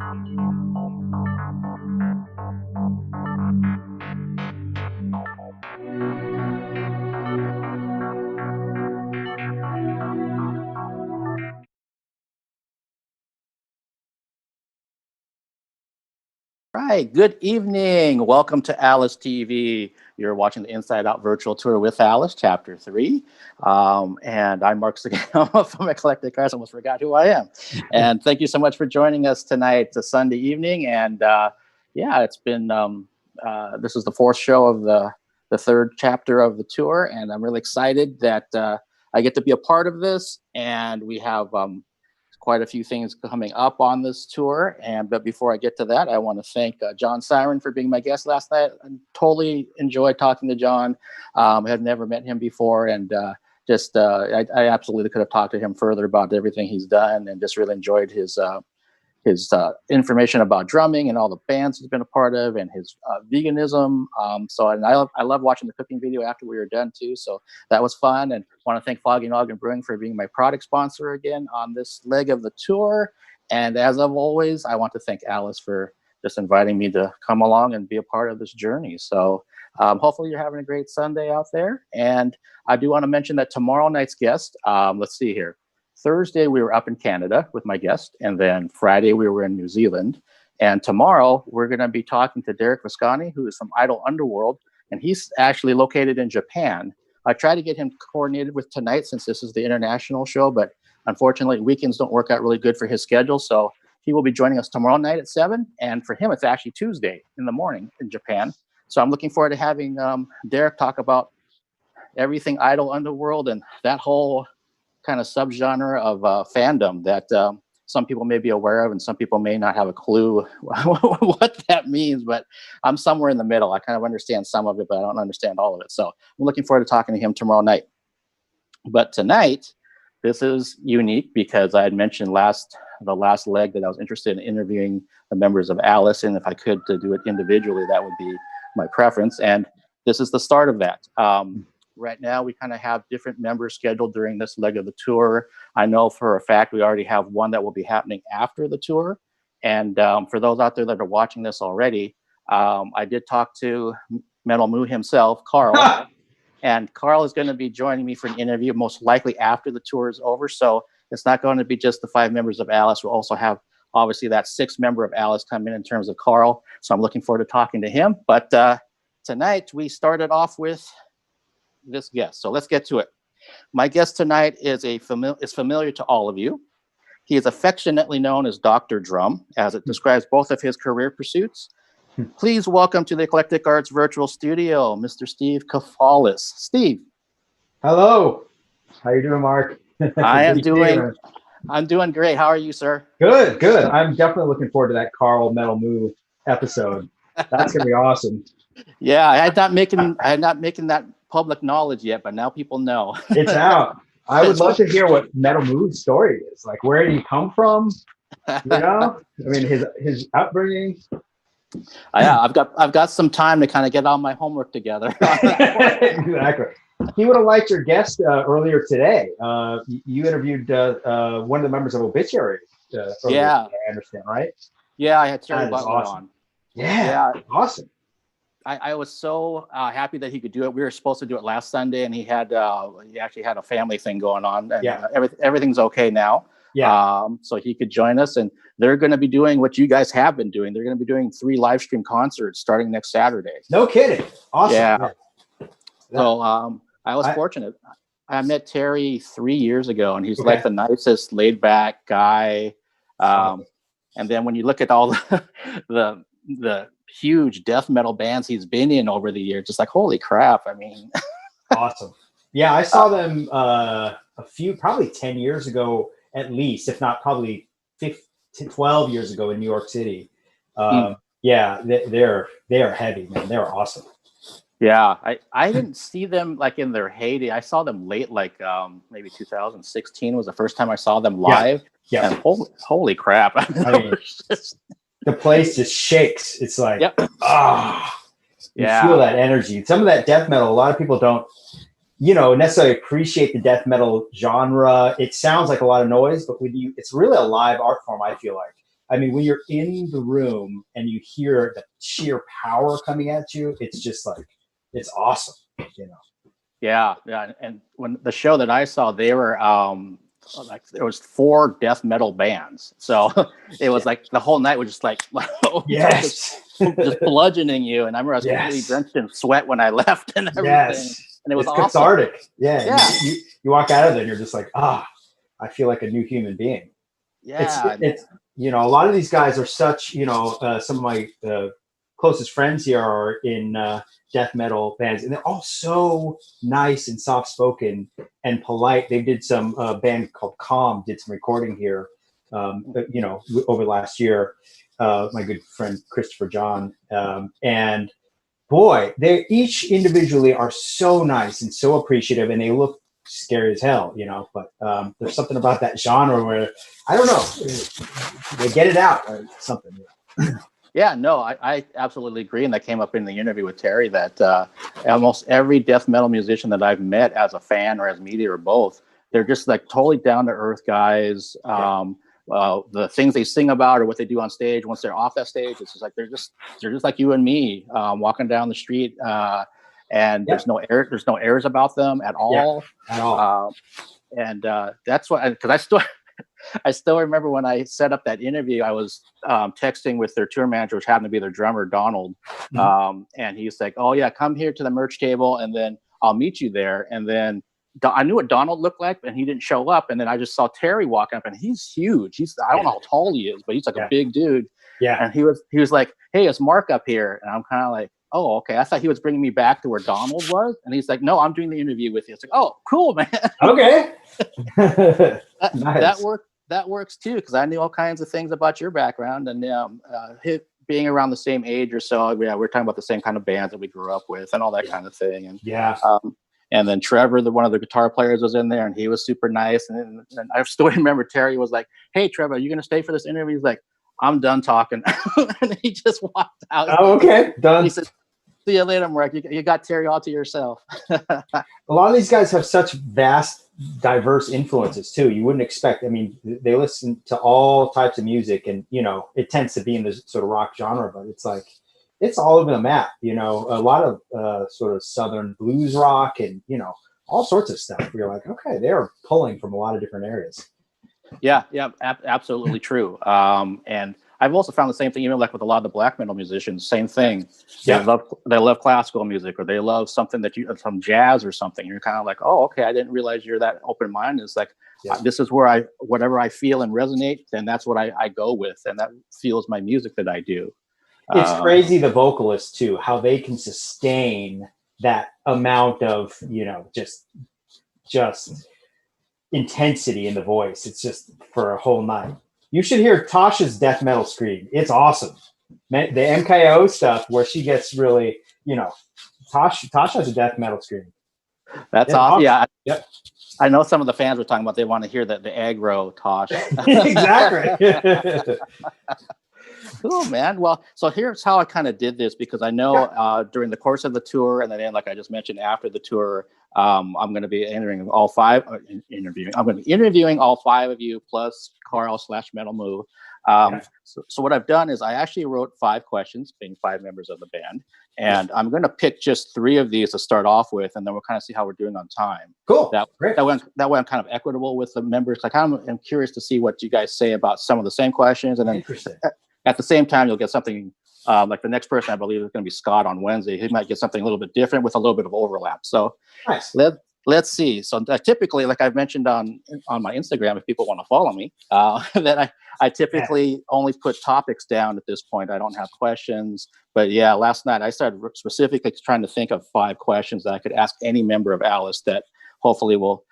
Right. Good evening. Welcome to Alice TV. You're watching the Inside Out virtual tour with Alice, Chapter 3. And I'm Mark Sagamo from Eclectic Arts. I almost forgot who I am. And thank you so much for joining us tonight. It's a Sunday evening. And yeah, it's been, this is the fourth show of the third chapter of the tour. And I'm really excited that I get to be a part of this. And we have quite a few things coming up on this tour. But before I get to that, I want to thank John Siren for being my guest last night. I totally enjoyed talking to John. I had never met him before, and I absolutely could have talked to him further about everything he's done, and just really enjoyed his information about drumming and all the bands he's been a part of, and his veganism. And I love watching the cooking video after we were done too. So that was fun. And want to thank Foggy Noggin Brewing for being my product sponsor again on this leg of the tour. And as of always, I want to thank Alice for just inviting me to come along and be a part of this journey. So hopefully you're having a great Sunday out there. And I do want to mention that tomorrow night's guest, let's see here. Thursday, we were up in Canada with my guest, and then Friday, we were in New Zealand. And tomorrow, we're going to be talking to Derek Visconti, who is from Idle Underworld, and he's actually located in Japan. I tried to get him coordinated with tonight since this is the international show, but unfortunately, weekends don't work out really good for his schedule. So he will be joining us tomorrow night at 7, and for him, it's actually Tuesday in the morning in Japan. So I'm looking forward to having Derek talk about everything Idle Underworld and that whole kind of subgenre of fandom that some people may be aware of and some people may not have a clue what that means, but I'm somewhere in the middle. I kind of understand some of it, but I don't understand all of it. So I'm looking forward to talking to him tomorrow night. But tonight, this is unique because I had mentioned the last leg that I was interested in interviewing the members of Alice, and if I could to do it individually, that would be my preference. And this is the start of that. Right now, we kind of have different members scheduled during this leg of the tour. I know for a fact we already have one that will be happening after the tour. And for those out there that are watching this already, I did talk to Metal Moo himself, Carl. And Carl is going to be joining me for an interview most likely after the tour is over. So it's not going to be just the 5 members of Alice. We'll also have, obviously, that 6th member of Alice come in terms of Carl. So I'm looking forward to talking to him. But tonight, we started off with this guest. So let's get to it. My guest tonight is familiar to all of you. He is affectionately known as Dr. Drum, as it describes both of his career pursuits. Please welcome to the Eclectic Arts virtual studio, Mr. Steve Kafalis. Steve. Hello. How you doing, Mark? I'm doing great. How are you, sir? Good. I'm definitely looking forward to that Carl Metal Moo episode. That's gonna be awesome. Yeah, I had not making that public knowledge yet, but now people know. It's out. I would love to hear what Metal Moo's story is. Like, where did he come from? You know, I mean, his upbringing. Yeah, I've got some time to kind of get all my homework together. Exactly. He would have liked your guest earlier today. You interviewed one of the members of Obituary. Yeah, I understand, right? Yeah, I had Terry Butler on. Yeah, awesome. I was so happy that he could do it. We were supposed to do it last Sunday, and he actually had a family thing going on. And, yeah, everything's okay now. Yeah. So he could join us, and they're going to be doing what you guys have been doing. They're going to be doing 3 live stream concerts starting next Saturday. No kidding. Awesome. Yeah. So I was fortunate. I met Terry 3 years ago, and he's like the nicest, laid back guy. And then when you look at all the huge death metal bands he's been in over the years, just like, holy crap. I mean, awesome. Yeah. I saw them probably 10 years ago, at least, if not probably 12 years ago in New York City. Yeah, they are heavy, man. They're awesome. Yeah, I didn't see them like in their heyday. I saw them late, like maybe 2016 was the first time I saw them live. Yeah. And holy crap. I mean, the place just shakes. It's like, you yeah, feel that energy. Some of that death metal, a lot of people don't, necessarily appreciate the death metal genre. It sounds like a lot of noise, but it's really a live art form, I feel like. I mean, when you're in the room and you hear the sheer power coming at you, it's just like, it's awesome, you know? Yeah, yeah. And when the show that I saw, they were like there was 4 death metal bands, so it was like the whole night was just like Yes. just bludgeoning you. And I remember I was completely Yes. drenched in sweat when I left and everything. Yes. And it was It's awesome. cathartic. Yeah. Yeah. You walk out of there and you're just like, I feel like a new human being. Yeah. It's you know, a lot of these guys are such, you know, some of my closest friends here are in death metal bands, and they're all so nice and soft spoken and polite. They did some band called Calm did some recording here, you know, over last year. My good friend Christopher John, and boy, they each individually are so nice and so appreciative, and they look scary as hell, you know. But there's something about that genre where I don't know, they get it out or something. Yeah, no, I absolutely agree. And that came up in the interview with Terry that almost every death metal musician that I've met as a fan or as media or both, they're just like totally down to earth guys. The things they sing about or what they do on stage, once they're off that stage, it's just like they're just like you and me walking down the street, and there's no airs about them at all. At all. And that's what, because I still remember when I set up that interview, I was texting with their tour manager, which happened to be their drummer, Donald. And he's like, "Oh yeah, come here to the merch table and then I'll meet you there." And then I knew what Donald looked like, and he didn't show up. And then I just saw Terry walking up, and he's huge. I don't know how tall he is, but he's like a big dude. Yeah. And he was like, "Hey, it's Mark up here." And I'm kind of like, "Oh, okay." I thought he was bringing me back to where Donald was. And he's like, "No, I'm doing the interview with you." It's like, "Oh, cool, man." Okay. Nice. That works too, because I knew all kinds of things about your background, and being around the same age or so. Yeah, we're talking about the same kind of bands that we grew up with, and all that kind of thing. And and then Trevor, one of the guitar players, was in there, and he was super nice. And I still remember Terry was like, "Hey, Trevor, are you going to stay for this interview?" He's like, "I'm done talking," and he just walked out. Oh, okay, done. He said, "See you later, Mark. You got Terry all to yourself." A lot of these guys have such vast, diverse influences too. You wouldn't expect. I mean, they listen to all types of music, and you know, it tends to be in this sort of rock genre, but it's like it's all over the map. You know, a lot of sort of southern blues rock, and you know, all sorts of stuff. You're like, okay, they are pulling from a lot of different areas. Yeah, absolutely true. And I've also found the same thing, even like with a lot of the black metal musicians. Same thing. They love classical music, or they love something some jazz or something. You're kind of like, "Oh, okay, I didn't realize you're that open minded." It's like this is where whatever I feel and resonate, then that's what I go with, and that feels my music that I do. It's crazy, the vocalists too, how they can sustain that amount of, you know, just intensity in the voice. It's just for a whole night. You should hear Tasha's death metal scream. It's awesome. The MKO stuff where she gets really, you know, Tasha has a death metal scream. That's awesome. Yeah. Yep. I know some of the fans were talking about they want to hear the aggro Tosh. Exactly. Cool, man. Well, so here's how I kind of did this, because I know during the course of the tour, and then like I just mentioned after the tour, I'm going to be interviewing all 5 of you plus Carl / Metal Move. So what I've done is I actually wrote 5 questions, being 5 members of the band, and I'm going to pick just 3 of these to start off with, and then we'll kind of see how we're doing on time. Cool. That way I'm kind of equitable with the members. Like I'm curious to see what you guys say about some of the same questions, and then at the same time you'll get something like the next person I believe is going to be Scott on Wednesday. He might get something a little bit different with a little bit of overlap. So nice. Let's see. So typically, like I've mentioned on my Instagram, if people want to follow me, that I typically only put topics down at this point. I don't have questions. But yeah, last night I started specifically trying to think of 5 questions that I could ask any member of Alice that hopefully will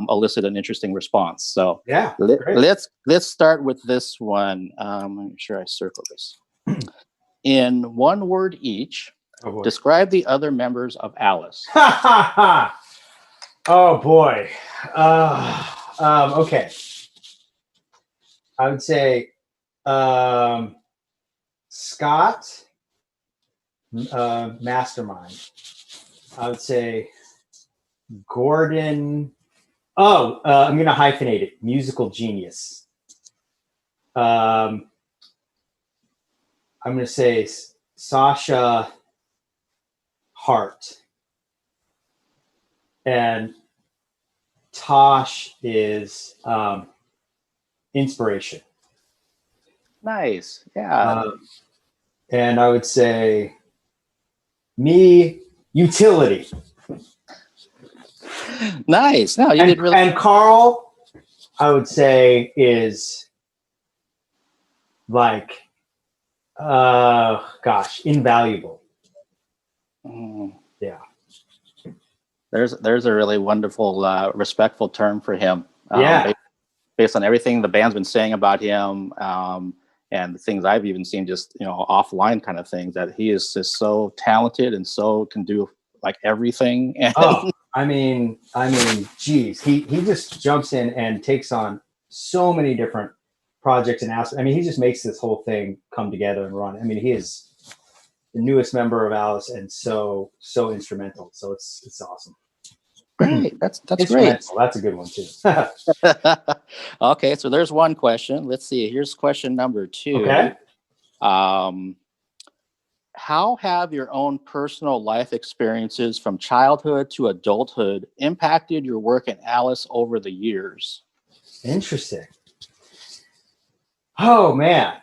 elicit an interesting response. So let's start with this one. Make sure I circle this. In one word each, describe the other members of Alice. Oh boy. Okay. I would say Scott, mastermind. I would say Gordon. I'm going to hyphenate it. Musical genius. I'm going to say Sasha Hart, and Tosh is inspiration. Nice. Yeah. And I would say me, utility. Nice. No, you did really. And Carl, I would say, is like, gosh, invaluable. Yeah. There's a really wonderful, respectful term for him. Yeah. Based on everything the band's been saying about him, and the things I've even seen, just offline kind of things, that he is just so talented and so can do like everything. And I mean, geez, he just jumps in and takes on so many different projects and aspects. I mean, he just makes this whole thing come together and run. I mean, he is the newest member of Alice and so instrumental. So it's awesome. Great. That's great. That's a good one too. Okay, so there's one question. Let's see. Here's question number 2. Okay. How have your own personal life experiences from childhood to adulthood impacted your work at Alice over the years? Interesting. Oh man.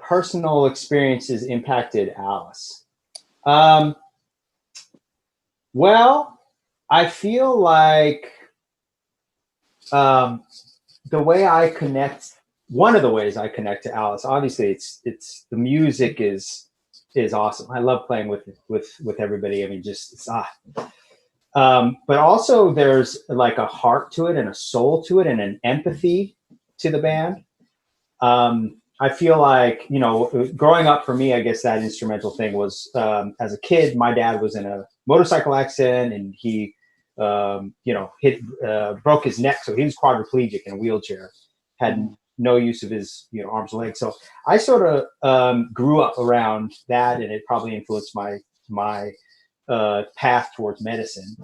Personal experiences impacted Alice. Well, I feel like the way I connect, one of the ways I connect to Alice, obviously it's the music is awesome. I love playing with everybody. I mean, just but also there's like a heart to it and a soul to it and an empathy to the band. I feel like, growing up for me, I guess that instrumental thing was, as a kid, my dad was in a motorcycle accident and he, broke his neck. So he was quadriplegic in a wheelchair, had no use of his, arms and legs. So I sort of grew up around that, and it probably influenced my path towards medicine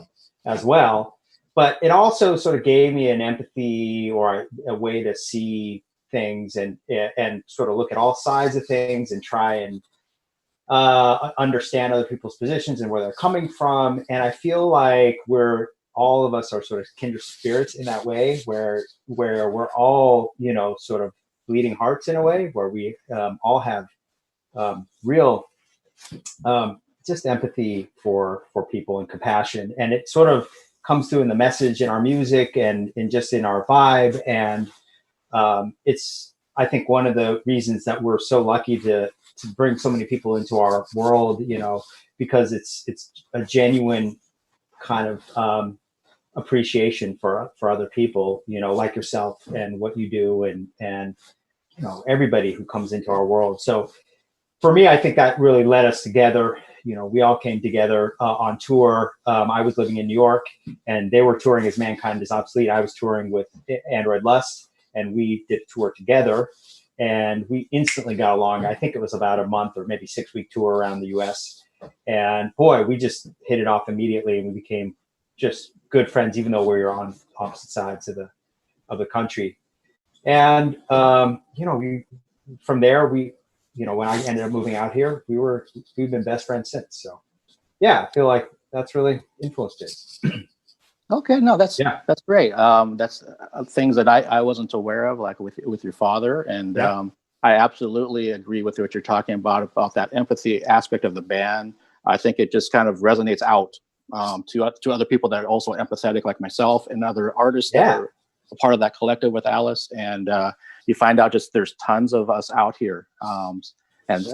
as well. But it also sort of gave me an empathy or a way to see things and sort of look at all sides of things and try and understand other people's positions and where they're coming from. And I feel like all of us are sort of kindred spirits in that way, where we're all, sort of bleeding hearts in a way, where we all have real just empathy for people and compassion. And it sort of comes through in the message in our music and just in our vibe. And it's, I think, one of the reasons that we're so lucky to bring so many people into our world, because it's a genuine kind of appreciation for other people, like yourself and what you do, and everybody who comes into our world. So for me, I think that really led us together. We all came together on tour. I was living in New York, and they were touring as Mankind is Obsolete. I was touring with Android Lust, and we did a tour together, and we instantly got along. I think it was about a month or maybe 6-week tour around the US. And boy, we just hit it off immediately, and we became just good friends, even though we were on opposite sides of the country. And, from there, when I ended up moving out here, we've been best friends since. So yeah, I feel like that's really influenced it. Okay, no, that's great. That's things that I wasn't aware of, like with your father, and I absolutely agree with what you're talking about that empathy aspect of the band. I think it just kind of resonates out to other people that are also empathetic, like myself, and other artists that are a part of that collective with Alice. And you find out just there's tons of us out here. And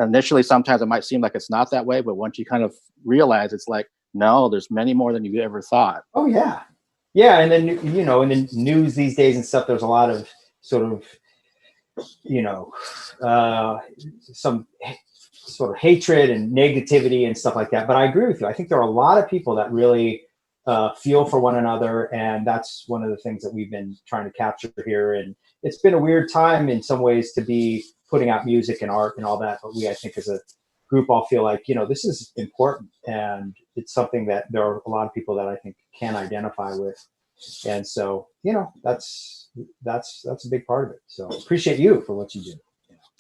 initially, sometimes it might seem like it's not that way, but once you kind of realize, it's like, no, there's many more than you ever thought. Oh yeah. Yeah. And then, in the news these days and stuff, there's a lot of sort of, some sort of hatred and negativity and stuff like that. But I agree with you. I think there are a lot of people that really feel for one another. And that's one of the things that we've been trying to capture here. And it's been a weird time in some ways to be putting out music and art and all that. But I think as a group, all feel like, this is important. And it's something that there are a lot of people that I think can identify with. And so, that's a big part of it. So appreciate you for what you do.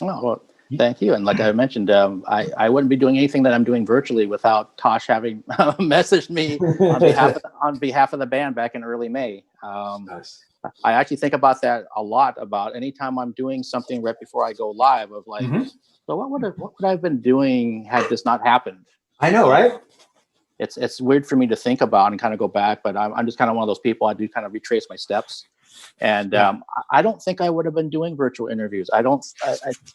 Oh, well, Thank you. And like I mentioned, I wouldn't be doing anything that I'm doing virtually without Tosh having messaged me on behalf of the band back in early May. Nice. I actually think about that a lot. About anytime I'm doing something right before I go live, of like, so what would I have been doing had this not happened? I know, right? It's weird for me to think about and kind of go back, but I'm just kind of one of those people. I do kind of retrace my steps. And I don't think I would have been doing virtual interviews.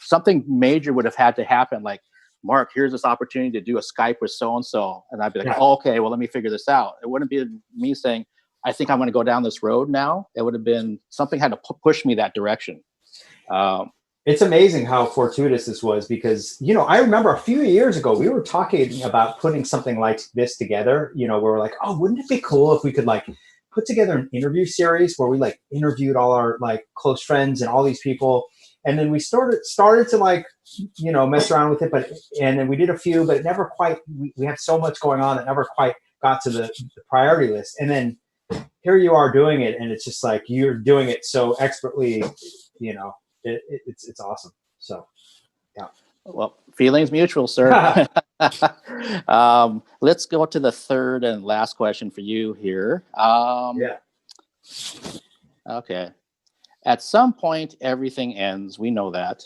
Something major would have had to happen. Like, Mark, here's this opportunity to do a Skype with so-and-so. And I'd be like, oh, okay, well, let me figure this out. It wouldn't be me saying, I think I'm going to go down this road now. It would have been something had to push me that direction. It's amazing how fortuitous this was because, I remember a few years ago, we were talking about putting something like this together. We were like, oh, wouldn't it be cool if we could put together an interview series where we interviewed all our close friends and all these people. And then we started to mess around with it, and then we did a few, but it never quite, we had so much going on that never quite got to the priority list. And then here you are doing it, and it's just like you're doing it so expertly, it's awesome. So, yeah. Well, feelings mutual, sir. Let's go to the third and last question for you here. Okay. At some point, everything ends. We know that.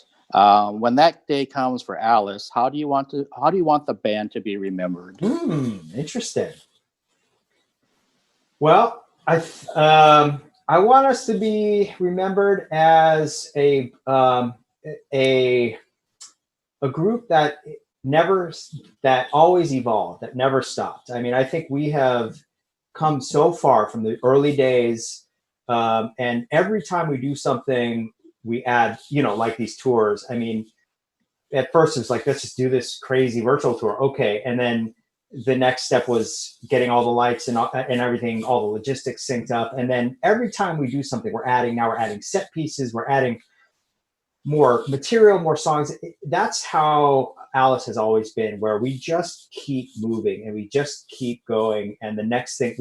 When that day comes for Alice, how do you want the band to be remembered? Interesting. Well, I want us to be remembered as a group that always evolved, that never stopped. I mean, I think we have come so far from the early days, and every time we do something, we add, like these tours. I mean, at first it was like, let's just do this crazy virtual tour. Okay. And then the next step was getting all the lights and everything, all the logistics synced up. And then every time we do something, we're adding set pieces, we're adding more material, more songs. That's how Alice has always been, where we just keep moving and we just keep going. And the next thing,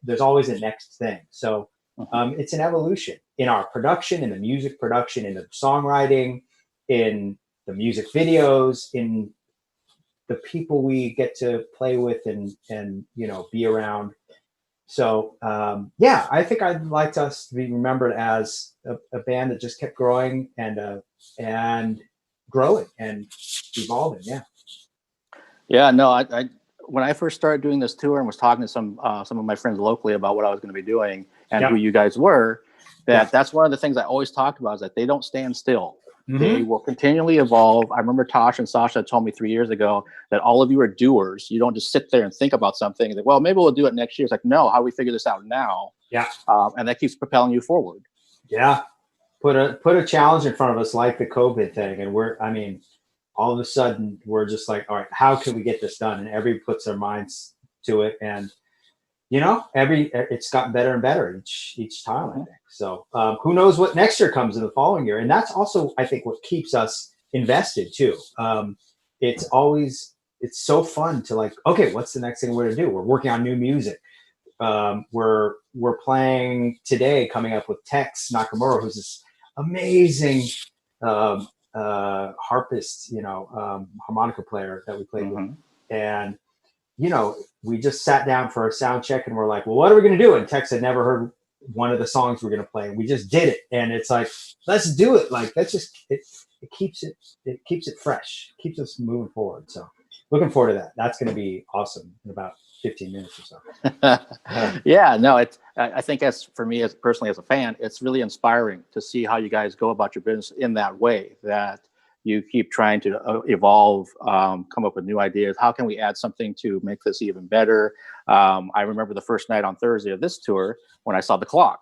there's always a next thing. So it's an evolution in our production, in the music production, in the songwriting, in the music videos, in the people we get to play with and be around. So I think I'd like us to be remembered as a band that just kept growing and growing and evolving. Yeah, no, I when I first started doing this tour and was talking to some of my friends locally about what I was going to be doing and who you guys were, that's one of the things I always talk about, is that they don't stand still. They will continually evolve. I remember Tosh and Sasha told me 3 years ago that all of you are doers. You don't just sit there and think about something and think, well, maybe we'll do it next year. It's like, no, how do we figure this out now? Yeah. And that keeps propelling you forward. Yeah. Put a challenge in front of us like the COVID thing. And all of a sudden we're just like, all right, how can we get this done? And everybody puts their minds to it. And, it's gotten better and better each time, I think. So who knows what next year comes in the following year. And that's also, I think, what keeps us invested too. It's so fun to okay, what's the next thing we're going to do? We're working on new music. We're playing today, coming up with Tex Nakamura, who's this amazing harpist, harmonica player that we played with. And we just sat down for a sound check and we're like, well, what are we going to do? And Tex had never heard one of the songs we're going to play. And we just did it. And it's like, let's do it. It keeps it fresh, keeps us moving forward. So looking forward to that. That's going to be awesome in about 15 minutes or so. Yeah, no, I think for me, as personally as a fan, it's really inspiring to see how you guys go about your business in that way, that you keep trying to evolve, come up with new ideas. How can we add something to make this even better? I remember the first night on Thursday of this tour when I saw the clock.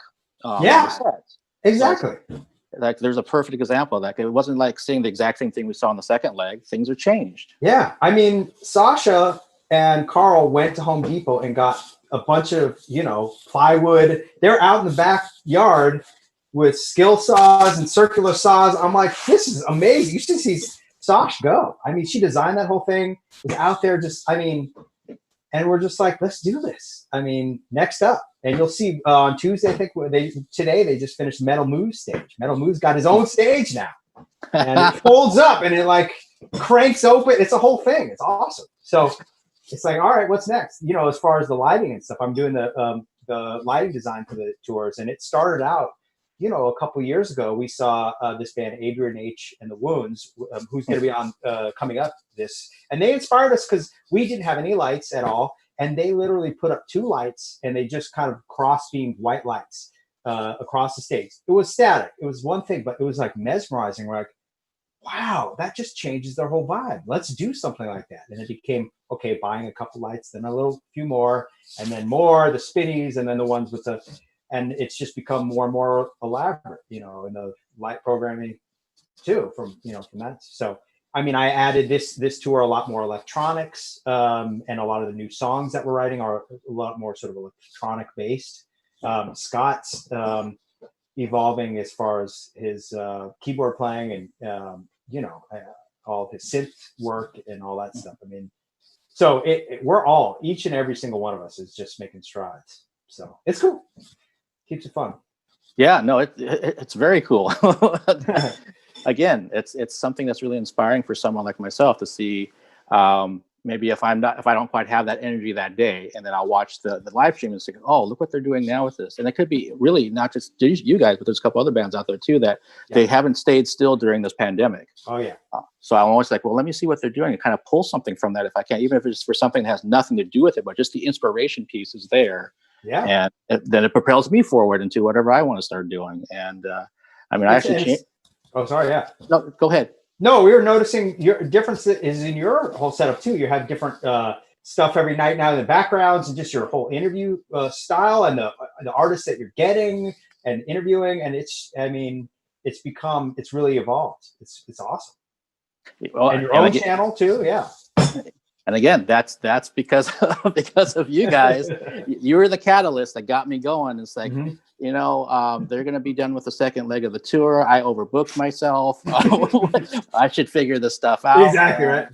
Exactly. So there's a perfect example of that. It wasn't like seeing the exact same thing we saw on the second leg. Things are changed. Yeah. I mean, Sasha and Carl went to Home Depot and got a bunch of, plywood. They're out in the backyard with skill saws and circular saws. I'm like, this is amazing. You should see Sash go. I mean, she designed that whole thing. Was out there and we're just like, let's do this. I mean, next up. And you'll see on Tuesday, I think today they just finished Metal Moo's stage. Metal Moo's got his own stage now. and it folds up and it like cranks open. It's a whole thing. It's awesome. So it's like, all right, what's next? You know, as far as the lighting and stuff, I'm doing the lighting design for the tours, and it started out, you know, a couple years ago. We saw this band Adrian H. and the Wounds, who's going to be on coming up this, and they inspired us because we didn't have any lights at all, and they literally put up 2 lights, and they just kind of cross-beamed white lights across the stage. It was static. It was one thing, but it was like mesmerizing. We're like, wow, that just changes their whole vibe. Let's do something like that. And it became, okay, buying a couple lights, then a few more, and then more, the spinnies, and then the ones with the, and it's just become more and more elaborate, you know, in the light programming too, from that. So, I mean, I added this tour a lot more electronics, and a lot of the new songs that we're writing are a lot more sort of electronic based. Scott's evolving as far as his keyboard playing and all of his synth work and all that stuff. I mean, so we're all, each and every single one of us is just making strides. So it's cool. Keeps it fun. Yeah, no, it's very cool. Again, it's something that's really inspiring for someone like myself to see. Maybe if I don't quite have that energy that day, and then I'll watch the live stream and say, oh, look what they're doing now with this. And it could be really not just you guys, but there's a couple other bands out there too that they haven't stayed still during this pandemic. Oh yeah. So I'm always like, well, let me see what they're doing and kind of pull something from that if I can, even if it's for something that has nothing to do with it, but just the inspiration piece is there. Yeah. And then it propels me forward into whatever I want to start doing. And I mean, I actually oh, sorry. Yeah. No, go ahead. No, we were noticing your difference is in your whole setup too. You have different stuff every night now in the backgrounds, and just your whole interview style and the artists that you're getting and interviewing. And it's really evolved. It's awesome. Well, and your own channel too. Yeah. And again, that's because of you guys. You were the catalyst that got me going. It's like, they're going to be done with the second leg of the tour. I overbooked myself. I should figure this stuff out. Exactly right.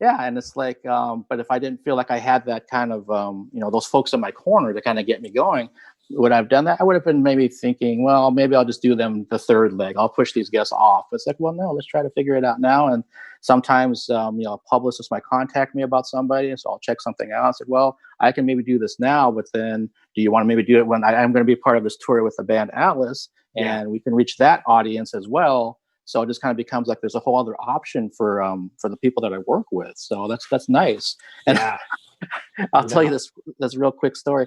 Yeah, and it's like, but if I didn't feel like I had that kind of, those folks in my corner to kind of get me going, would I have done that? I would have been maybe thinking, well, maybe I'll just do them the third leg. I'll push these guests off. But it's like, well, no, let's try to figure it out now. And sometimes, a publicist might contact me about somebody, so I'll check something out. I said, well, I can maybe do this now, but then do you want to maybe do it when I'm going to be part of this tour with the band Atlas, and we can reach that audience as well. So it just kind of becomes like there's a whole other option for the people that I work with. So that's nice. And I'll tell you this real quick story.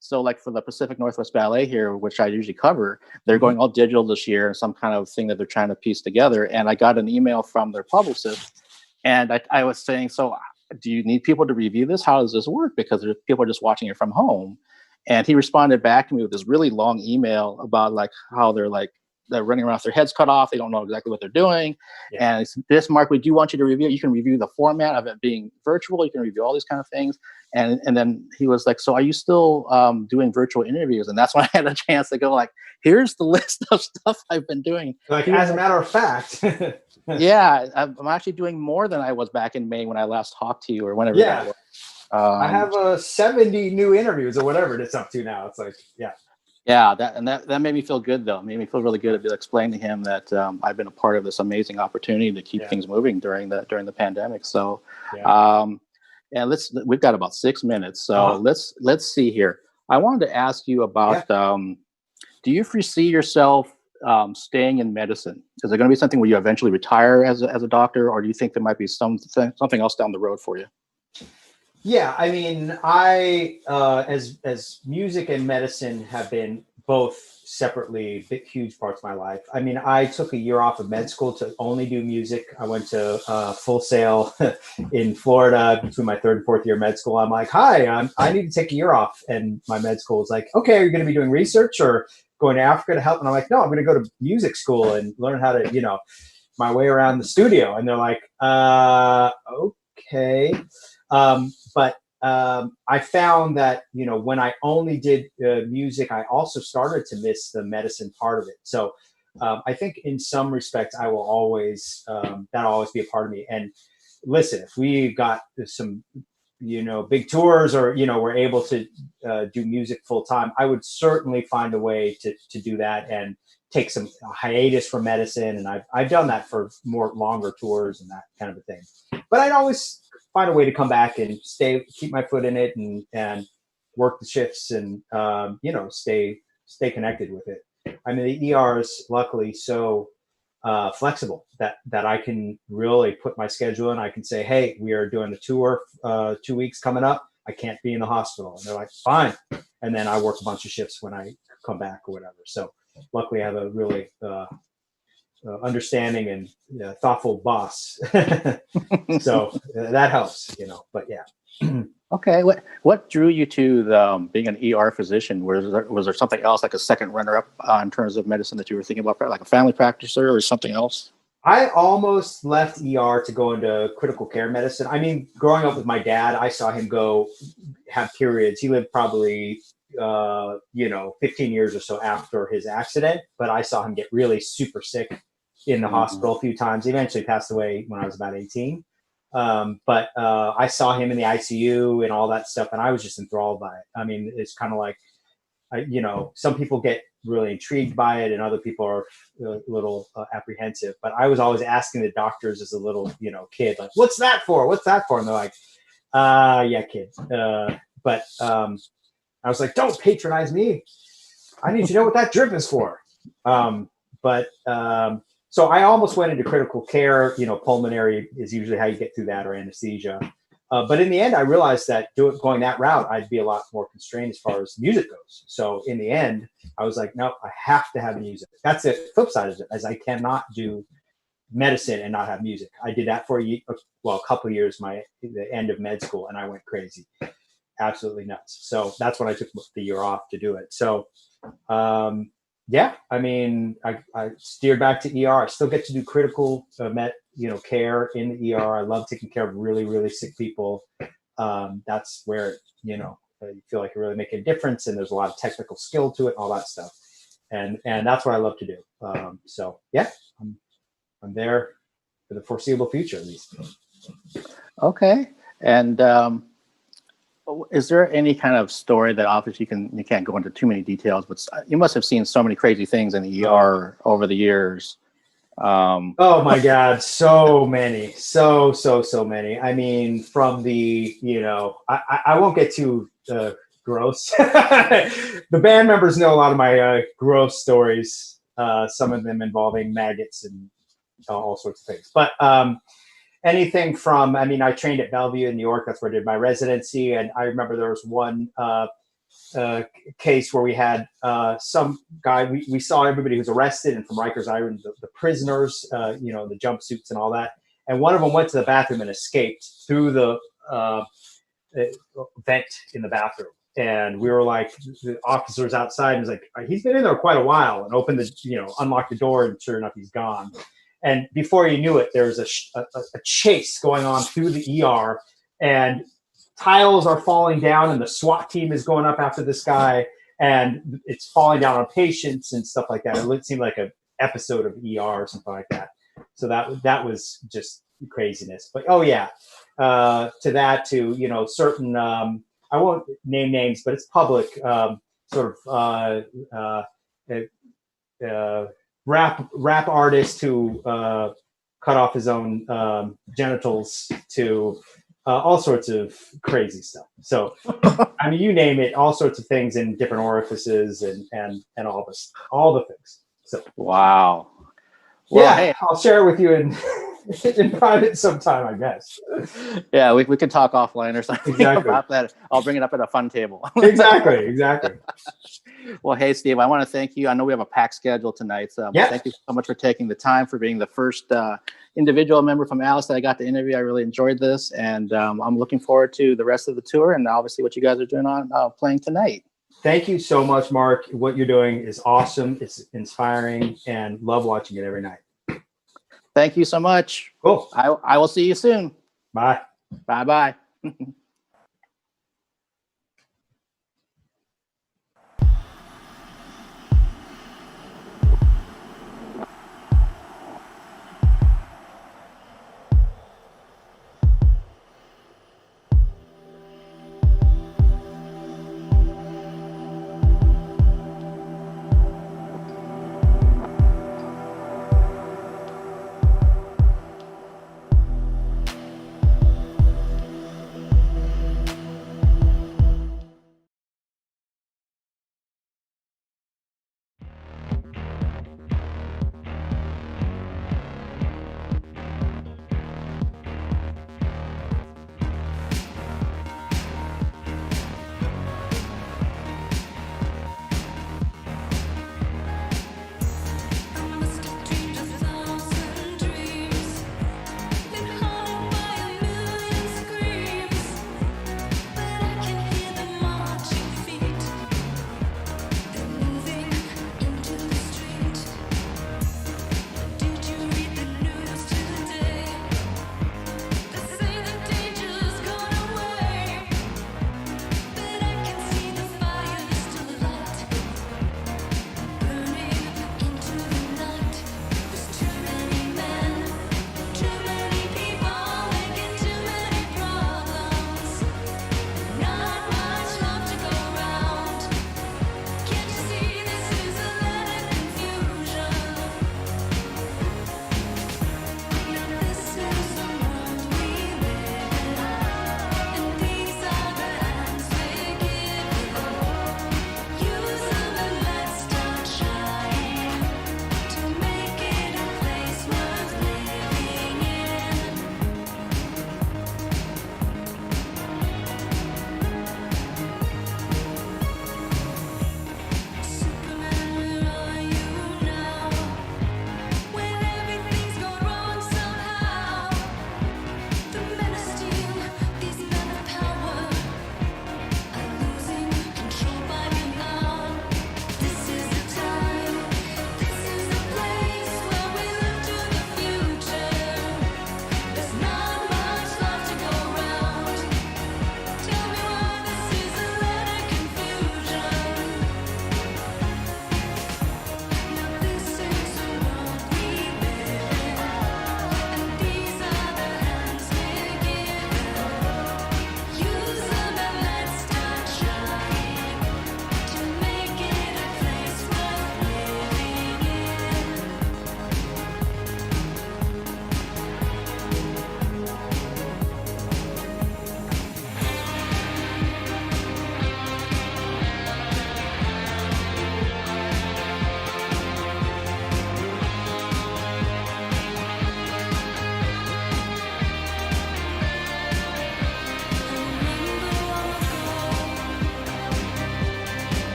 So like for the Pacific Northwest Ballet here, which I usually cover, they're going all digital this year, some kind of thing that they're trying to piece together. And I got an email from their publicist, and I was saying, so do you need people to review this? How does this work? Because people are just watching it from home. And he responded back to me with this really long email about like how they're running around with their heads cut off. They don't know exactly what they're doing. And it's this, Mark, we do want you to review it. You can review the format of it being virtual. You can review all these kind of things. And then he was like, so are you still doing virtual interviews? And that's when I had a chance to go like, here's the list of stuff I've been doing. Like, as a matter of fact. Yeah, I'm actually doing more than I was back in May when I last talked to you or whenever that was. I have 70 new interviews or whatever it's up to now. It's like, yeah, that made me feel good though. It made me feel really good to explain to him that I've been a part of this amazing opportunity to keep things moving during the pandemic. So, and we've got about 6 minutes. So let's see here. I wanted to ask you about, do you foresee yourself staying in medicine? Is it going to be something where you eventually retire as a doctor, or do you think there might be something else down the road for you? Yeah, I mean, I as music and medicine have been both separately huge parts of my life. I mean, I took a year off of med school to only do music. I went to Full Sail in Florida between my third and fourth year of med school. I'm like, hi, I need to take a year off. And my med school is like, okay, are you going to be doing research or going to Africa to help? And I'm like, no, I'm going to go to music school and learn how to, my way around the studio. And they're like, okay. But I found that, when I only did music, I also started to miss the medicine part of it. So I think in some respects, I will always, that'll always be a part of me. And listen, if we got some, big tours or, we're able to do music full time, I would certainly find a way to do that and take some hiatus from medicine, and I've done that for more longer tours and that kind of a thing. But I'd always find a way to come back and keep my foot in it, and work the shifts, and stay connected with it. I mean, the ER is luckily so flexible that I can really put my schedule in. I can say, hey, we are doing a tour 2 weeks coming up. I can't be in the hospital. And they're like, fine. And then I work a bunch of shifts when I come back or whatever. So luckily I have a really understanding and thoughtful boss. So that helps, but yeah. Okay. What drew you to being an ER physician? Was there something else, like a second runner-up in terms of medicine that you were thinking about, like a family practitioner or something else? I almost left ER to go into critical care medicine. I mean, growing up with my dad, I saw him have periods. He lived probably, 15 years or so after his accident, but I saw him get really super sick in the hospital a few times. He eventually passed away when I was about 18. But I saw him in the ICU and all that stuff, and I was just enthralled by it. I mean, it's kind of like, some people get really intrigued by it, and other people are a little apprehensive. But I was always asking the doctors as a little, kid, like, "What's that for? What's that for?" And they're like, "Yeah, kid." But I was like, "Don't patronize me. I need to know what that drip is for." So I almost went into critical care. Pulmonary is usually how you get through that, or anesthesia. But in the end, I realized that going that route, I'd be a lot more constrained as far as music goes. So in the end, I was like, no, I have to have music. That's the flip side of it, as I cannot do medicine and not have music. I did that for a couple of years, the end of med school, and I went crazy, absolutely nuts. So that's when I took the year off to do it. So yeah, I mean, I steered back to ER. I still get to do critical care in the ER. I love taking care of really, really sick people. That's where, you feel like you're really making a difference, and there's a lot of technical skill to it, all that stuff. And that's what I love to do. So yeah, I'm there for the foreseeable future, at least. Okay. And is there any kind of story that obviously you can't go into too many details, but you must have seen so many crazy things in the ER over the years? Oh my God, so many, so many. I mean, from the, I won't get too gross. The band members know a lot of my gross stories, some of them involving maggots and all sorts of things. But anything from, I trained at Bellevue in New York. That's where I did my residency. And I remember there was one case where we had some guy, we saw everybody who was arrested, and from Rikers Island, the prisoners, the jumpsuits and all that. And one of them went to the bathroom and escaped through the vent in the bathroom. And we were like, the officers outside, and was like, he's been in there quite a while, and opened unlocked the door, and sure enough, he's gone. And before you knew it, there was a chase going on through the ER, and tiles are falling down, and the SWAT team is going up after this guy, and it's falling down on patients and stuff like that. It seemed like an episode of ER or something like that. So that was just craziness. But to certain, I won't name names, but it's public, rap artist who cut off his own genitals, to all sorts of crazy stuff. So, you name it, all sorts of things in different orifices and all the things. So, wow. Well, yeah, hey, I'll share it with you in private sometime, I guess. Yeah, we could talk offline or something about that. I'll bring it up at a fun table. Exactly. Well, hey, Steve, I want to thank you. I know we have a packed schedule tonight. So thank you so much for taking the time, for being the first individual member from Alice that I got to interview. I really enjoyed this, and I'm looking forward to the rest of the tour, and obviously what you guys are doing on playing tonight. Thank you so much, Mark. What you're doing is awesome. It's inspiring, and love watching it every night. Thank you so much. Cool. I will see you soon. Bye. Bye-bye.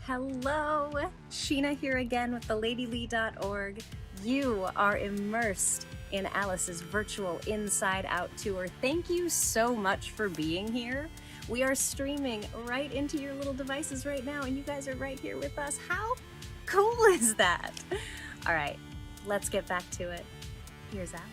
Hello, Sheena here again with theladylee.org. You are immersed in Alice's virtual Inside Out tour. Thank you so much for being here. We are streaming right into your little devices right now, and you guys are right here with us. How cool is that? All right, let's get back to it. Here's Alice.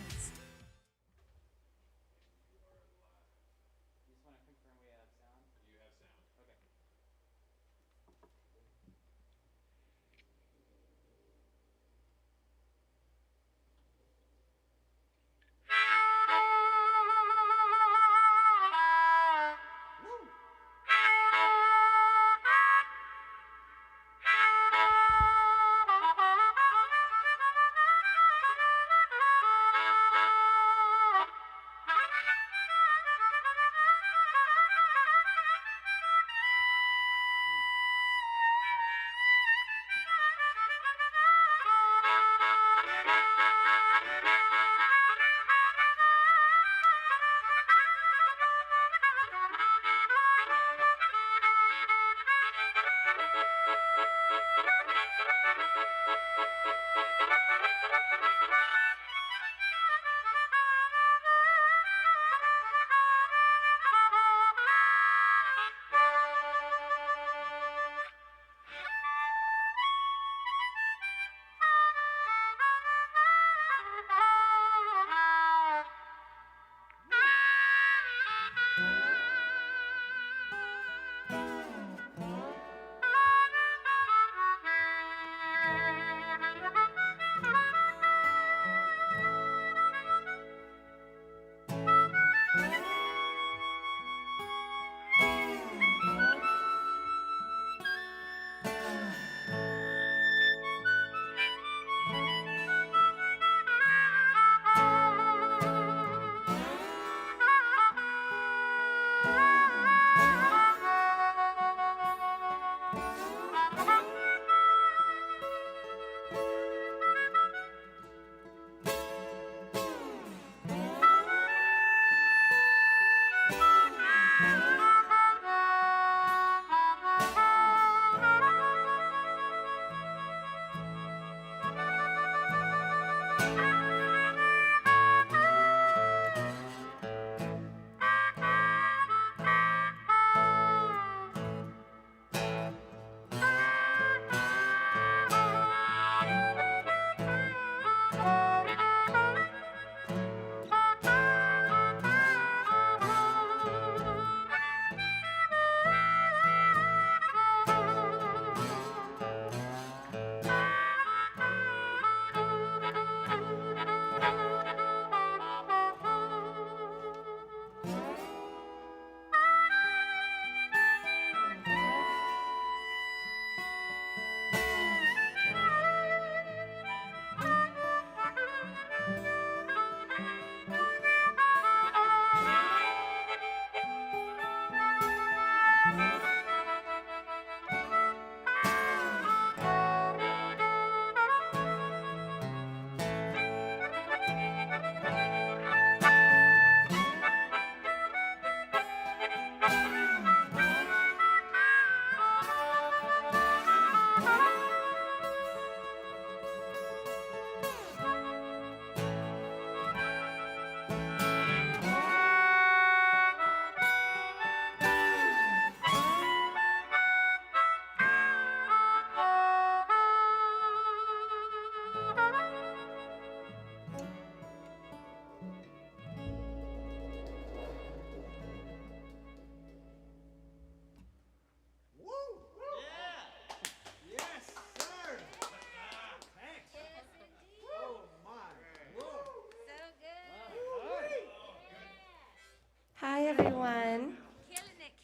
Hi, everyone.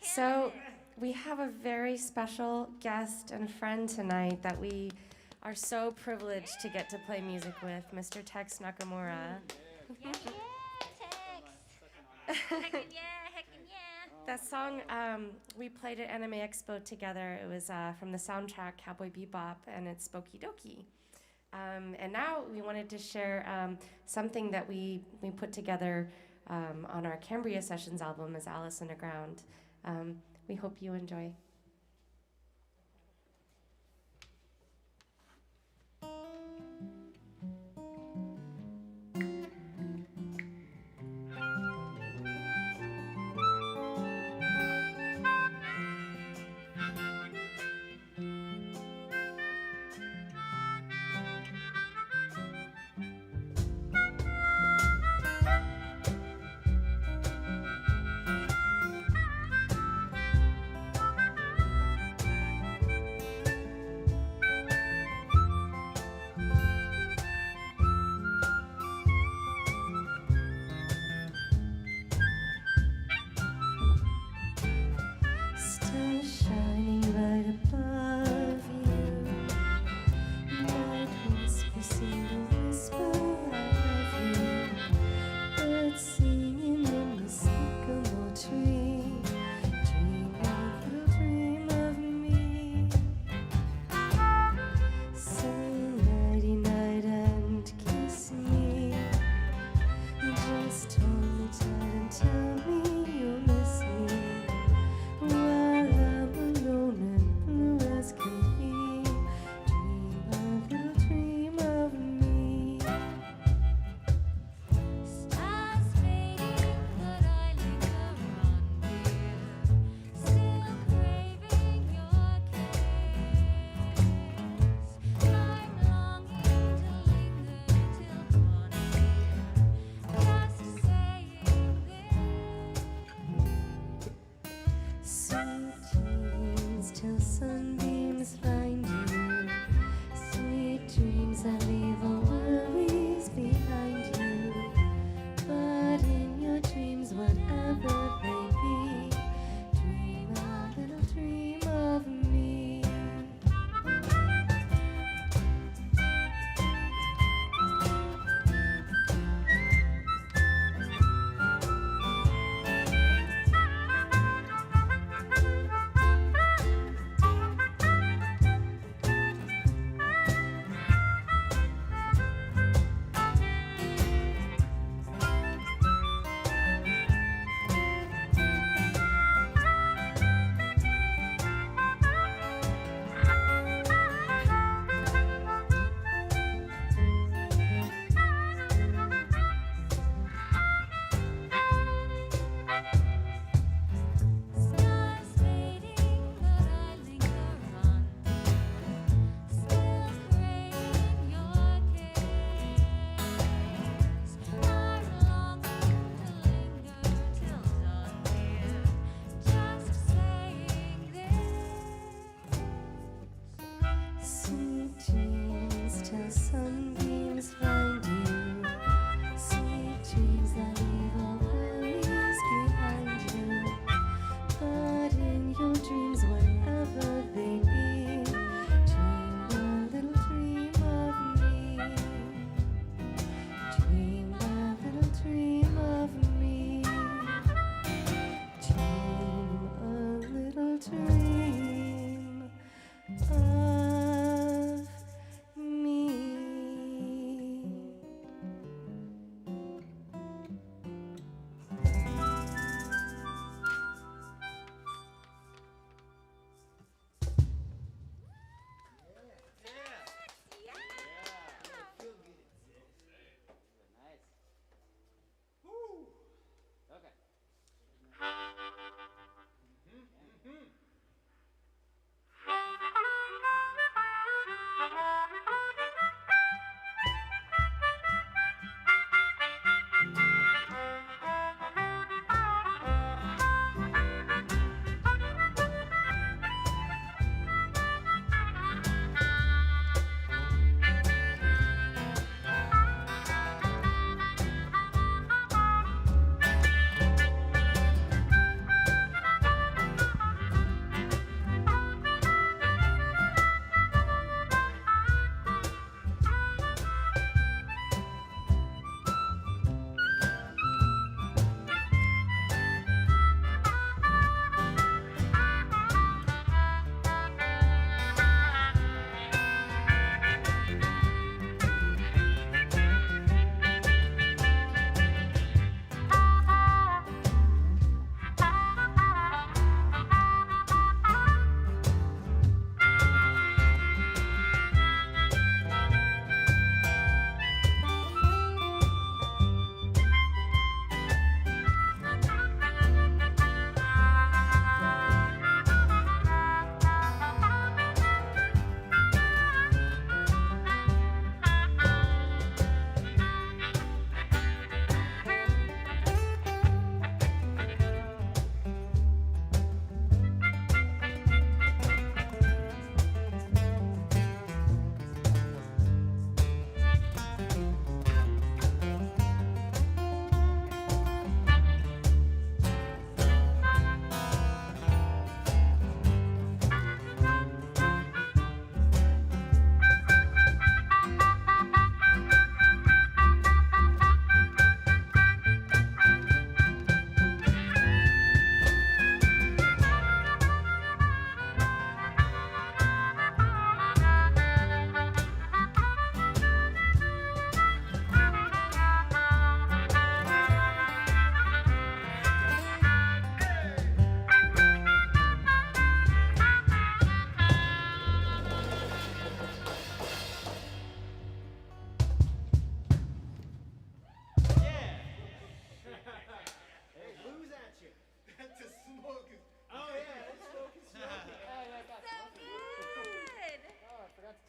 So we have a very special guest and friend tonight that we are so privileged to get to play music with, Mr. Tex Nakamura. Yeah, Tex. Heckin' yeah. That song, we played at Anime Expo together. It was from the soundtrack Cowboy Bebop, and it's Spooky Doki. And now we wanted to share something that we put together on our Cambria Sessions album as Alice Underground. We hope you enjoy.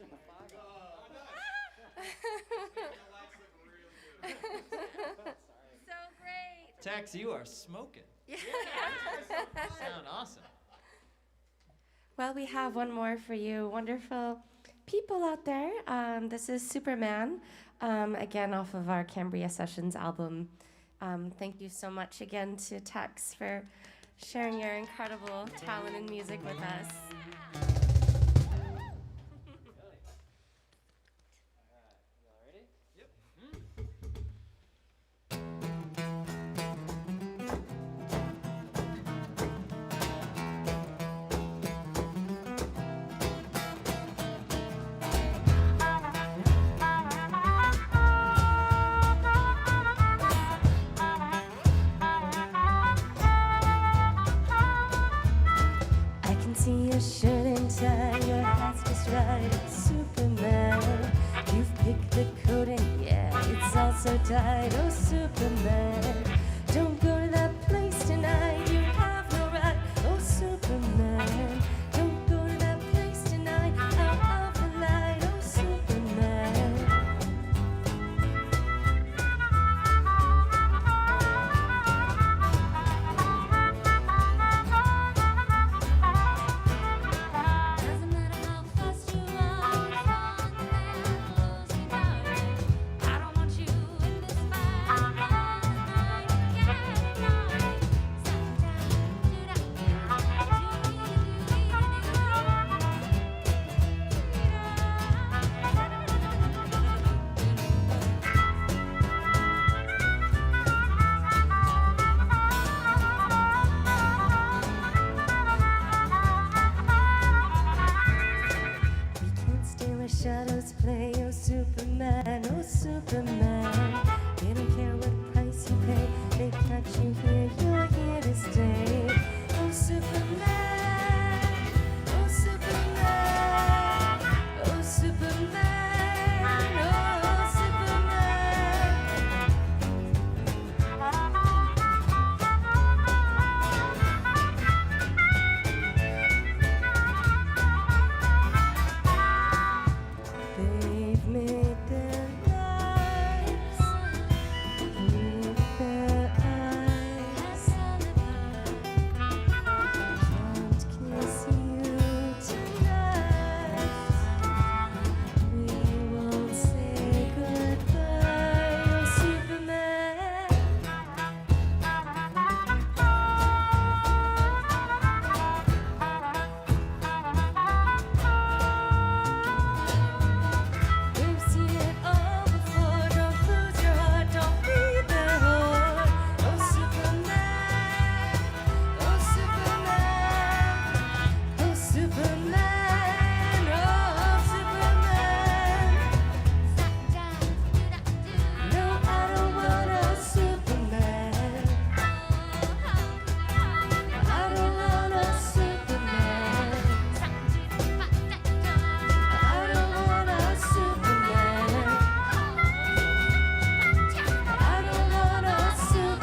So great. Tex, you are smoking. Yeah. Sound awesome. Well, we have one more for you, wonderful people out there. This is Superman, again off of our Cambria Sessions album. Thank you so much again to Tex for sharing your incredible talent and music with us. I can see your shirt and tie, your hat's just right, Superman. You've picked the coat and yeah, it's all so tight, oh Superman. Don't go to that place tonight, you have no right, oh Superman. Don't go to that place tonight, out of the light, oh Superman. Doesn't matter how fast you run, on the man close me darling. I don't want you in this fight. All night, yeah, darling. We can't stay where shadows play, oh Superman, oh Superman. They don't care what price you pay, they catch you here, you're here to stay. Oh Superman, oh Superman, oh Superman, oh They've made their lives with their eyes. Can't kiss you tonight. We won't say goodbye, oh Superman. We've seen it all before. Don't lose your heart. Don't be their whore. Oh Superman. Oh Superman. Oh Superman. Oh Superman. No, I don't want a Superman. I don't want a Superman. I don't want a Superman. I don't want a Superman.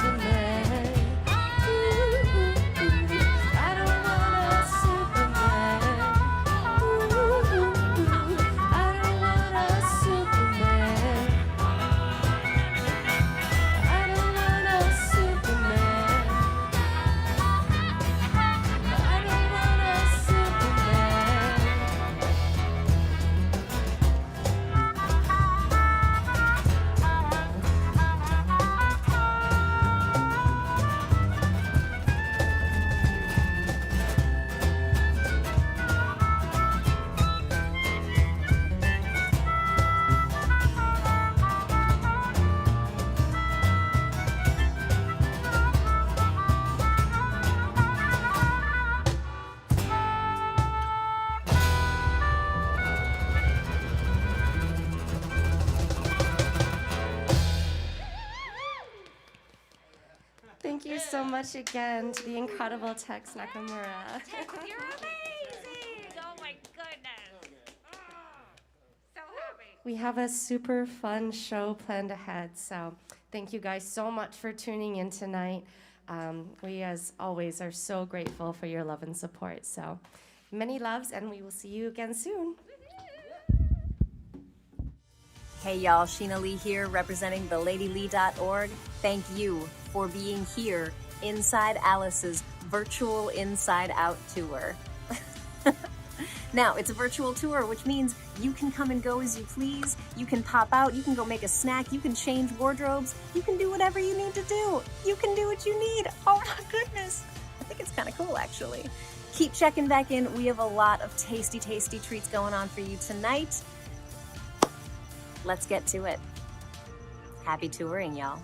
I don't want a Superman. I don't want a Superman. I don't want a Superman. I don't want a Superman. Thank you so much again to the incredible Tex Nakamura. Tex, you're amazing. Oh my goodness. So happy. We have a super fun show planned ahead, so thank you guys so much for tuning in tonight. We, as always, are so grateful for your love and support. So many loves, and we will see you again soon. Woohoo. Hey y'all, Sheena Lee here, representing theladylee.org. Thank you for being here inside Alice's virtual Inside Out tour. Now, it's a virtual tour, which means you can come and go as you please. You can pop out, you can go make a snack, you can change wardrobes, you can do whatever you need to do. You can do what you need. Oh my goodness. I think it's kind of cool, actually. Keep checking back in. We have a lot of tasty, tasty treats going on for you tonight. Let's get to it. Happy touring, y'all.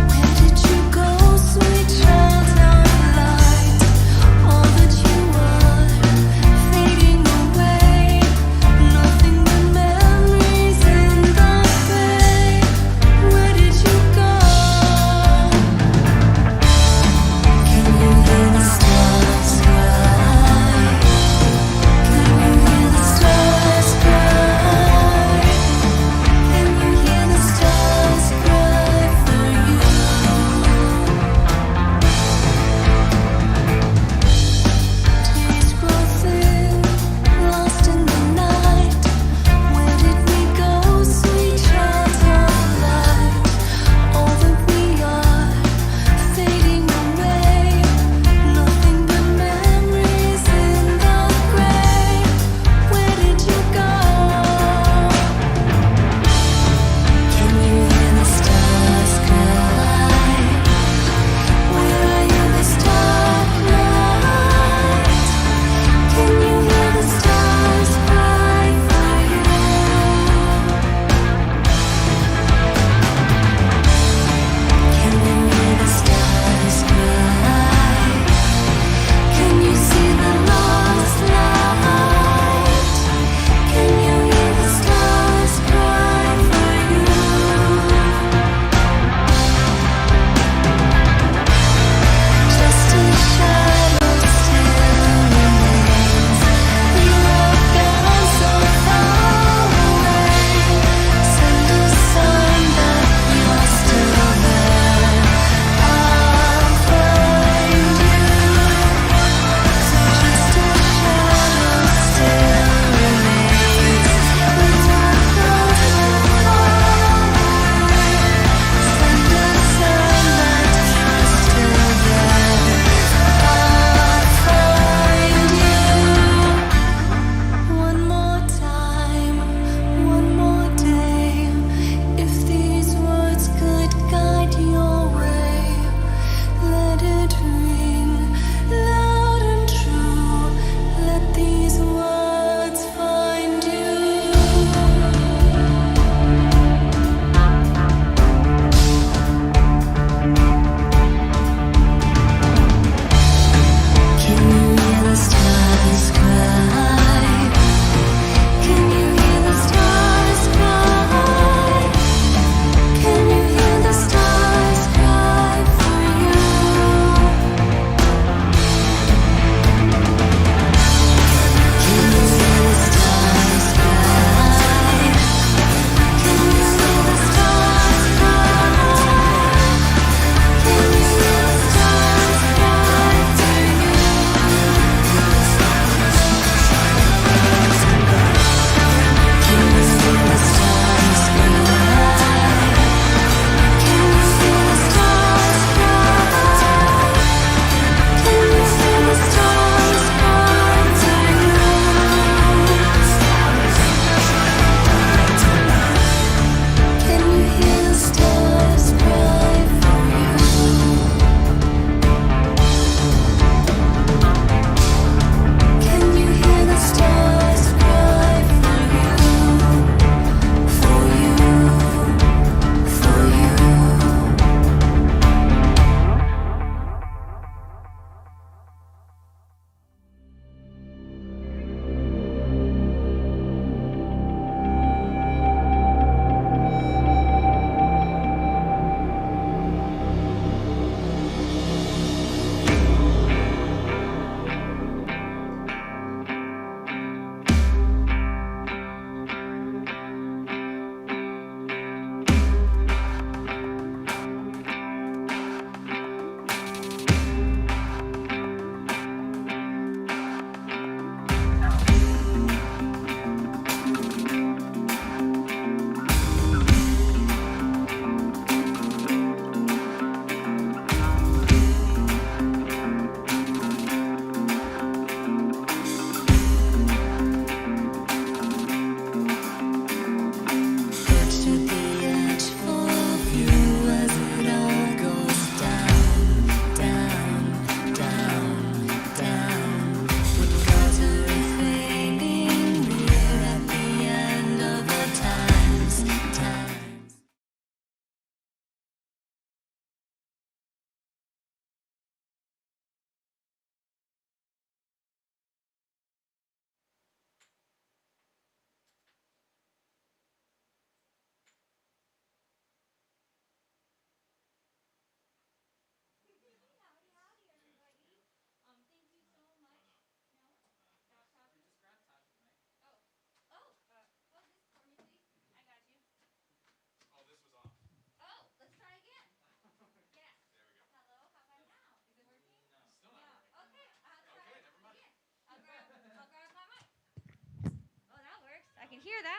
Where did you go, sweet child?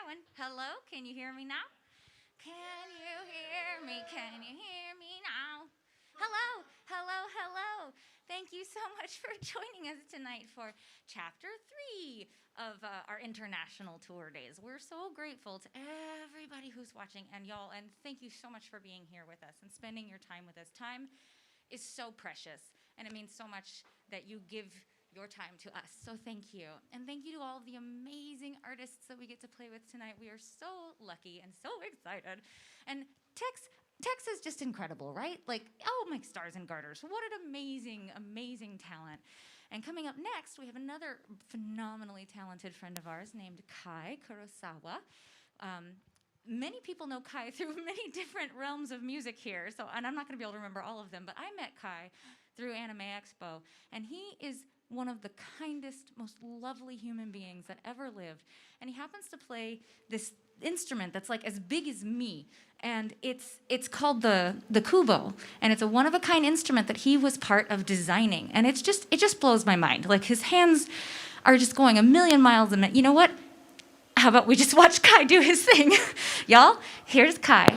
one. Hello, can you hear me now? Can you hear me? Can you hear me now? Hello, hello, hello. Thank you so much for joining us tonight for Chapter 3 of our international tour days. We're so grateful to everybody who's watching and y'all, and thank you so much for being here with us and spending your time with us. Time is so precious, and it means so much that you give your time to us. So thank you. And thank you to all of the amazing artists that we get to play with tonight. We are so lucky and so excited. And Tex is just incredible, right? Like, oh my stars and garters. What an amazing, amazing talent. And coming up next, we have another phenomenally talented friend of ours named Kai Kurosawa. Many people know Kai through many different realms of music here, and I'm not going to be able to remember all of them, but I met Kai through Anime Expo, and he is one of the kindest, most lovely human beings that ever lived. And he happens to play this instrument that's like as big as me, and it's called the kubo, and it's a one-of-a-kind instrument that he was part of designing, and it just blows my mind. Like, his hands are just going a million miles a minute. You know what? How about we just watch Kai do his thing? Y'all, here's Kai.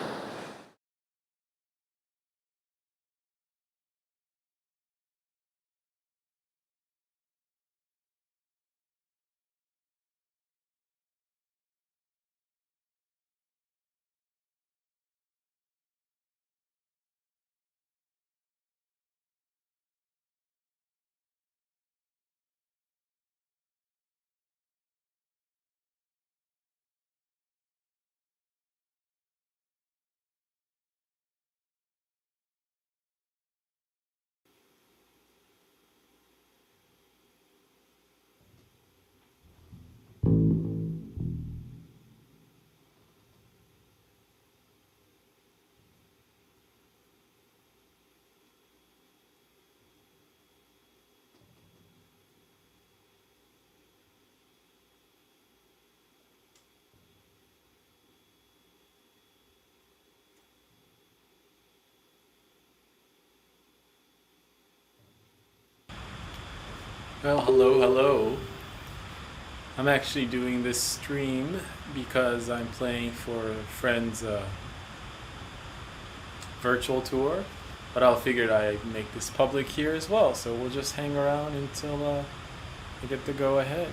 Well, hello. I'm actually doing this stream because I'm playing for a friend's virtual tour, but I figured I'd make this public here as well, so we'll just hang around until I get the go ahead.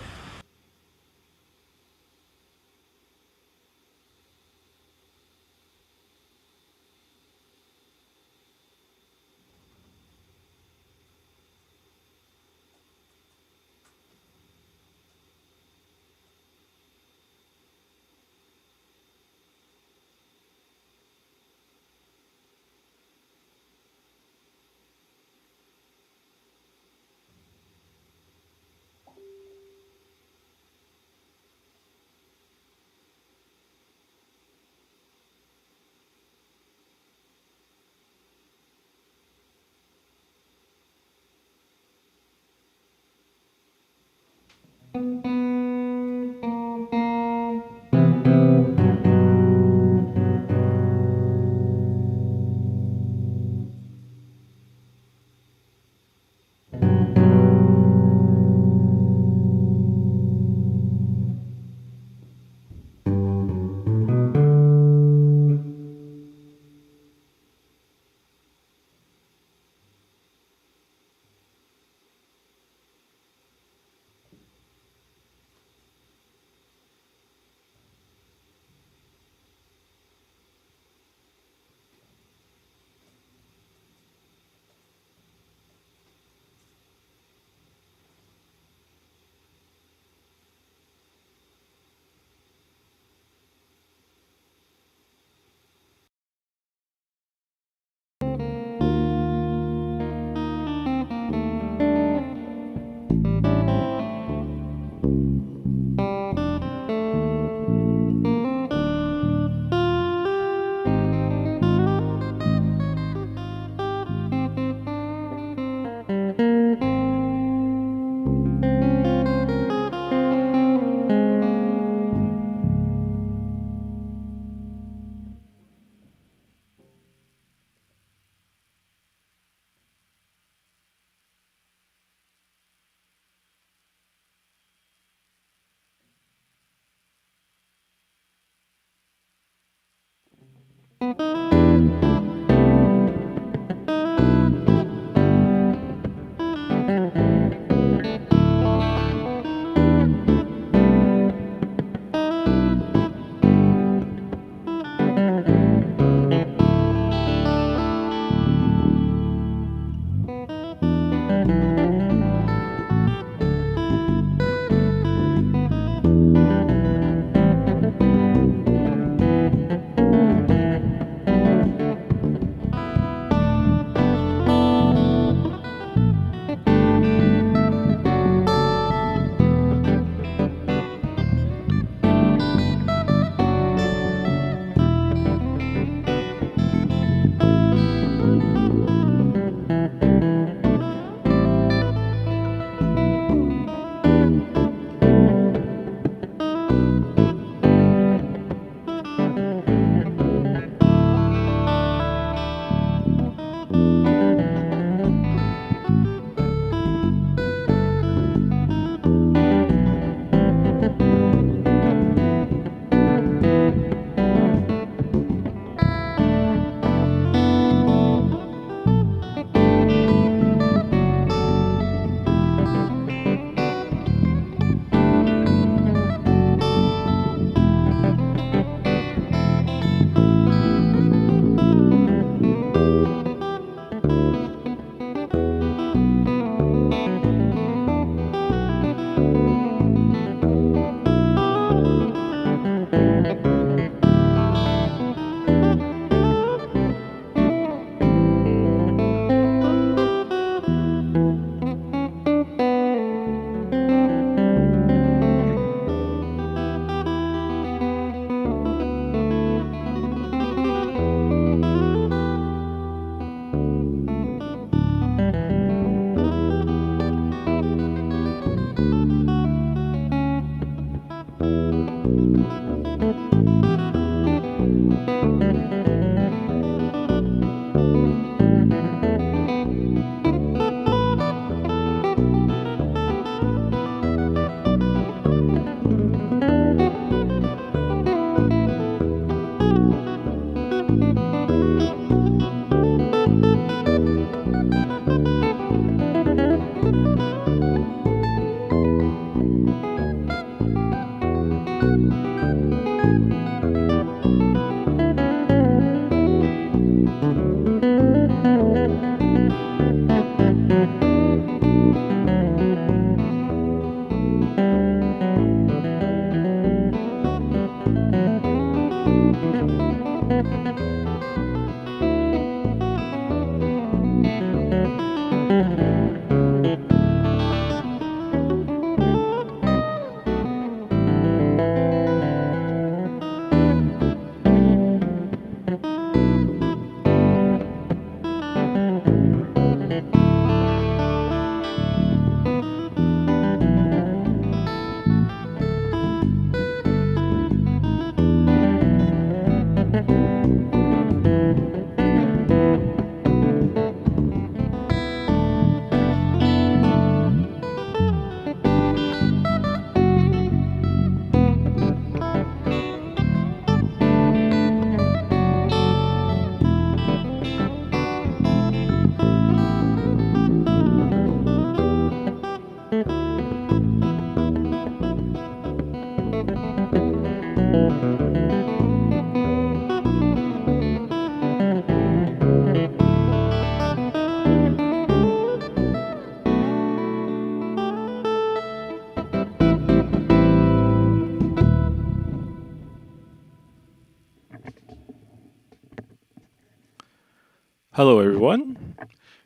Hello, everyone.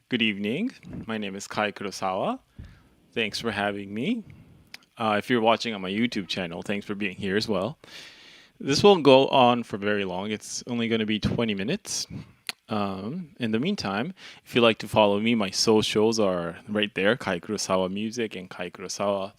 Good evening. My name is Kai Kurosawa. Thanks for having me. If you're watching on my YouTube channel, thanks for being here as well. This won't go on for very long. It's only going to be 20 minutes. In the meantime, if you'd like to follow me, my socials are right there, Kai Kurosawa Music and Kai Kurosawa.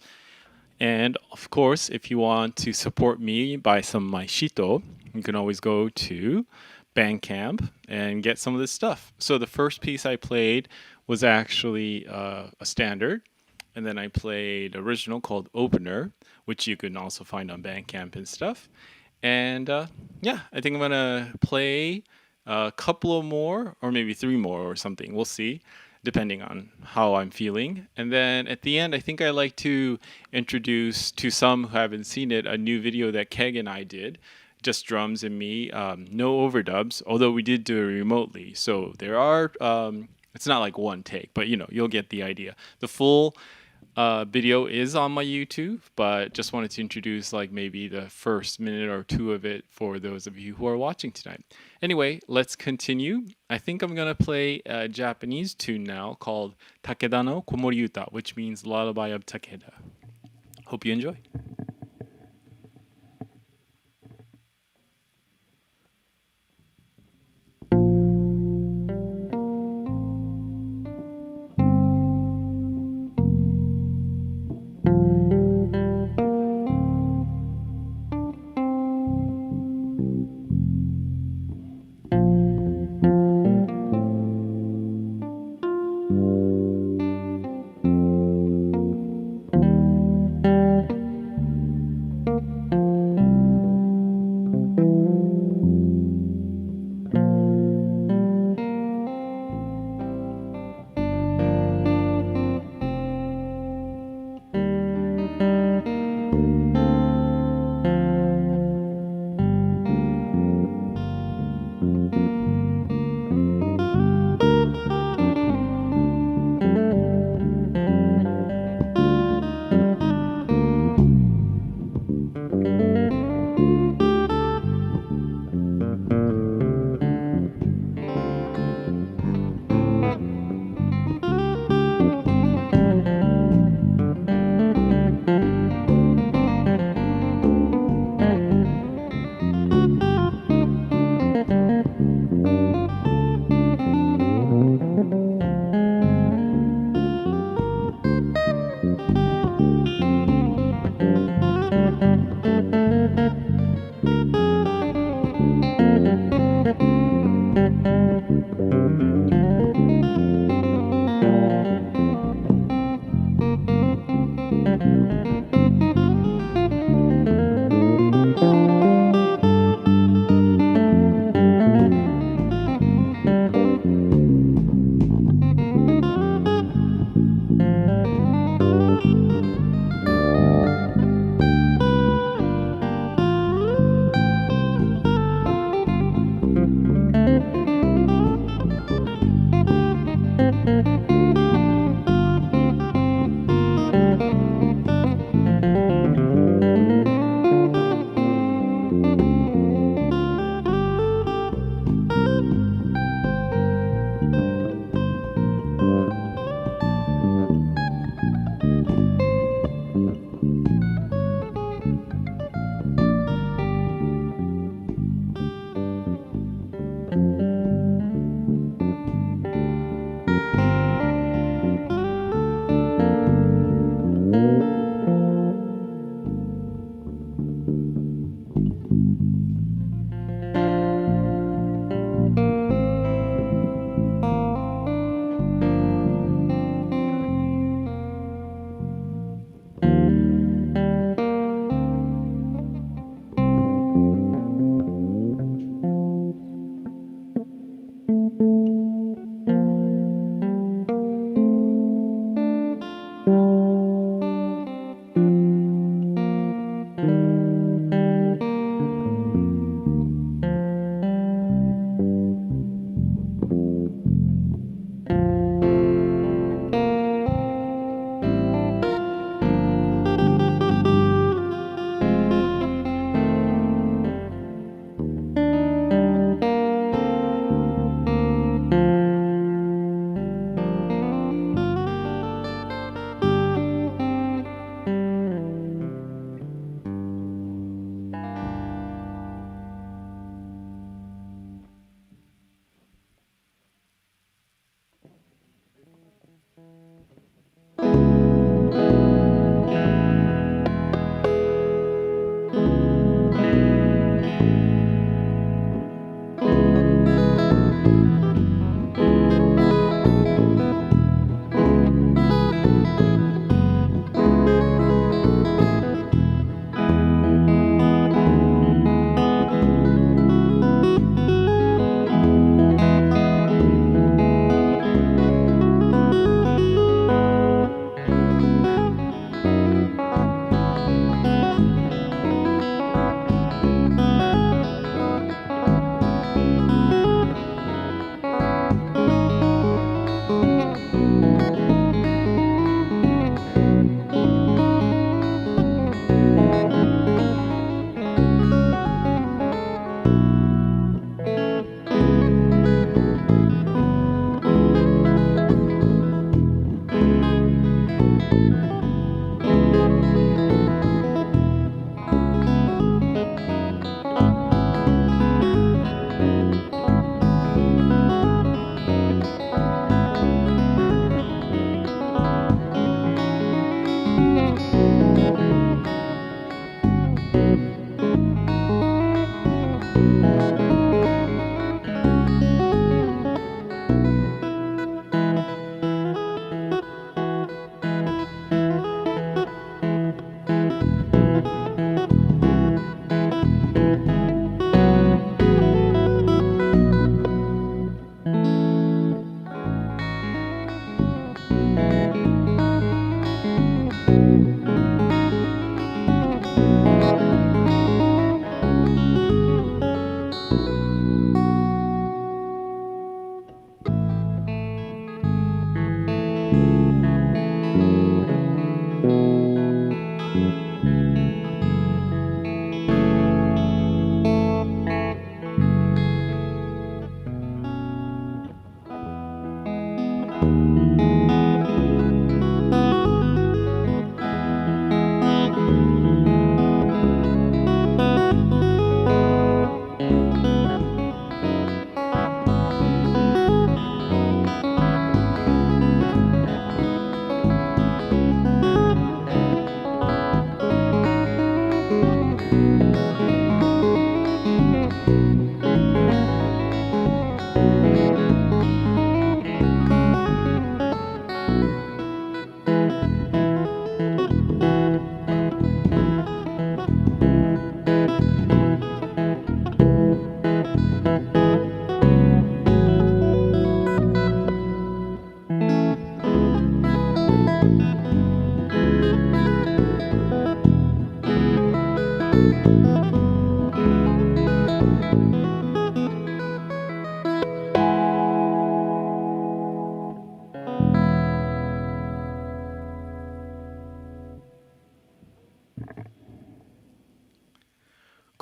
And of course, if you want to support me, buy some of my shito, you can always go to Bandcamp and get some of this stuff. So the first piece I played was actually a standard, and then I played original called Opener, which you can also find on Bandcamp and stuff. And yeah, I think I'm gonna play a couple of more, or maybe 3 more or something. We'll see, depending on how I'm feeling. And then at the end, I think I like to introduce to some who haven't seen it a new video that Keg and I did, just drums and me, no overdubs, although we did do it remotely. So there are, it's not like one take, but you'll get the idea. The full video is on my YouTube, but just wanted to introduce like maybe the first minute or two of it for those of you who are watching tonight. Anyway, let's continue. I think I'm gonna play a Japanese tune now called Takeda no Komori Yuta, which means Lullaby of Takeda. Hope you enjoy.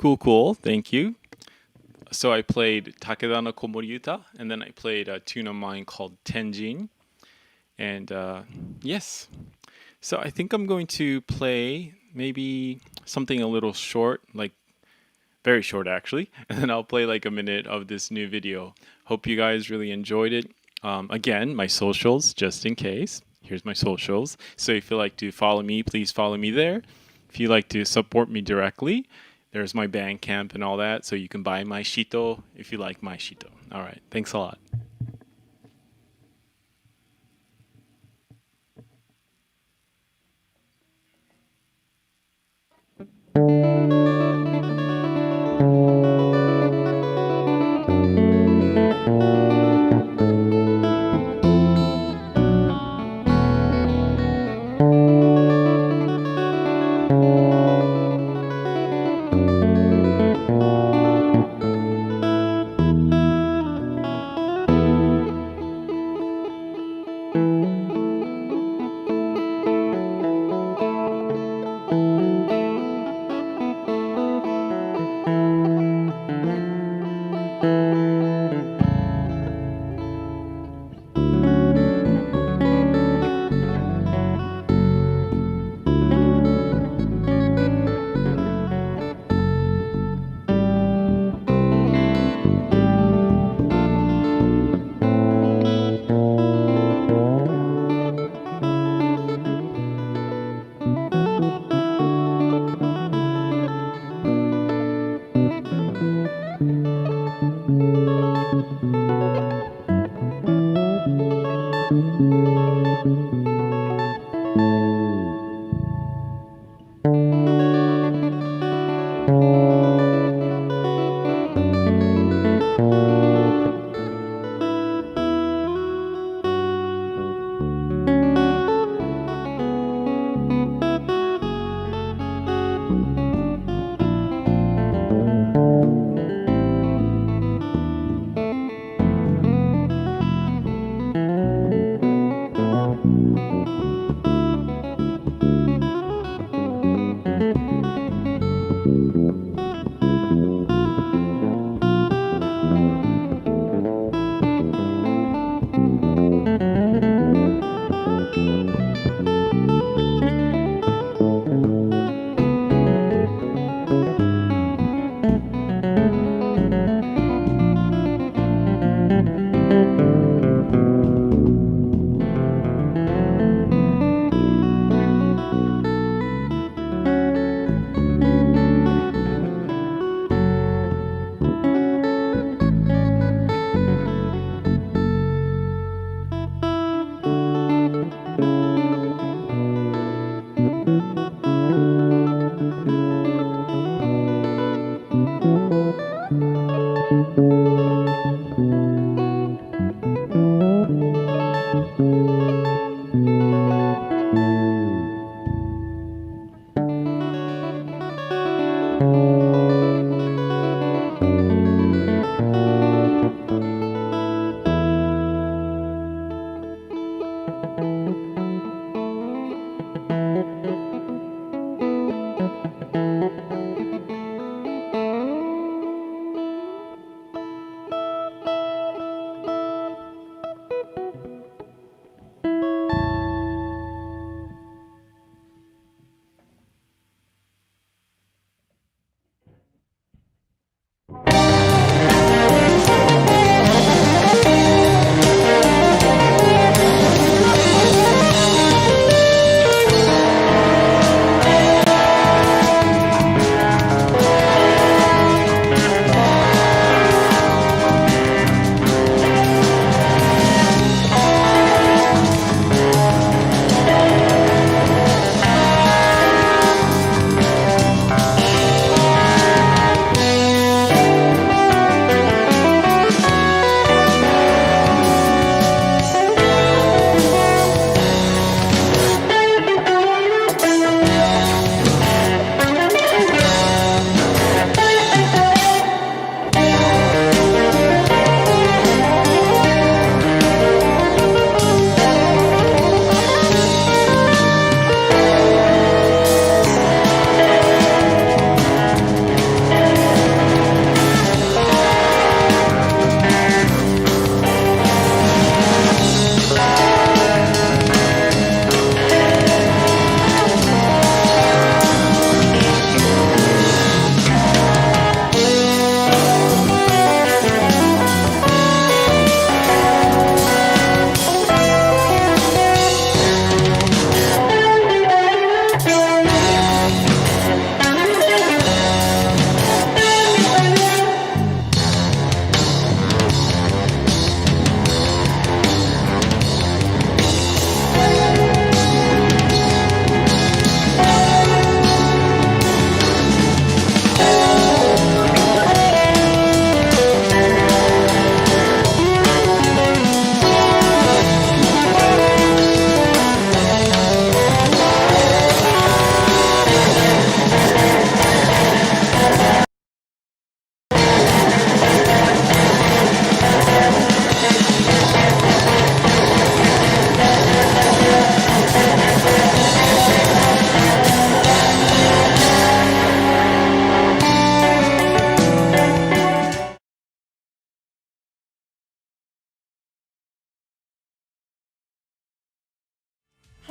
Cool, cool. Thank you. So I played Takeda no Komori and then I played a tune of mine called Tenjin. And yes, so I think I'm going to play maybe something a little short, like very short actually, and then I'll play like a minute of this new video. Hope you guys really enjoyed it. Again, my socials, just in case. Here's my socials. So if you like to follow me, please follow me there. If you like to support me directly, there's my Bandcamp and all that, so you can buy my shito if you like my shito. All right, thanks a lot.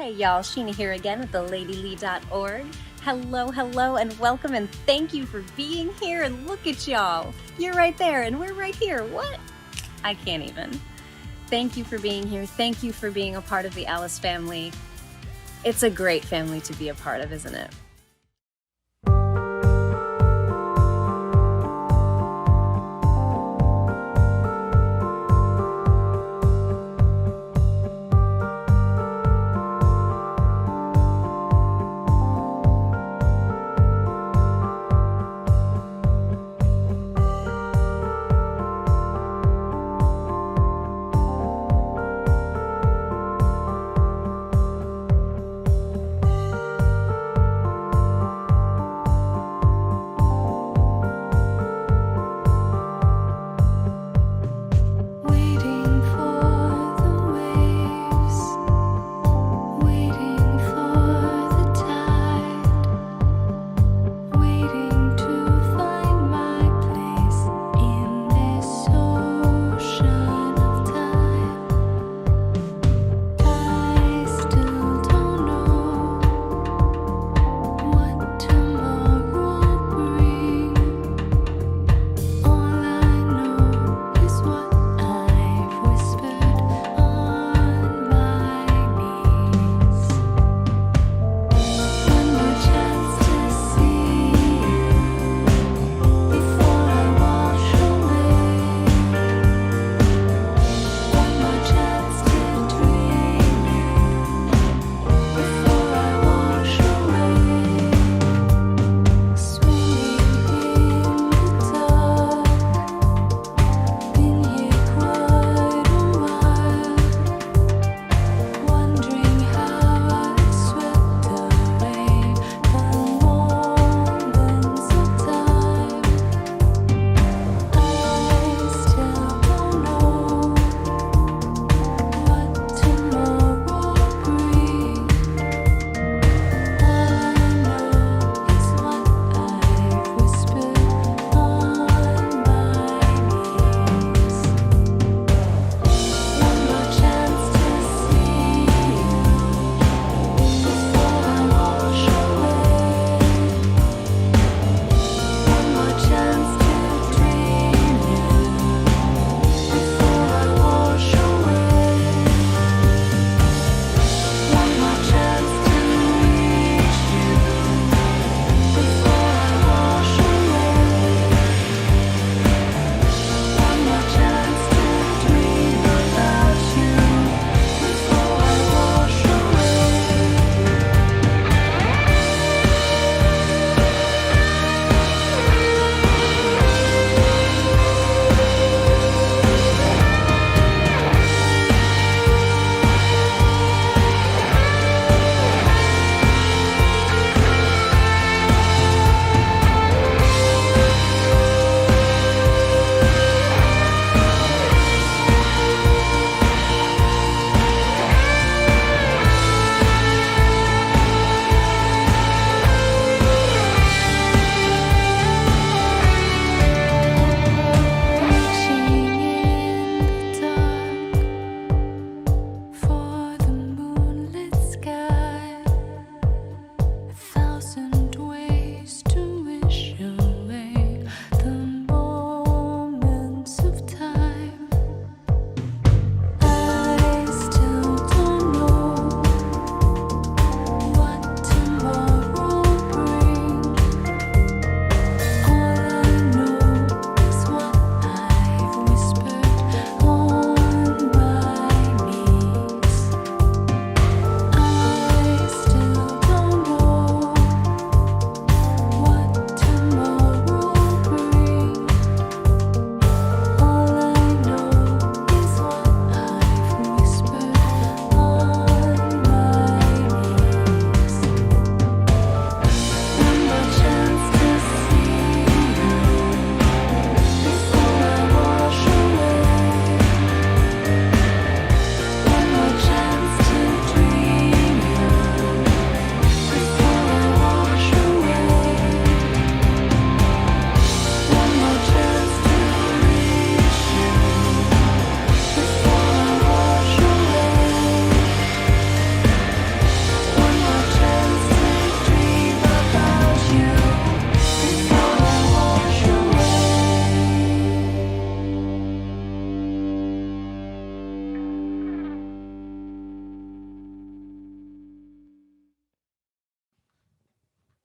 Hey y'all, Sheena here again with the LadyLee.org. Hello, hello, and welcome, and thank you for being here. And look at y'all. You're right there, and we're right here. What? I can't even. Thank you for being here. Thank you for being a part of the Alice family. It's a great family to be a part of, isn't it?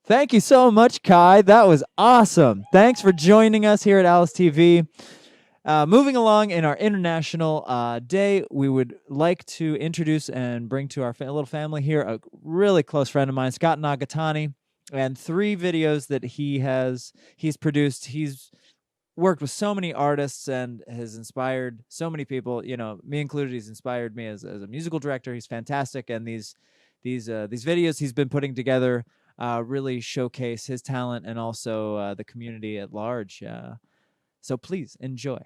Thank you so much, Kai. That was awesome. Thanks for joining us here at Alice TV. Moving along in our international day, we would like to introduce and bring to our little family here a really close friend of mine, Scott Nagatani, and 3 videos that he's produced. He's worked with so many artists and has inspired so many people, me included. He's inspired me as a musical director. He's fantastic, and these videos he's been putting together really showcase his talent and also the community at large. So please enjoy.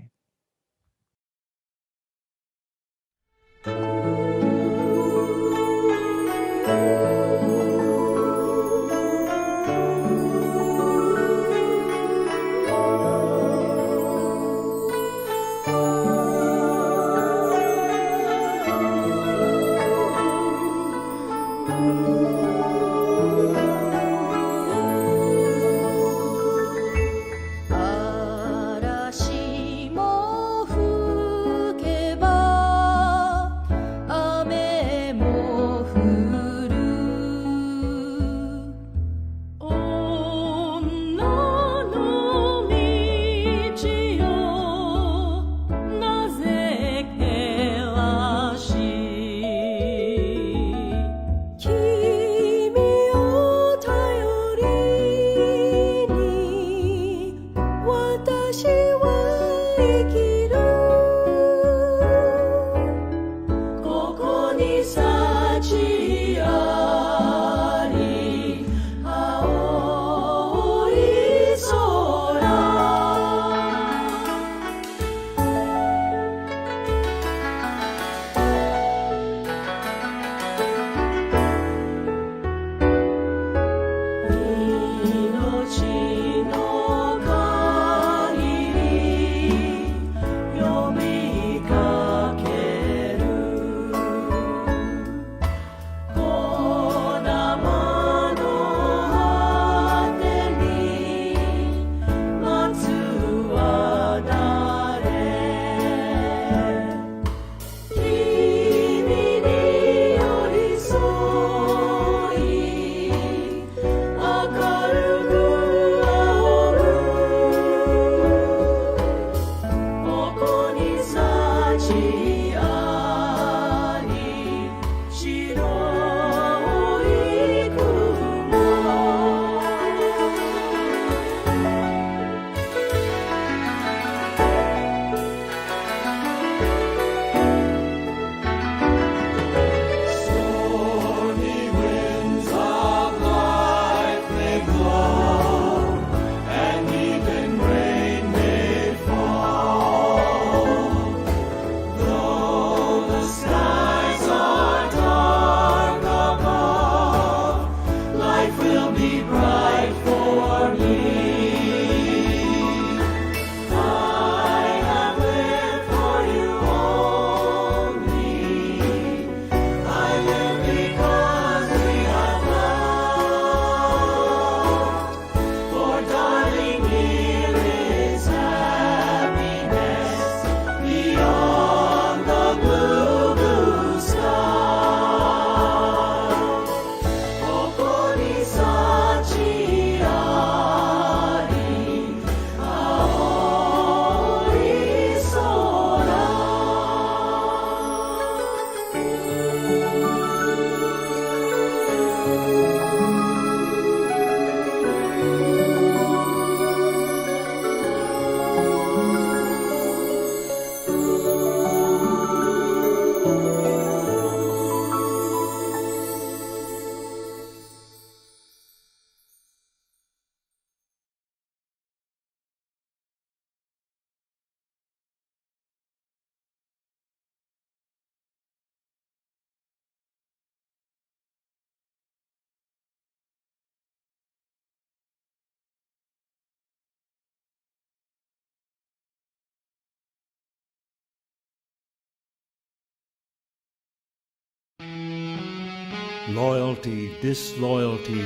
Loyalty, disloyalty,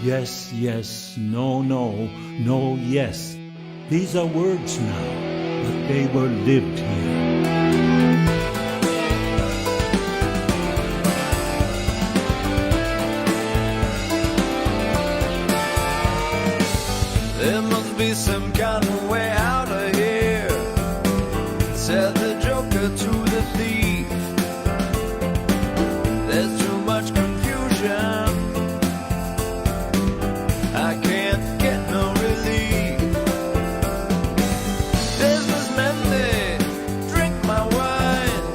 yes, yes, no, no, no, yes. These are words now, but they were lived here. There must be some kind of way out of here, said the Joker to the thief. There's too much confusion, I can't get no relief. Businessmen, they drink my wine,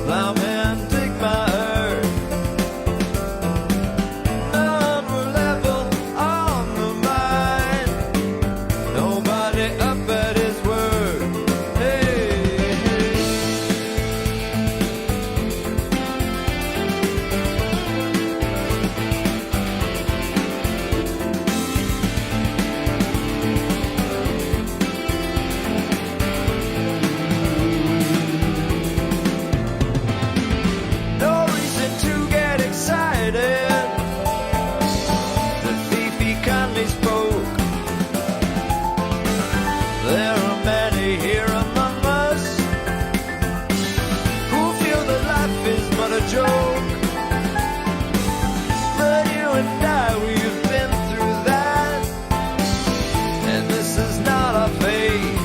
plowmen dig my earth. None were level on the mind, nobody up at his word. Hey, no reason to get excited. The thief, he kindly spoke. There are many here among us who feel that life is but a joke. But you and I, we've been through that, and this is not our fate.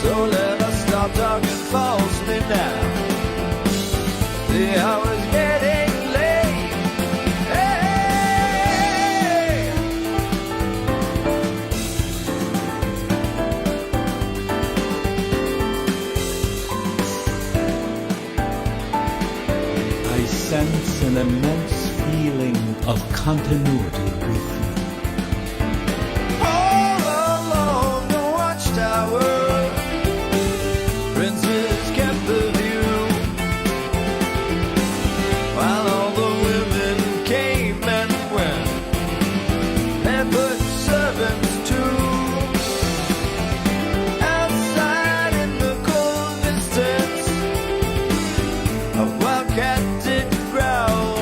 So let us stop talking falsely now. The hour's getting late. Hey! I sense an immense feeling of continuity with you. All along the watchtower, princes kept the view, while all the women came and went, and put servants too. Outside in the cold distance, a wildcat did growl.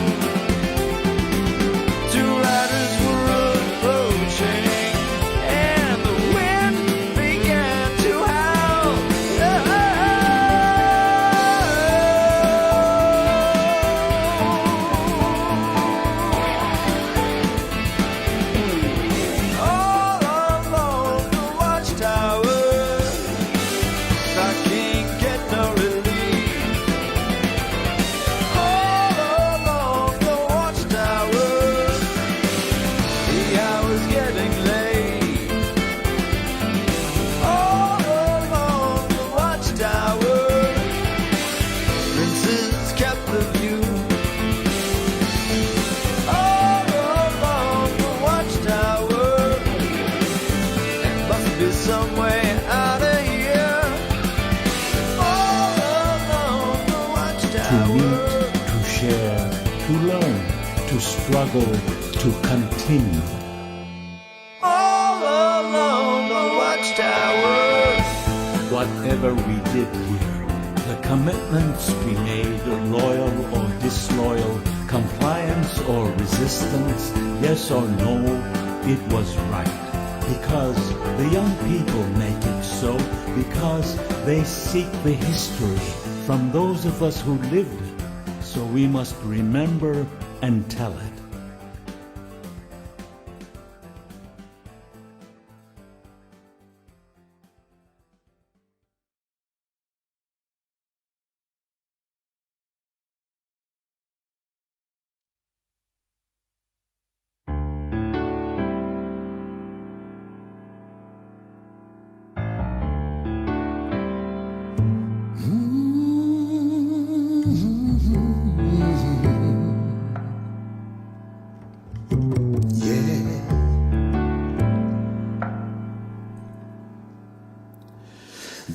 Two riders were approaching, and the wind began to howl. All along the watchtower, I can't get no relief. All along the watchtower, the hour's getting late. All along the watchtower, princes kept the view. All along the watchtower, there must be some way out of here. All along the To watchtower. meet, to share, to learn, to struggle, to continue. All along the watchtower. Whatever we did here, the commitments we made, loyal or disloyal, compliance or resistance, yes or no, it was right. Because the young people make it so, because they seek the history from those of us who lived it. So we must remember and tell it.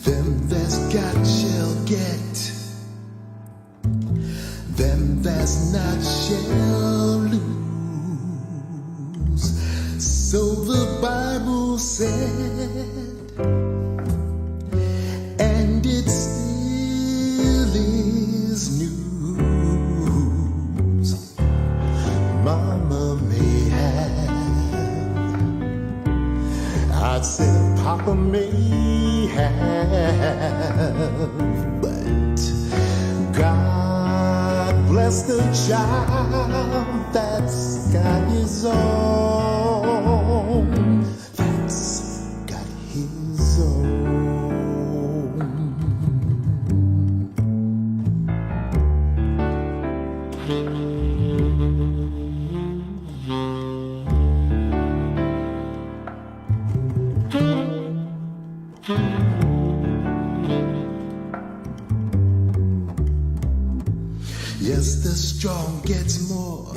Them that's got shall get, them that's not shall lose. So the Bible said, and it still is news. Mama may have, I'd say Papa may have, but God bless the child that's got his own. gets more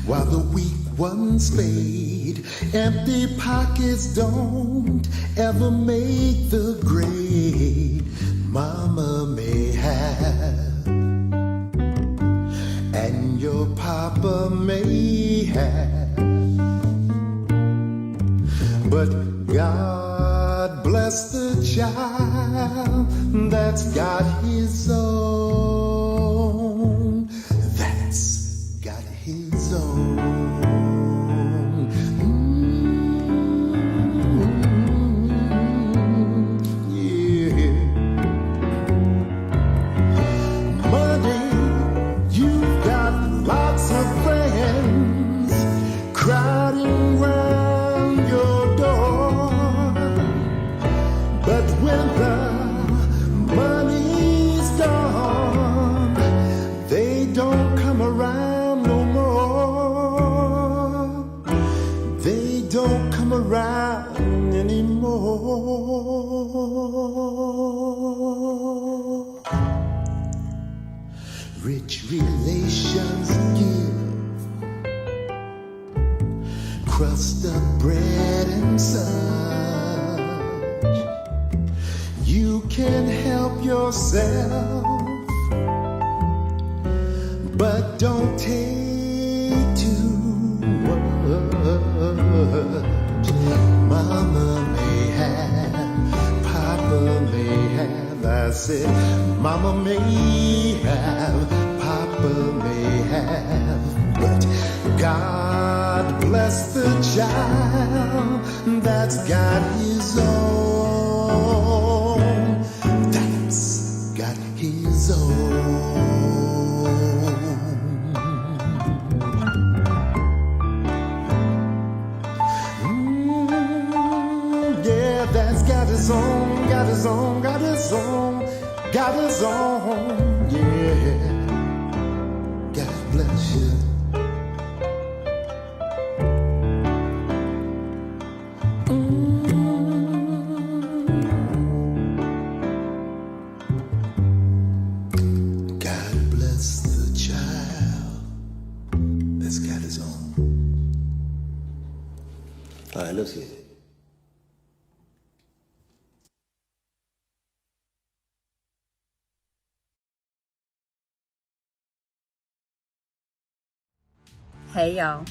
while the weak ones fade. Empty pockets don't ever make the grade. Mama may have, and your papa may have, but God bless the child that's got his own. That's got his own. Yeah. Money, you've got lots of friends crowding round your door. But when the money's gone, they don't come around no more. They don't come around anymore. Rich relations give crust of bread and such. You can help yourself, but don't take too much. Mama may have, Papa may have. I said, Mama may have, Papa may have, but God bless the child that's got his own. That's got his own. Yeah, that's got his own, got his own, got his own, got his own. Yeah, God bless you. God bless the child that's got his own. All right, let's get it. Hey y'all.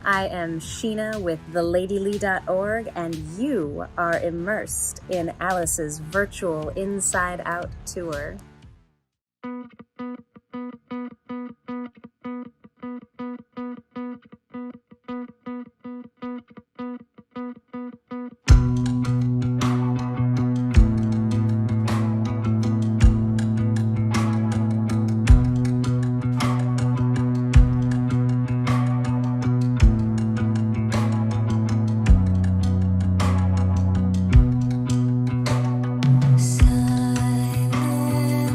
I am Sheena with theladylee.org, and you are immersed in Alice's virtual Inside Out tour. Silence.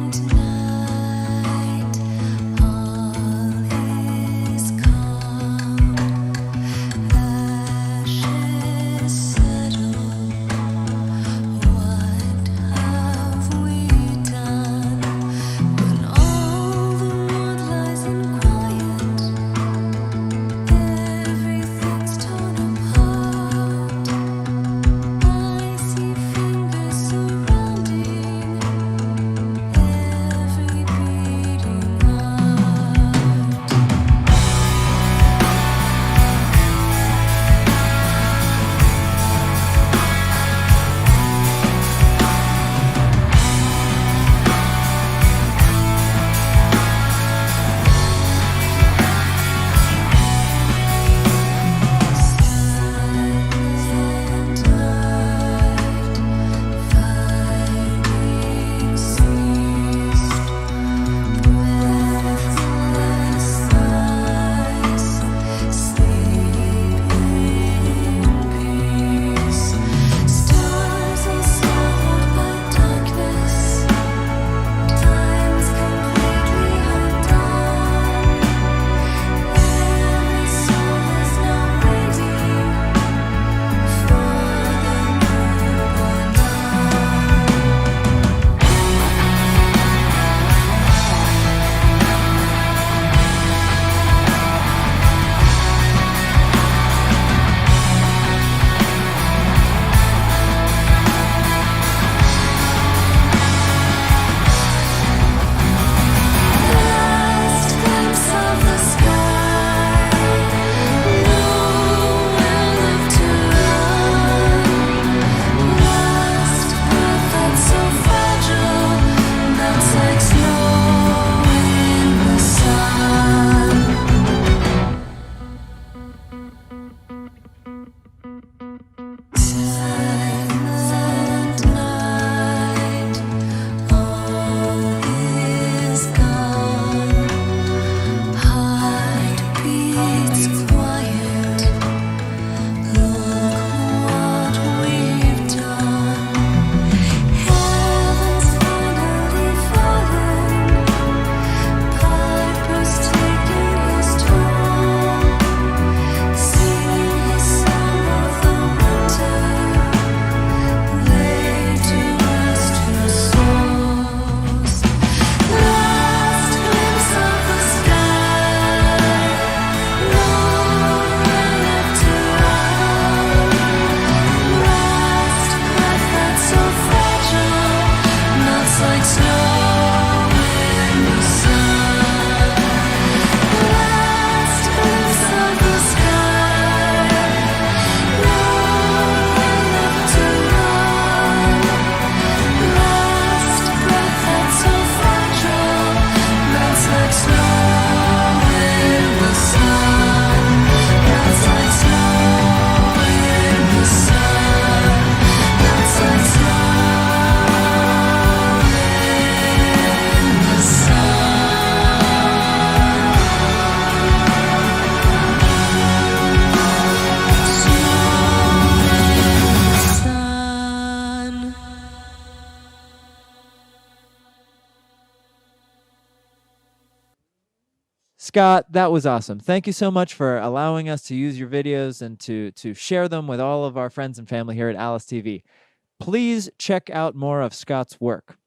Scott, that was awesome. Thank you so much for allowing us to use your videos and to share them with all of our friends and family here at Alice TV. Please check out more of Scott's work.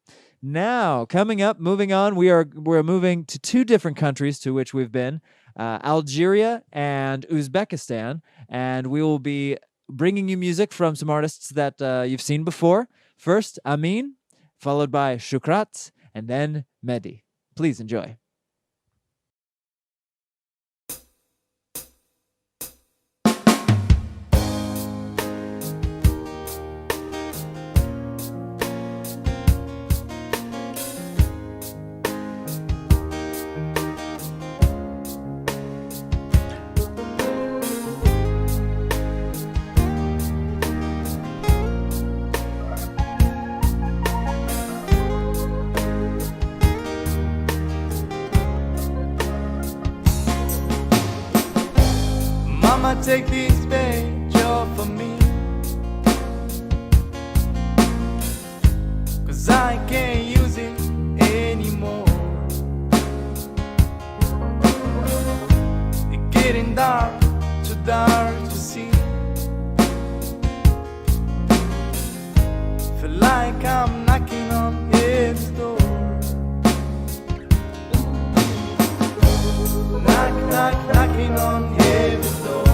Now, coming up, moving on, we're moving to two different countries to which we've been, Algeria and Uzbekistan, and we will be bringing you music from some artists that you've seen before. First, Amin, followed by Shukrat, and then Mehdi. Please enjoy. Mama, take this page off of me, 'cause I can't use it anymore. It's getting dark, too dark to see. Feel like I'm knocking on heaven's door. Knock, knock, knocking on heaven's door.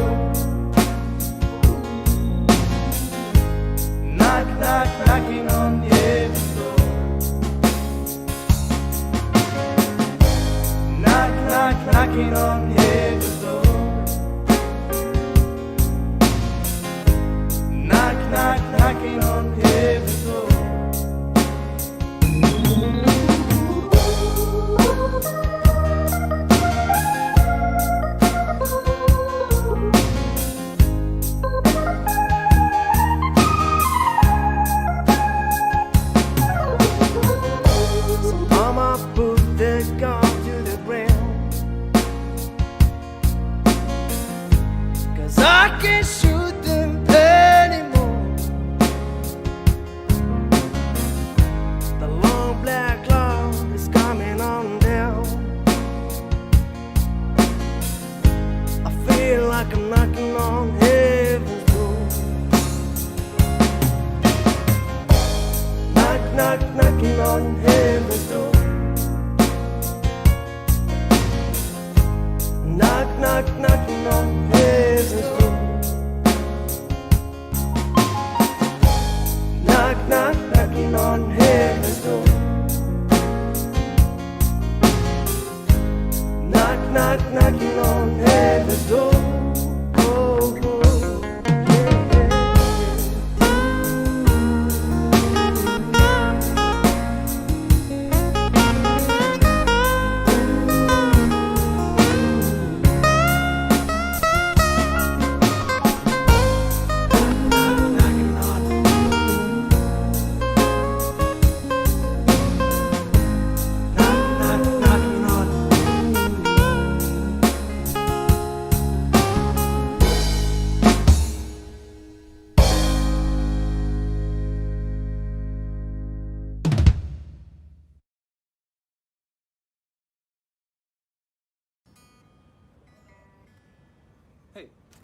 Knock, knock, knocking on heaven's door. Knock, knock, knocking on heaven's door. Knock, knock, knocking on heaven's door. Mama put the gun to the ground, 'cause I can't shoot them anymore. The long black cloud is coming on down. I feel like I'm knocking on heaven's door. Knock, knock, knocking on heaven's door. Knock, knock, knocking on heaven's door. Knock, knock, knocking on heaven's door. Knock, knock, knocking on heaven's door. Oh, oh,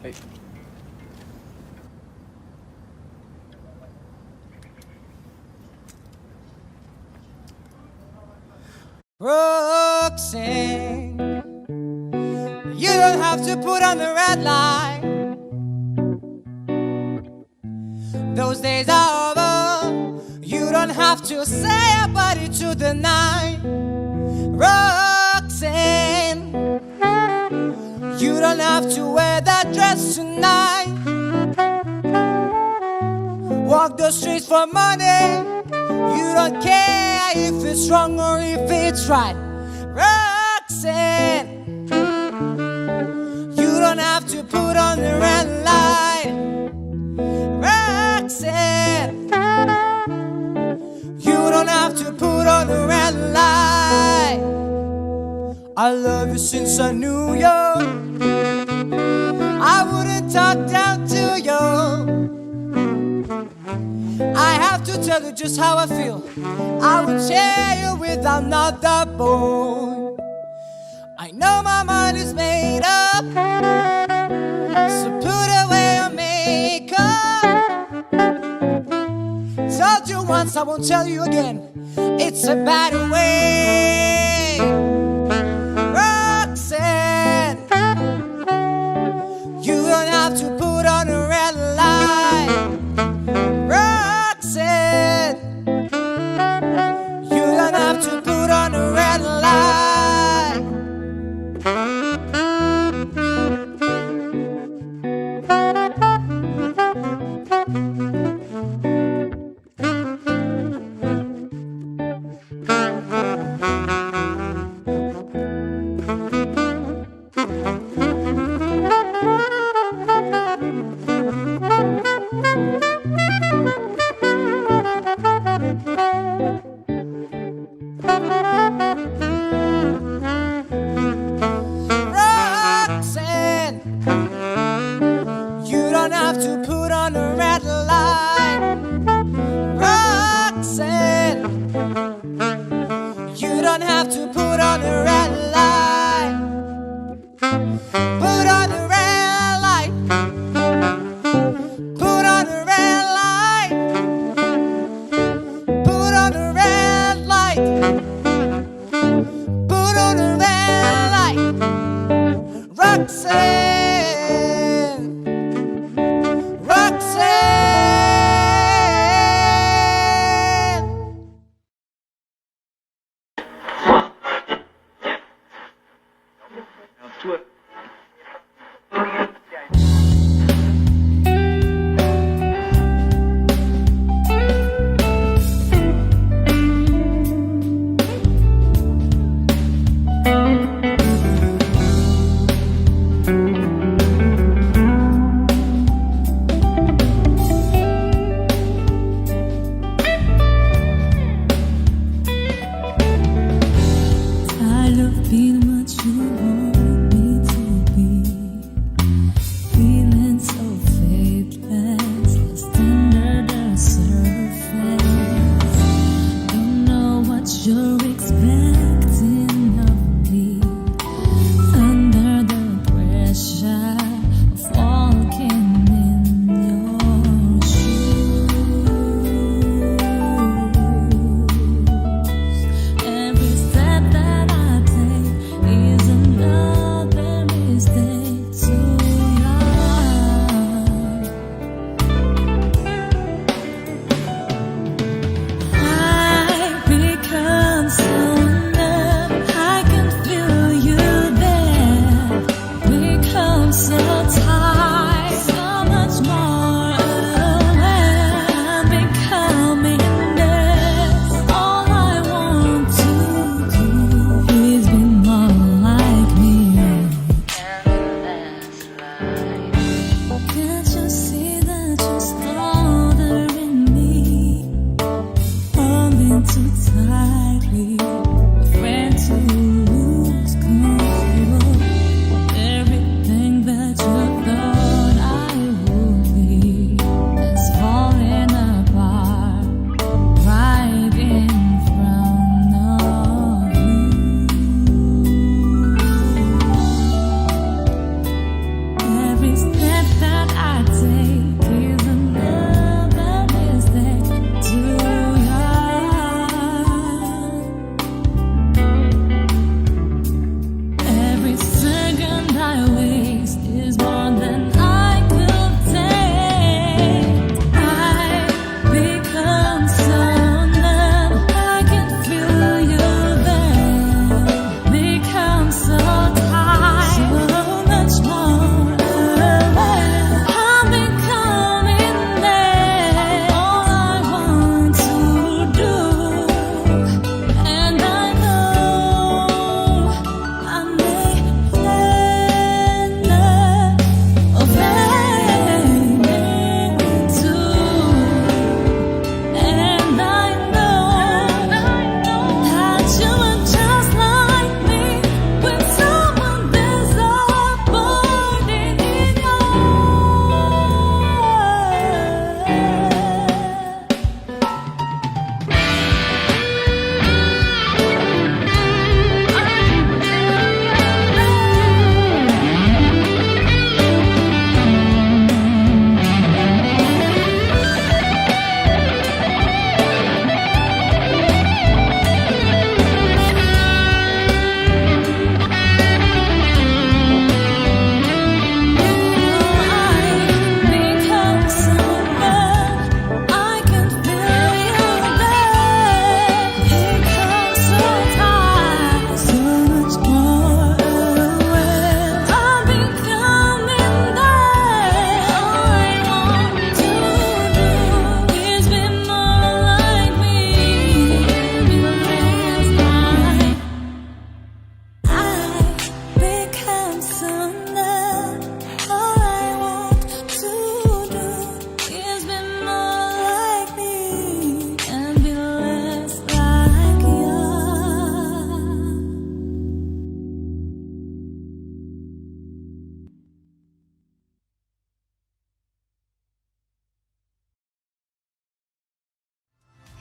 Hey. Roxanne, you don't have to put on the red light. Those days are over. You don't have to say a body to the night. Roxanne, you don't have to wear that dress tonight. Walk the streets for money. You don't care if it's wrong or if it's right. Roxanne, you don't have to put on the red light. Roxanne, you don't have to put on the red light. I love you since I knew you. I wouldn't talk down to you. I have to tell you just how I feel. I would share you with another boy. I know my mind is made up. So put away your makeup. Told you once, I won't tell you again. It's a better way. Roxanne, you don't have to put on a red light. Roxanne, you don't have to put on a red light. Roxanne, you don't have to put on a red light. Roxanne, you don't have to put on a red light. Put on a red light. Put on a red light. Put on a red light. Put on a red light. Roxanne, Roxanne.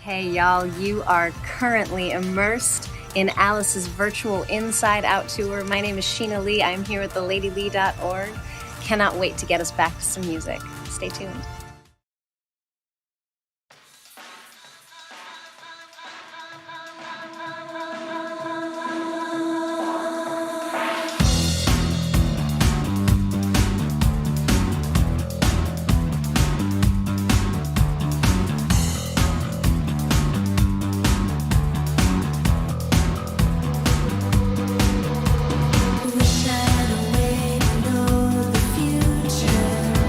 Hey, y'all, you are currently immersed in Alice's virtual Inside Out tour. My name is Sheena Lee. I'm here with the LadyLee.org. Cannot wait to get us back to some music. Stay tuned. Wish I had a way to know the future.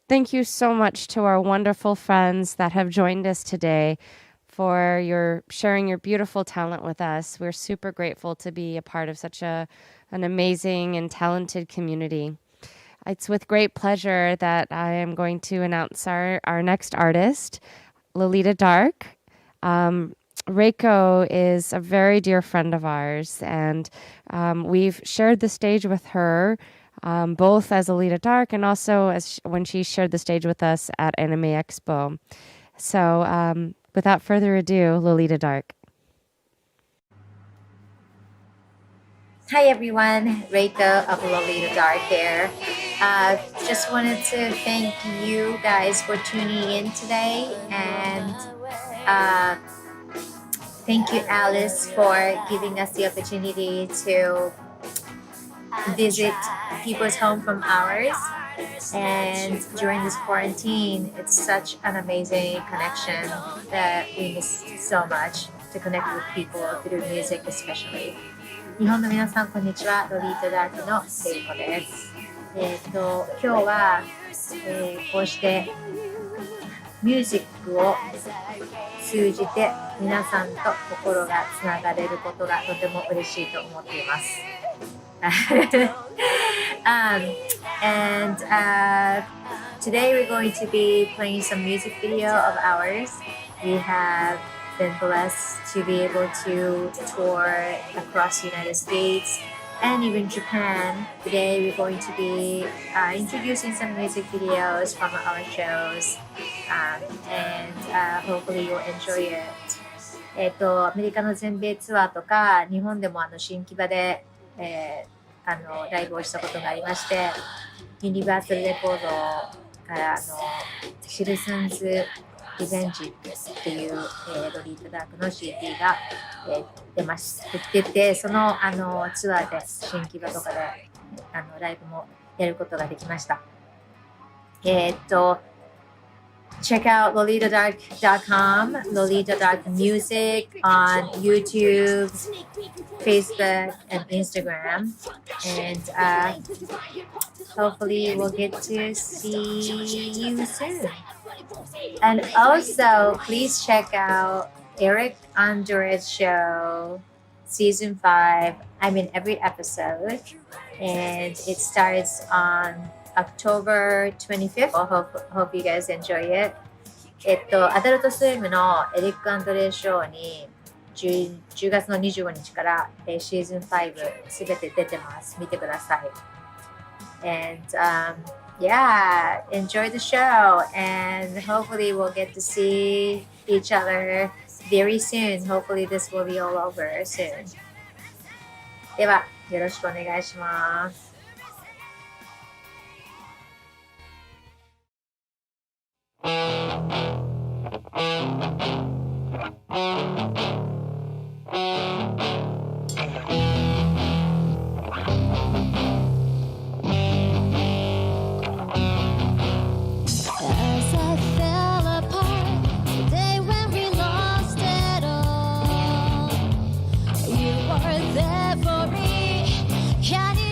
Thank you so much to our wonderful friends that have joined us today for your sharing your beautiful talent with us. We're super grateful to be a part of such an amazing and talented community. It's with great pleasure that I am going to announce our next artist, Lolita Dark. Reiko is a very dear friend of ours, and we've shared the stage with her, both as Lolita Dark and also as when she shared the stage with us at Anime Expo. So without further ado, Lolita Dark. Hi everyone, Reiko of Lolita Dark here. Just wanted to thank you guys for tuning in today, and thank you Alice for giving us the opportunity to visit people's home from ours. And during this quarantine, it's such an amazing connection that we miss so much to connect with people through music especially. 日本の皆さんこんにちは、ロリータダークのセイコです。今日は、こうしてミュージックを通じて皆さんと心がつながれることがとても嬉しいと思っています。Today we're going to be playing some music video of ours. We have been blessed to be able to tour across the United States and even Japan. Today we're going to be introducing some music videos from our shows, and hopefully you'll enjoy it. アメリカの全米ツアーとか日本でも新木場で、ライブをしたことがありまして、ユニバーサルレコードからシルスンズリベンジっていう、ロリータダークの CD が、出て、その、ツアーで新木場とかでライブもやることができました。Check out lolitadark.com, Lolita Dark Music on YouTube, Facebook, and Instagram. And hopefully we'll get to see you soon. And also, please check out Eric Andre's show, Season 5. I'm in every episode. And it starts on October 25th. Hope you guys enjoy it. アダルトスイムのエリック・アンドレイショーに 10月の25日からシーズン5すべて出てます。見てください。And yeah, enjoy the show, and hopefully we'll get to see each other very soon. Hopefully this will be all over soon. では、よろしくお願いします。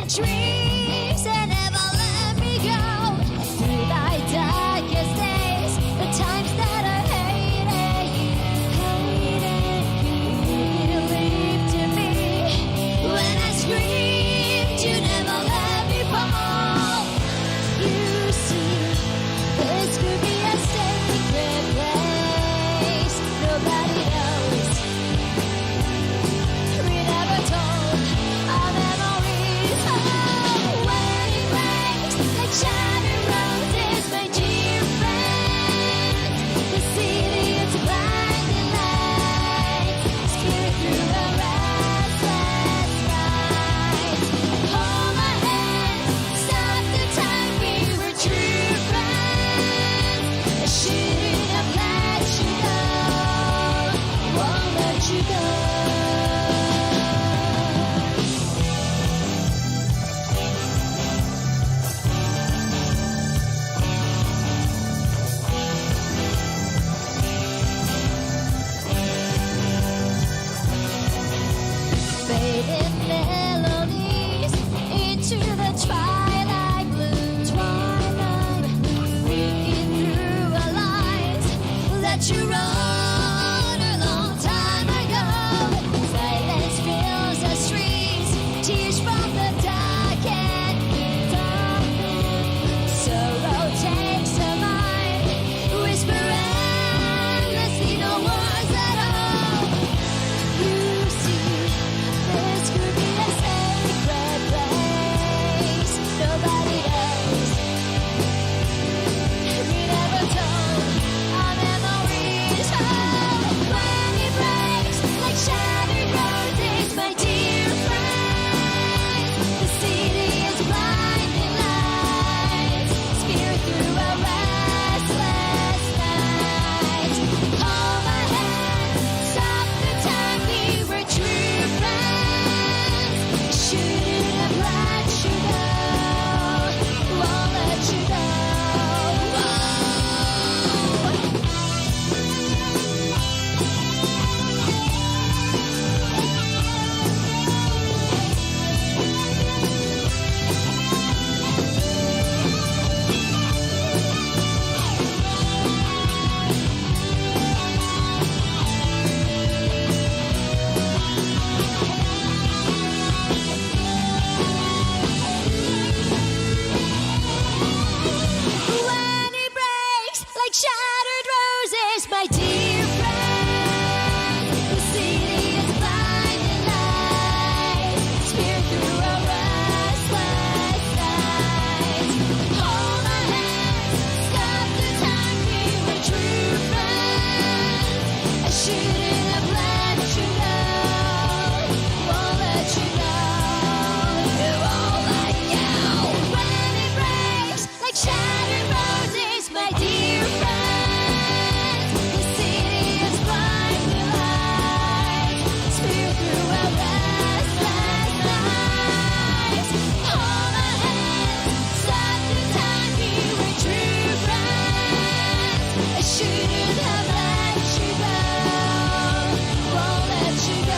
Dreams and never let me go through thy darkest days. The you wrote a long time ago. Silence fills the streets, tears from the darkened dawn. Sorrow takes her mind, whisper endlessly, no words at all. You see, this could be a sacred place. Nobody knows. We never told our memories. Oh, when it breaks like shattered roses, my dear friend, the city is blinding lights, spear through a restless night. Hold my hand, stop the time, we were true friends. Shouldn't have let you go, won't let you go. When it breaks like shattered roses, my dear friend, the city is blinding lights, spear through a restless night. Hold my hands, stop the time, we were true friends. I shouldn't have let you go, won't let you go, won't let you. When it breaks like shattered roses, my dear friend, the city is blinding lights, spear through a restless night. Hold my hands, stop the time, we were true friends. I shouldn't have let you go, won't let you go.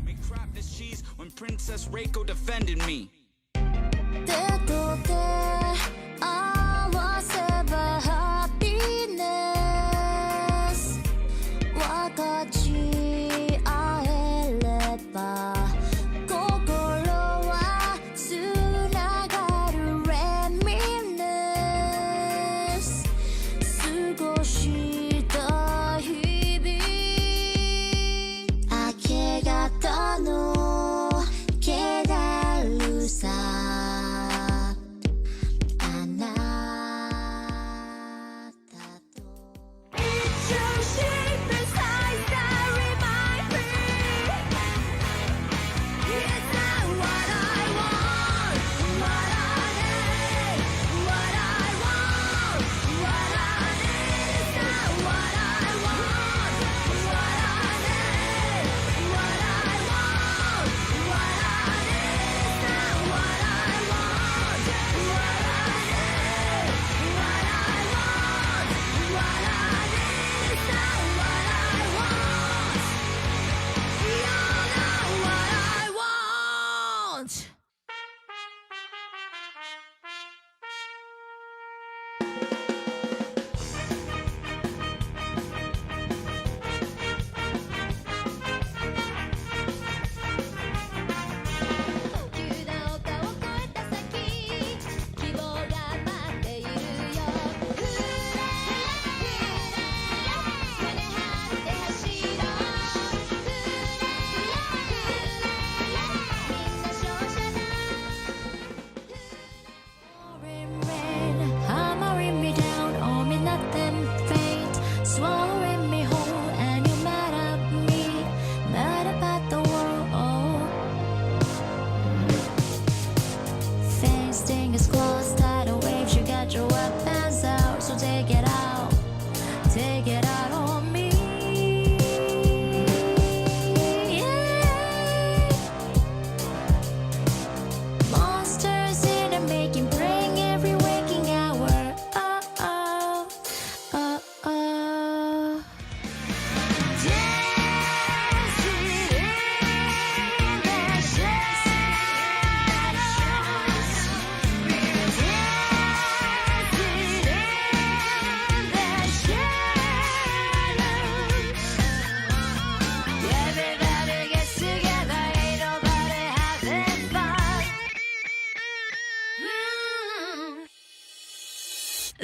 Make crapness cheese when Princess Reiko defended me. 手と手合わせばハピネス分かち合えれば心はつながるレミネス過ごした日々明け方の気だるさあなたと It's your shape precise diary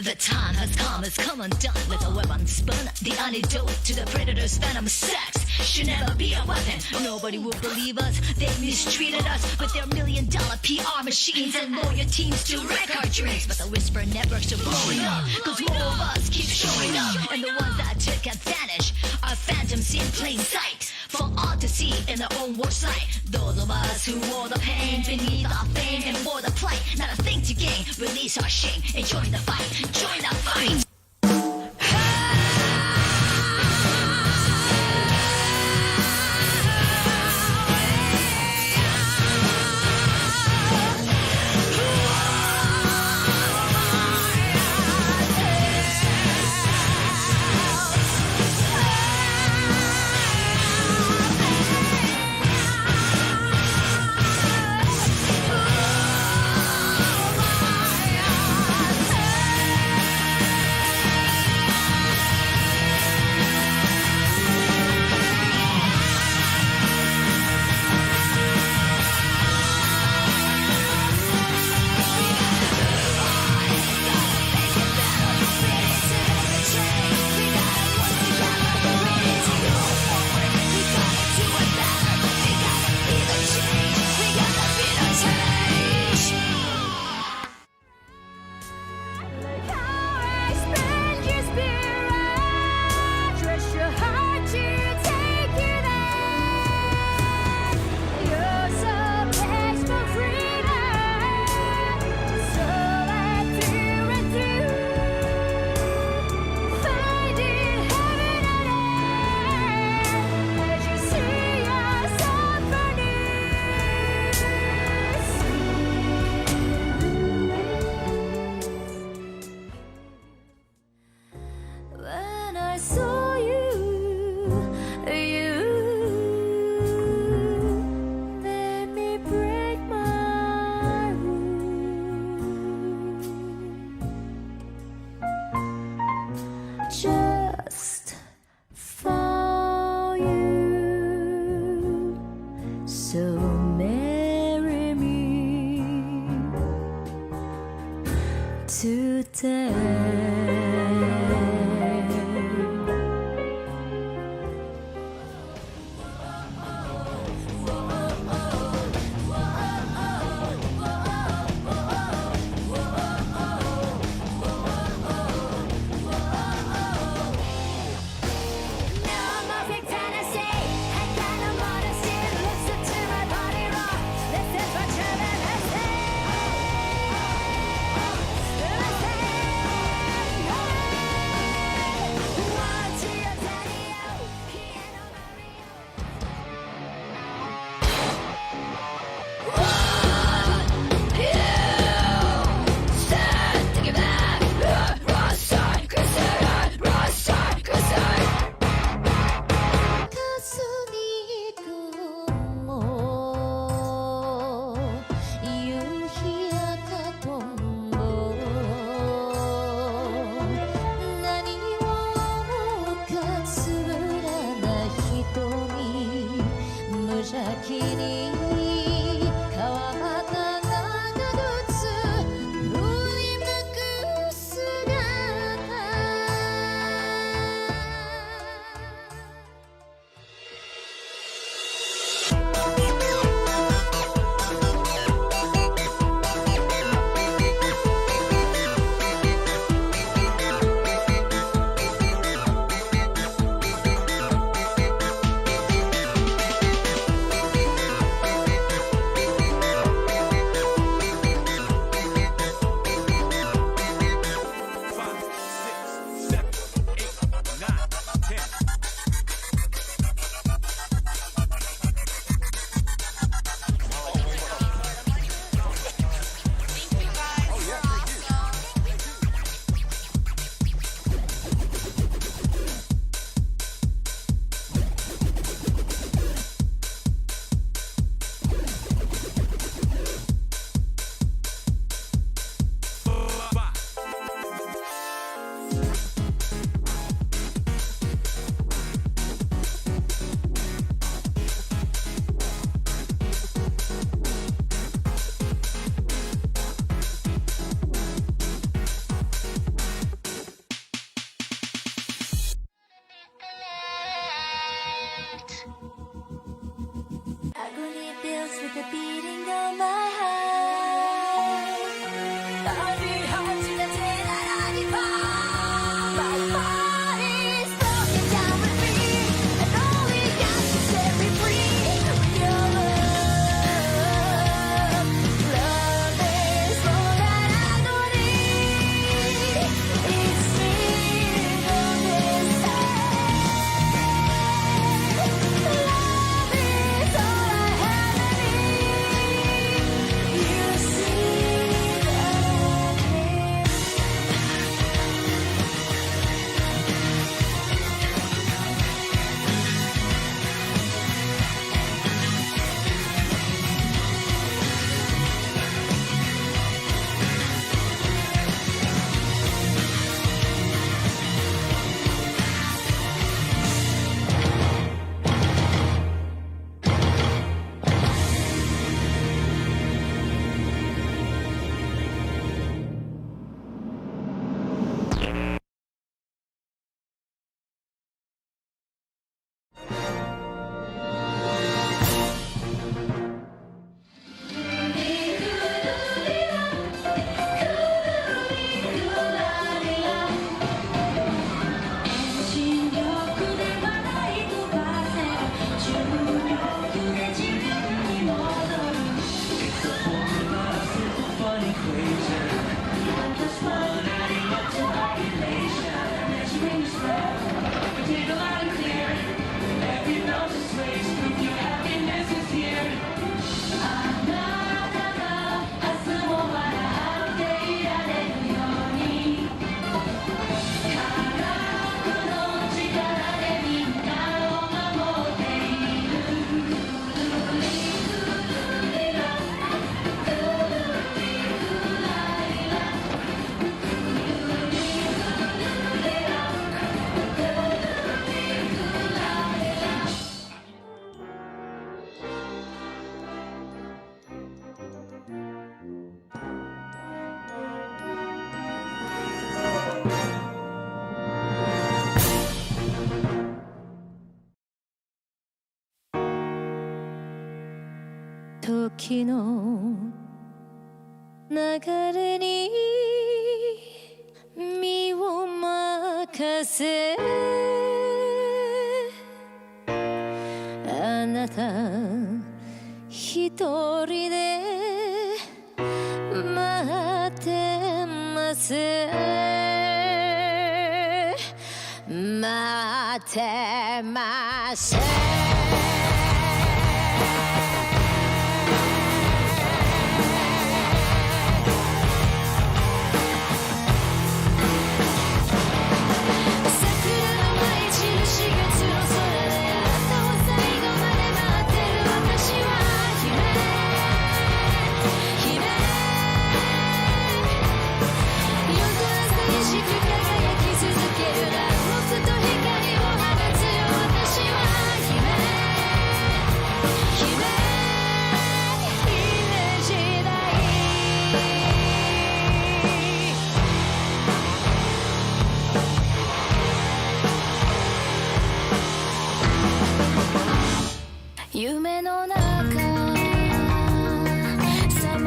The time has come, it's come undone. Let the weapon spun. The antidote to the predator's venom. Sex should never be a weapon. Nobody will believe us. They mistreated us with their $1 million PR machines and lawyer teams to wreck our dreams. But the whisper networks are blowing up, cause more of us keep showing up. And the ones that took advantage are phantoms in plain sight, for all to see in their own war sight. Those of us who wore the pain beneath our fame and bore the plight, not a thing to gain. Release our shame and join the fight. Join the fight. When I saw you, you made me break my rule. Just for you, so marry me today. feels with the beating of my heart. 어디 혼자 지나가니 봐. My body's broken down with me, and only God can set me free. With your love, love is all that I don't need. It's still on this side. Love is all I have and need. You see that時の流れに身を任せあなた一人で待ってます待ってます夢の中さま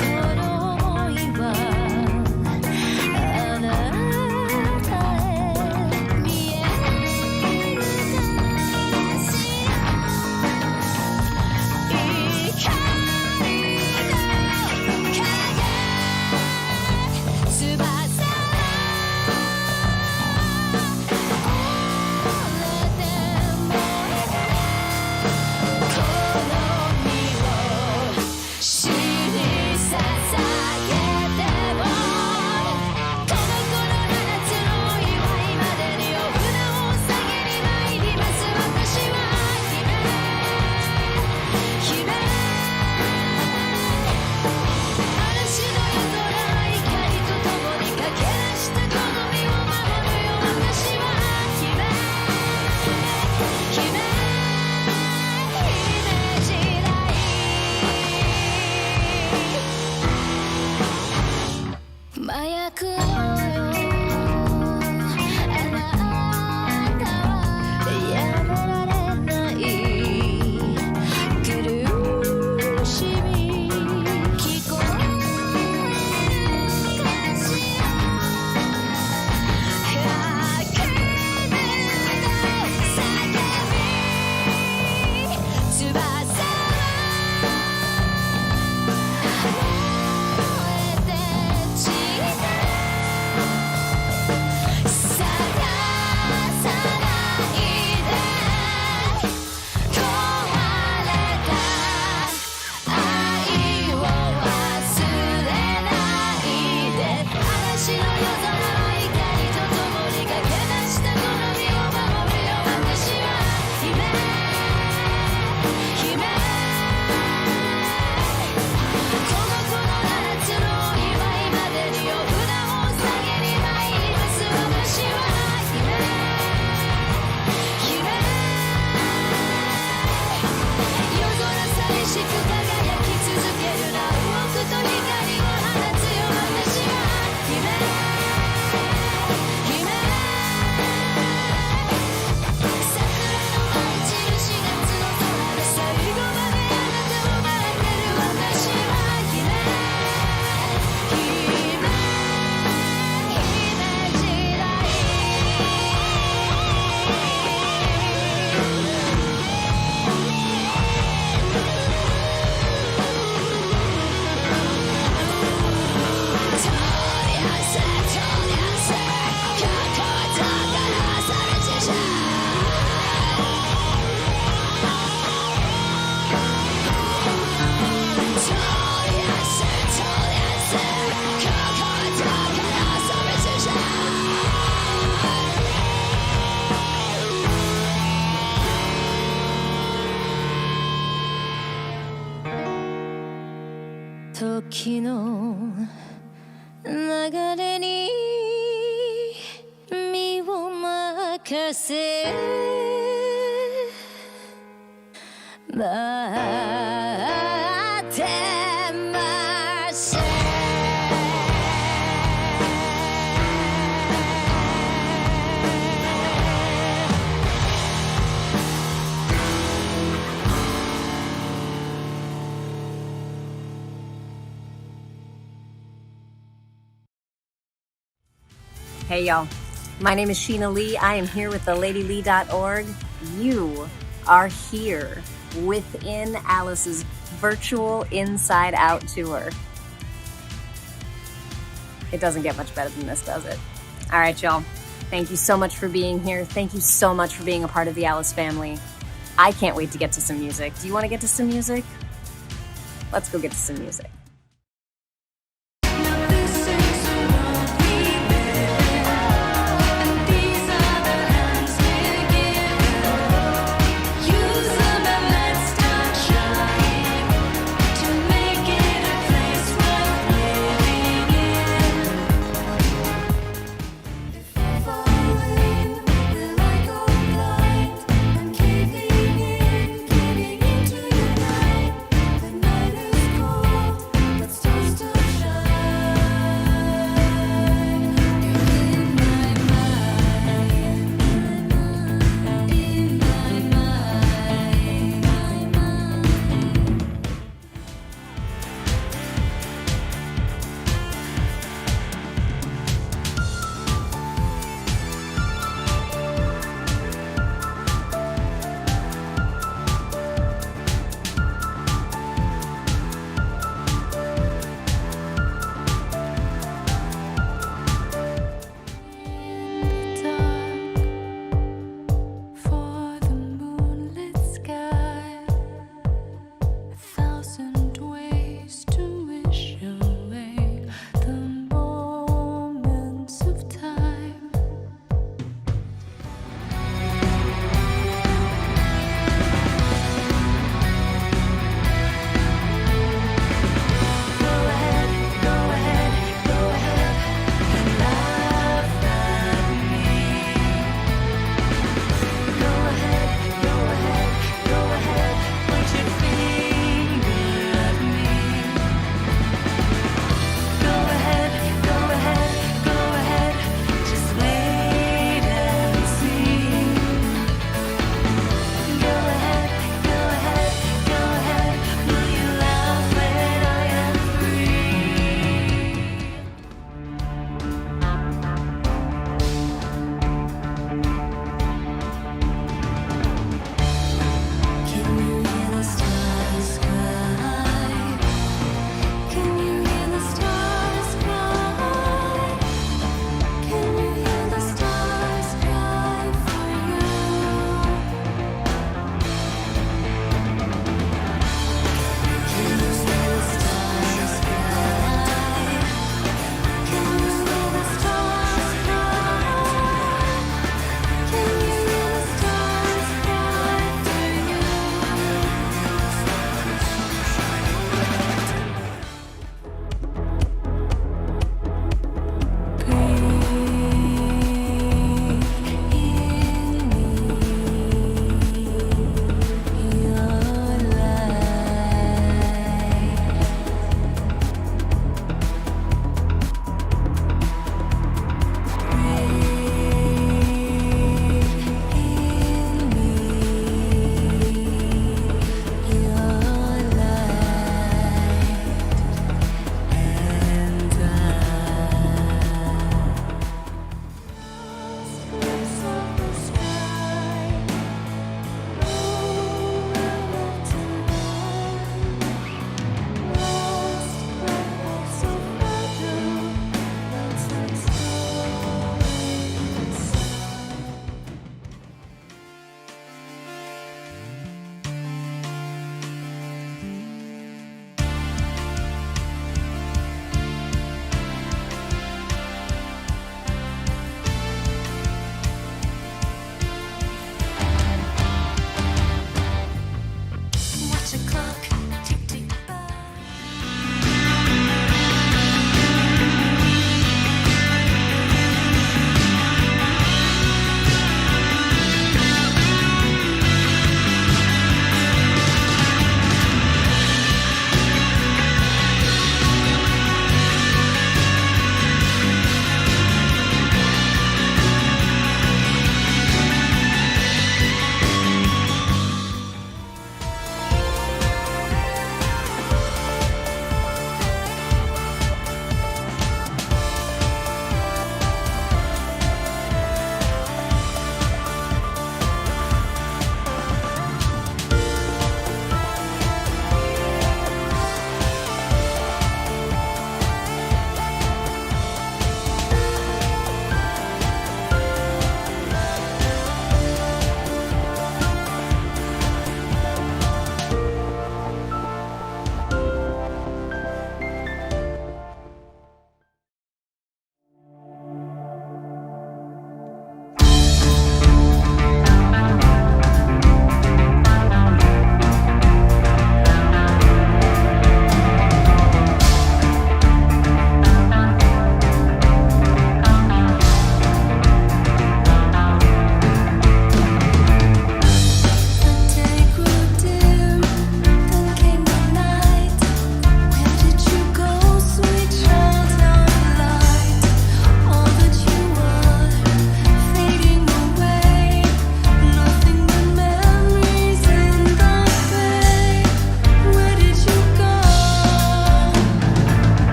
想いはあなたへ見えるかしら光の影翼折れても時の流れに身を任せ待ってませんHey y'all, my name is Sheena Lee. I am here with the LadyLee.org. You are here within Alice's virtual Inside Out tour. It doesn't get much better than this, does it? All right, y'all. Thank you so much for being here. Thank you so much for being a part of the Alice family. I can't wait to get to some music. Do you want to get to some music? Let's go get to some music. Giving into your night, the night is cold.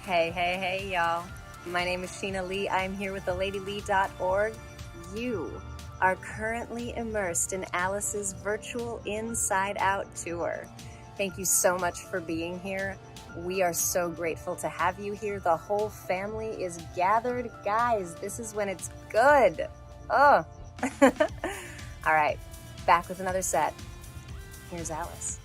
Hey, y'all. My name is Sheena Lee. I'm here with theLadyLee.org. You are currently immersed in Alice's virtual Inside Out tour. Thank you so much for being here. We are so grateful to have you here. The whole family is gathered. Guys, this is when it's good. Oh. All right, back with another set. Here's Alice.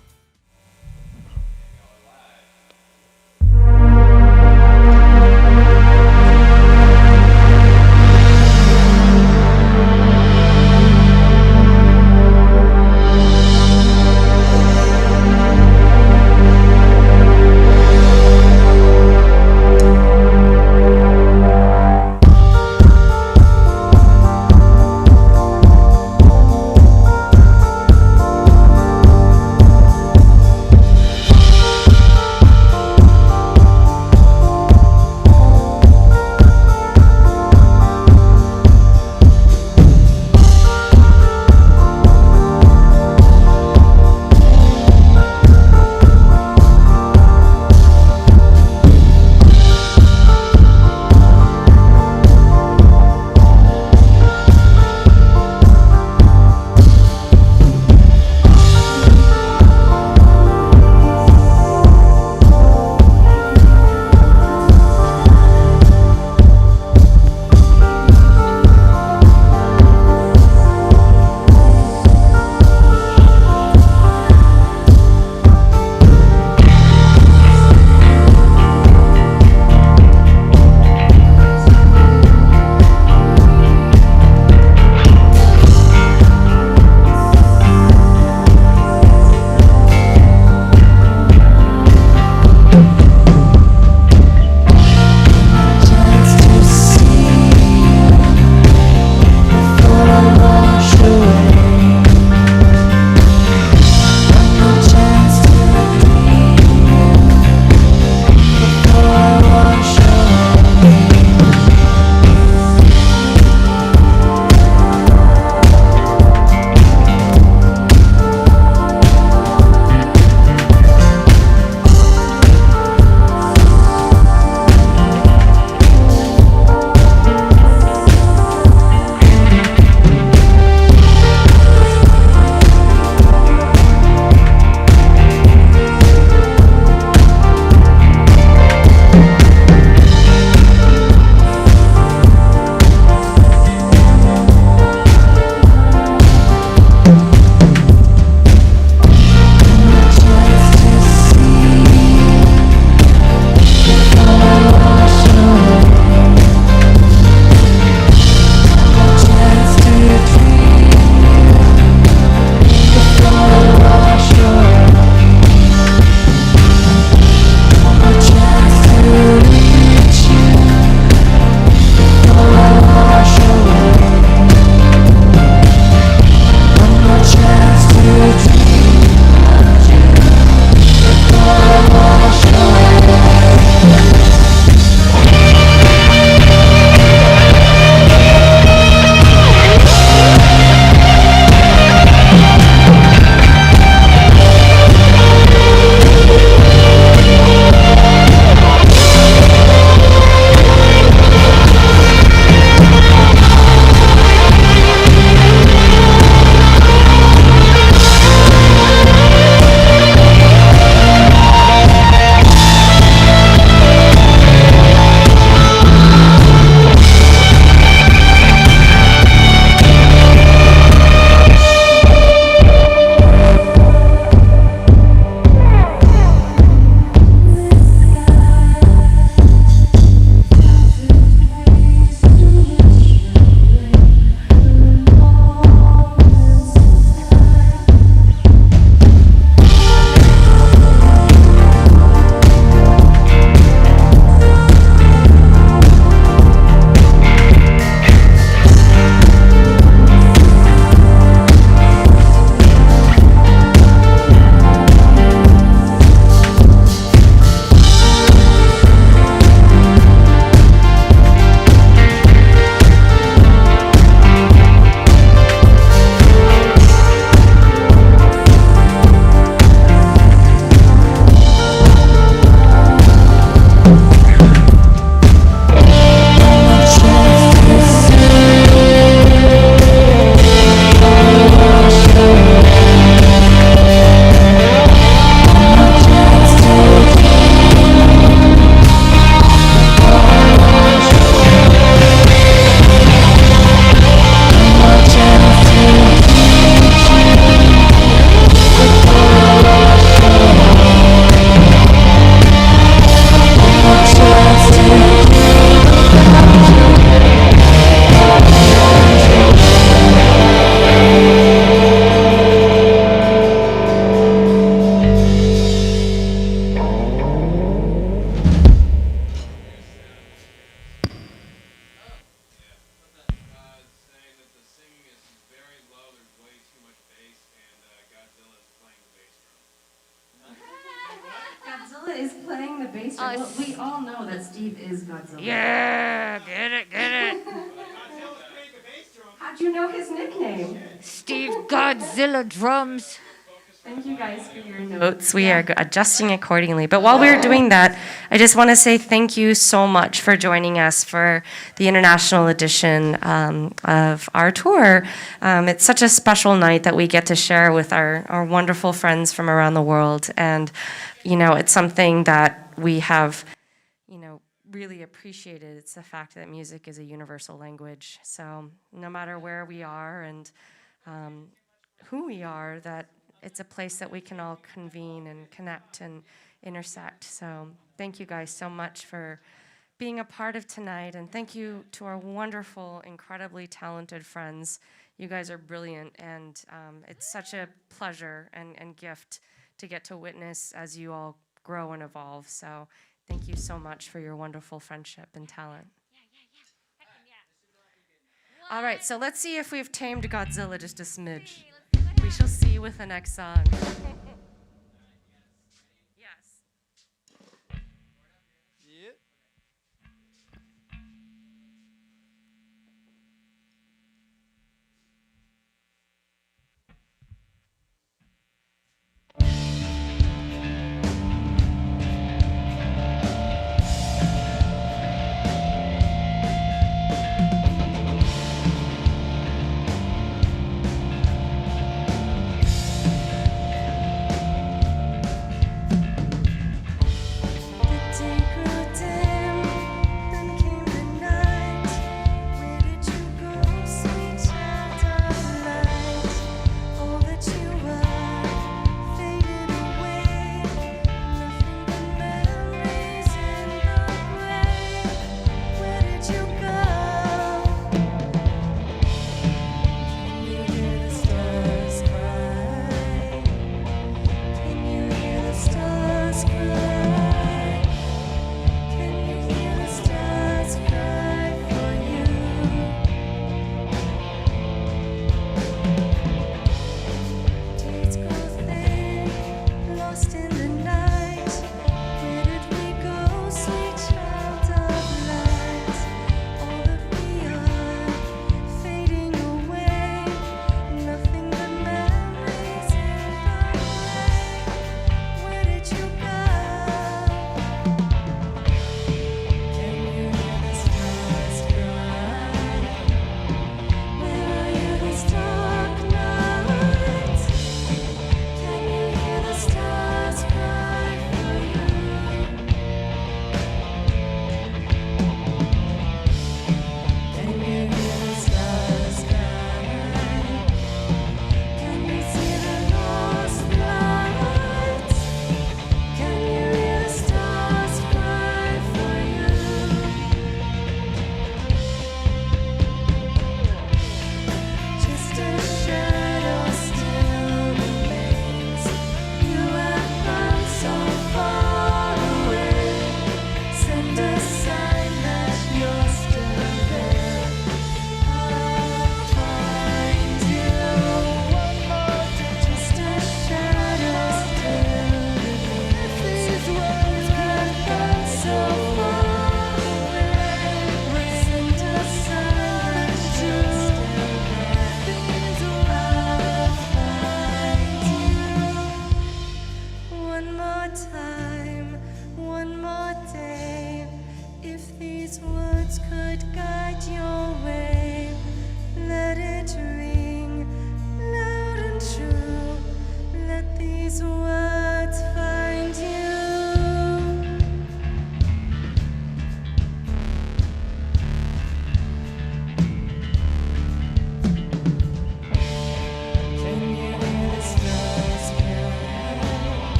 gangster. We all know that Steve is Godzilla. Yeah, get it, get it. How'd you know his nickname? Steve Godzilla drums. Thank you guys for your notes. We are adjusting accordingly. But while we were doing that, I just want to say thank you so much for joining us for the international edition of our tour. It's such a special night that we get to share with our wonderful friends from around the world. And, you know, it's something that we have, you know, really appreciated. It's the fact that music is a universal language. So no matter where we are and who we are, that it's a place that we can all convene and connect and intersect. So thank you guys so much for being a part of tonight. And thank you to our wonderful, incredibly talented friends. You guys are brilliant. And it's such a pleasure and gift to get to witness as you all grow and evolve. So thank you so much for your wonderful friendship and talent. All right, so let's see if we've tamed Godzilla just a smidge. We shall see with the next song.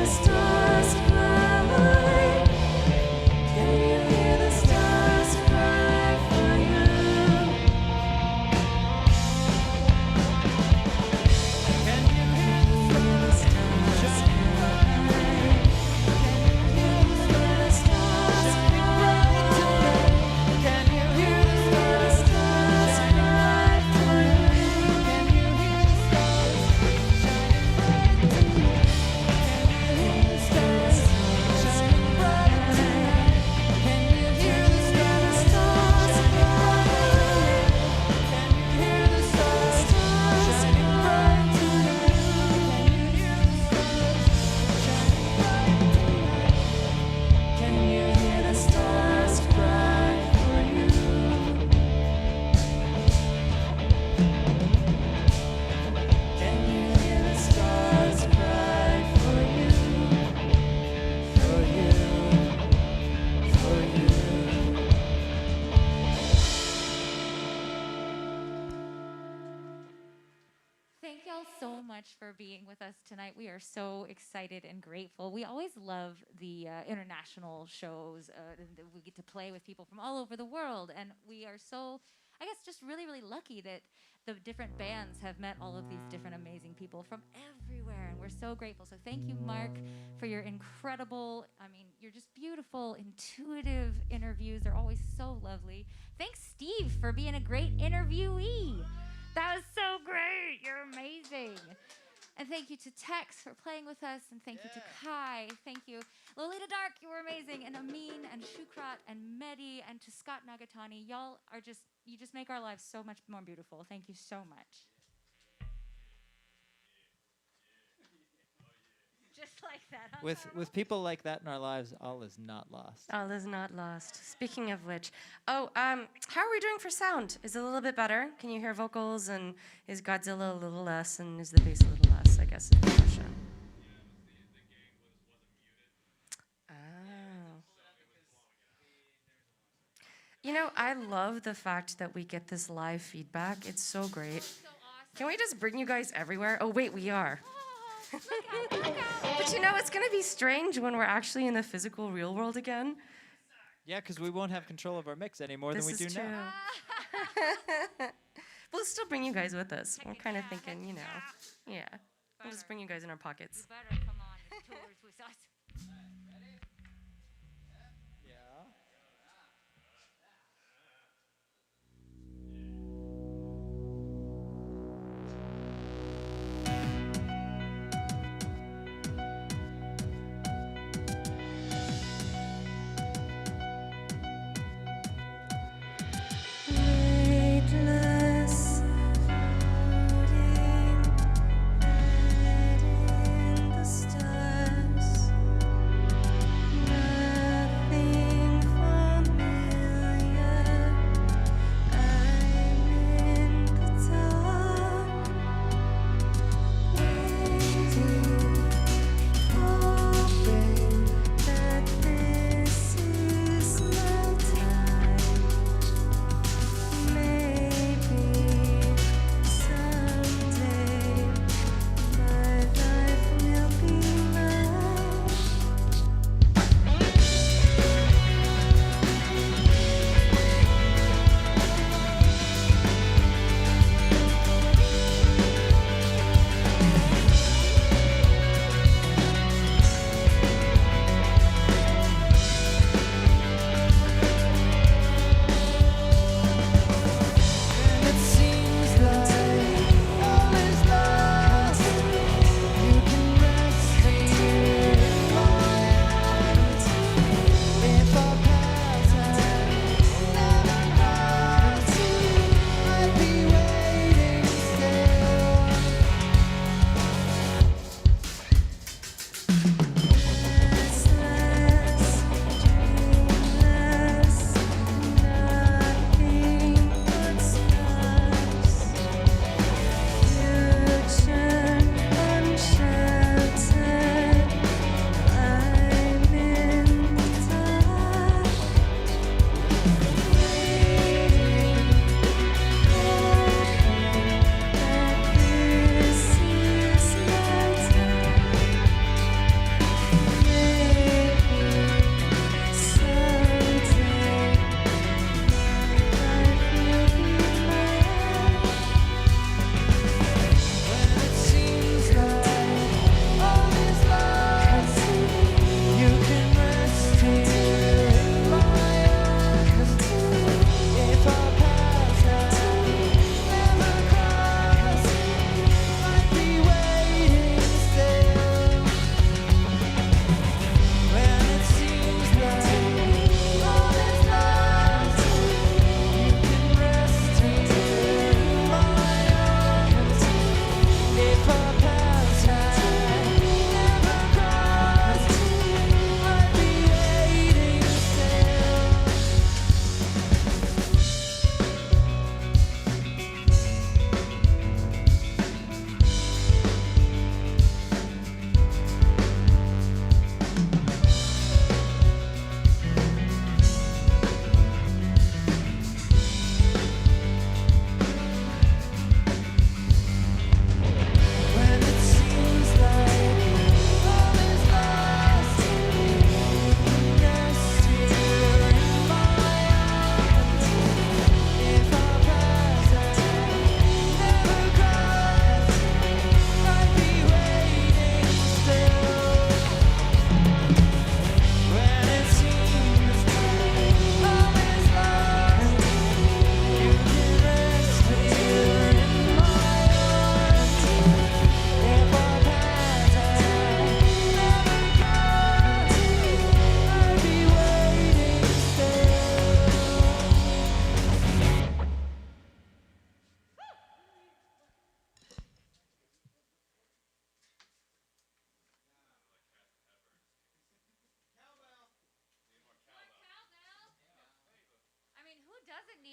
Stars cry. Can you hear the stars for being with us tonight. We are so excited and grateful. We always love the international shows that we get to play with people from all over the world. And we are so, I guess, just really, really lucky that the different bands have met all of these different amazing people from everywhere. And we're so grateful. So thank you, Mark, for your incredible, I mean, you're just beautiful, intuitive interviews. They're always so lovely. Thanks, Steve, for being a great interviewee. That was so great. You're amazing. And thank you to Tex for playing with us. And thank you to Kai. Thank you. Lolita Dark, you were amazing. And Amin and Shukrat and Mehdi and to Scott Nagatani. Y'all are just, you just make our lives so much more beautiful. Thank you so much. Just like that, huh? With people like that in our lives, all is not lost. All is not lost. Speaking of which, how are we doing for sound? Is it a little bit better? Can you hear vocals? And is Godzilla a little less? And is the bass a little less? I guess is the question. Oh. You know, I love the fact that we get this live feedback. It's so great. Can we just bring you guys everywhere? Oh, wait, we are. But you know, it's going to be strange when we're actually in the physical real world again. Yeah, because we won't have control of our mix any more than we do now. We'll still bring you guys with us. We're kind of thinking, you know, yeah. We'll just bring you guys in our pockets. You better come on the tours with us. Weightless, floating, red in the stars.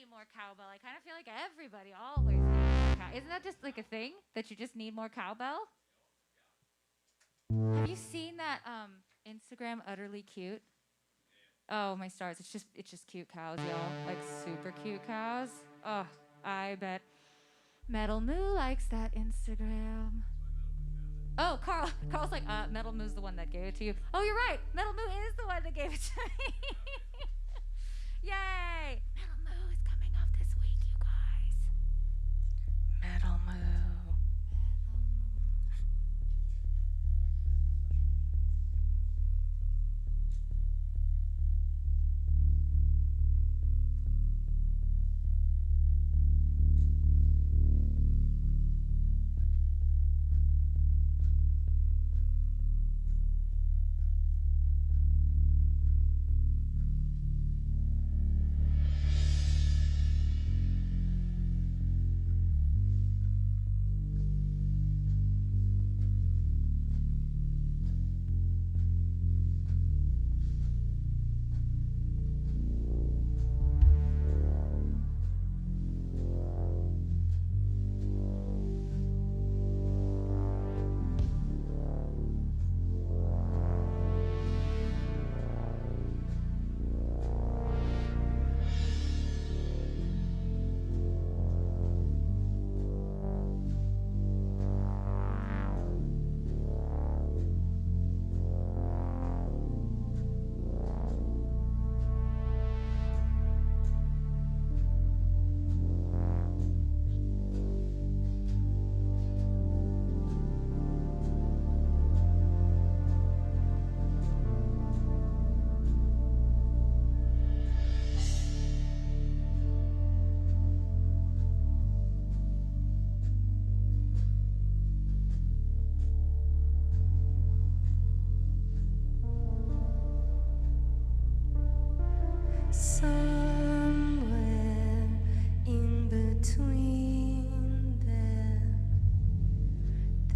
need more cowbell. I kind of feel like everybody always needs more cowbell. Isn't that just like a thing that you just need more cowbell? Have you seen that Instagram Utterly Cute? Oh my stars! It's just cute cows, y'all. Like super cute cows. Oh, I bet Metal Moo likes that Instagram. Oh, Carl's like, Metal Moo's the one that gave it to you. Oh, you're right. Metal Moo is the one that gave it to me. Yay! Metal Moo is coming off this week, you guys. Metal Moo. Somewhere in between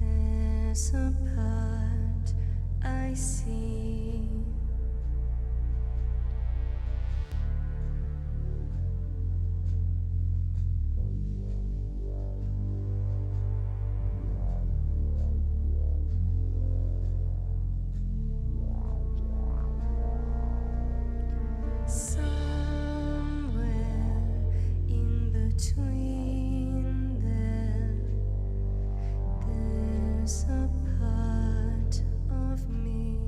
there's a part I see. Somewhere in between there's a part of me.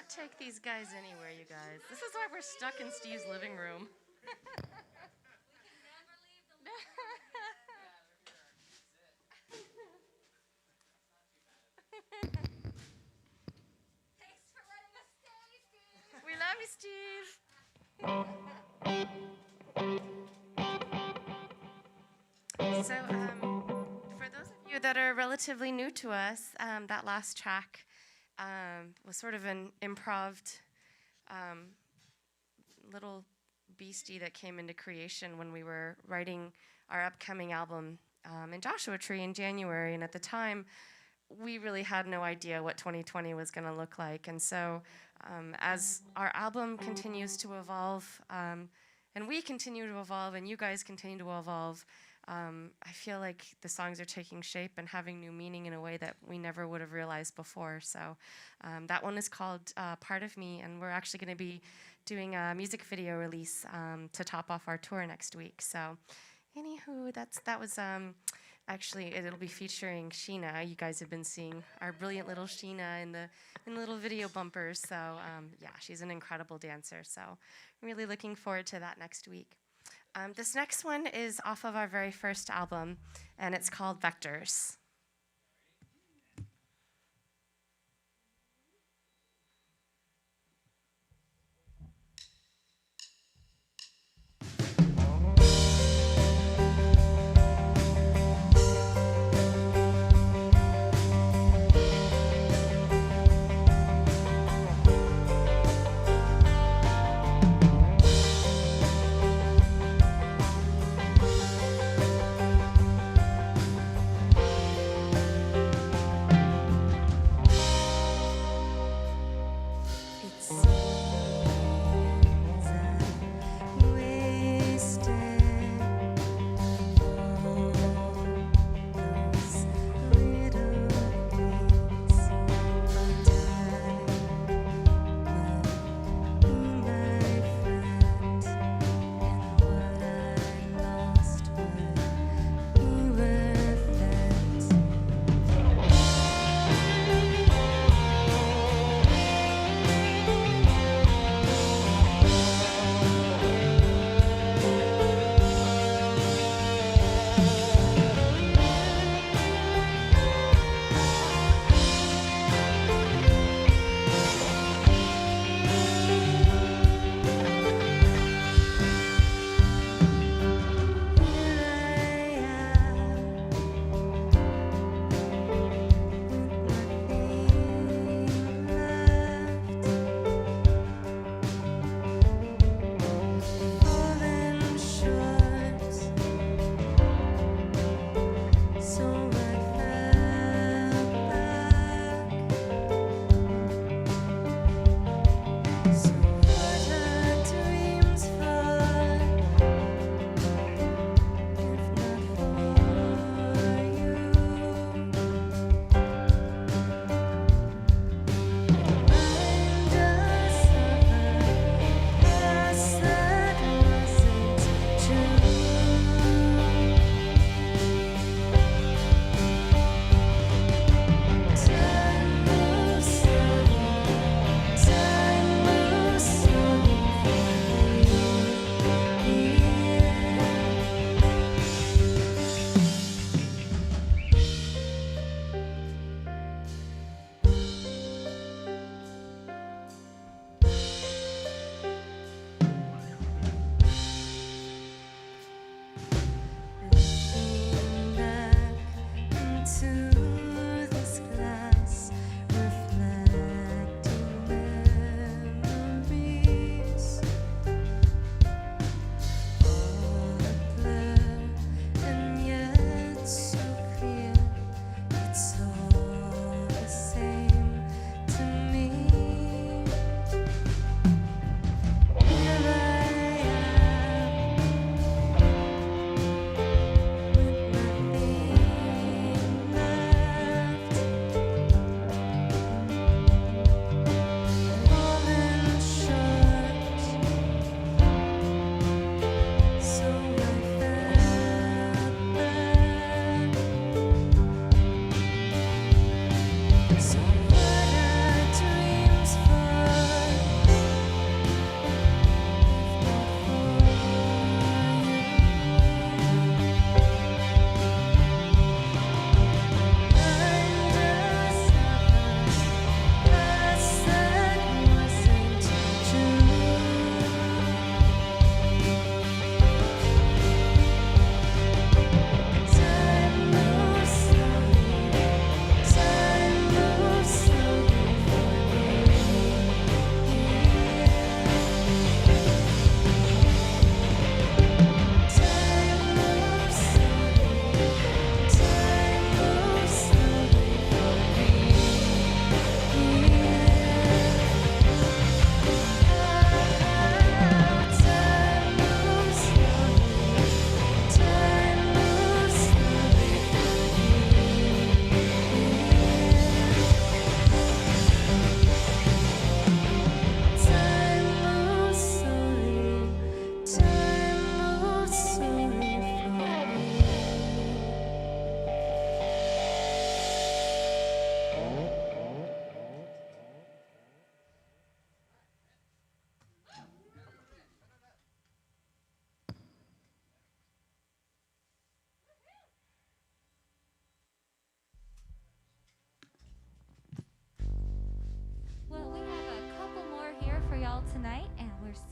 can't take these guys anywhere, you guys. This is why we're stuck in Steve's living room. Thanks for letting us stay, Steve. We love you, Steve. So, for those of you that are relatively new to us, that last track was sort of an improved little beastie that came into creation when we were writing our upcoming album in Joshua Tree in January. And at the time, we really had no idea what 2020 was going to look like. And so as our album continues to evolve, and we continue to evolve, and you guys continue to evolve, I feel like the songs are taking shape and having new meaning in a way that we never would have realized before. So that one is called Part of Me, and we're actually going to be doing a music video release to top off our tour next week. So anywho, that was actually, it'll be featuring Sheena. You guys have been seeing our brilliant little Sheena in the little video bumpers. So yeah, she's an incredible dancer. So I'm really looking forward to that next week. This next one is off of our very first album, and it's called Vectors.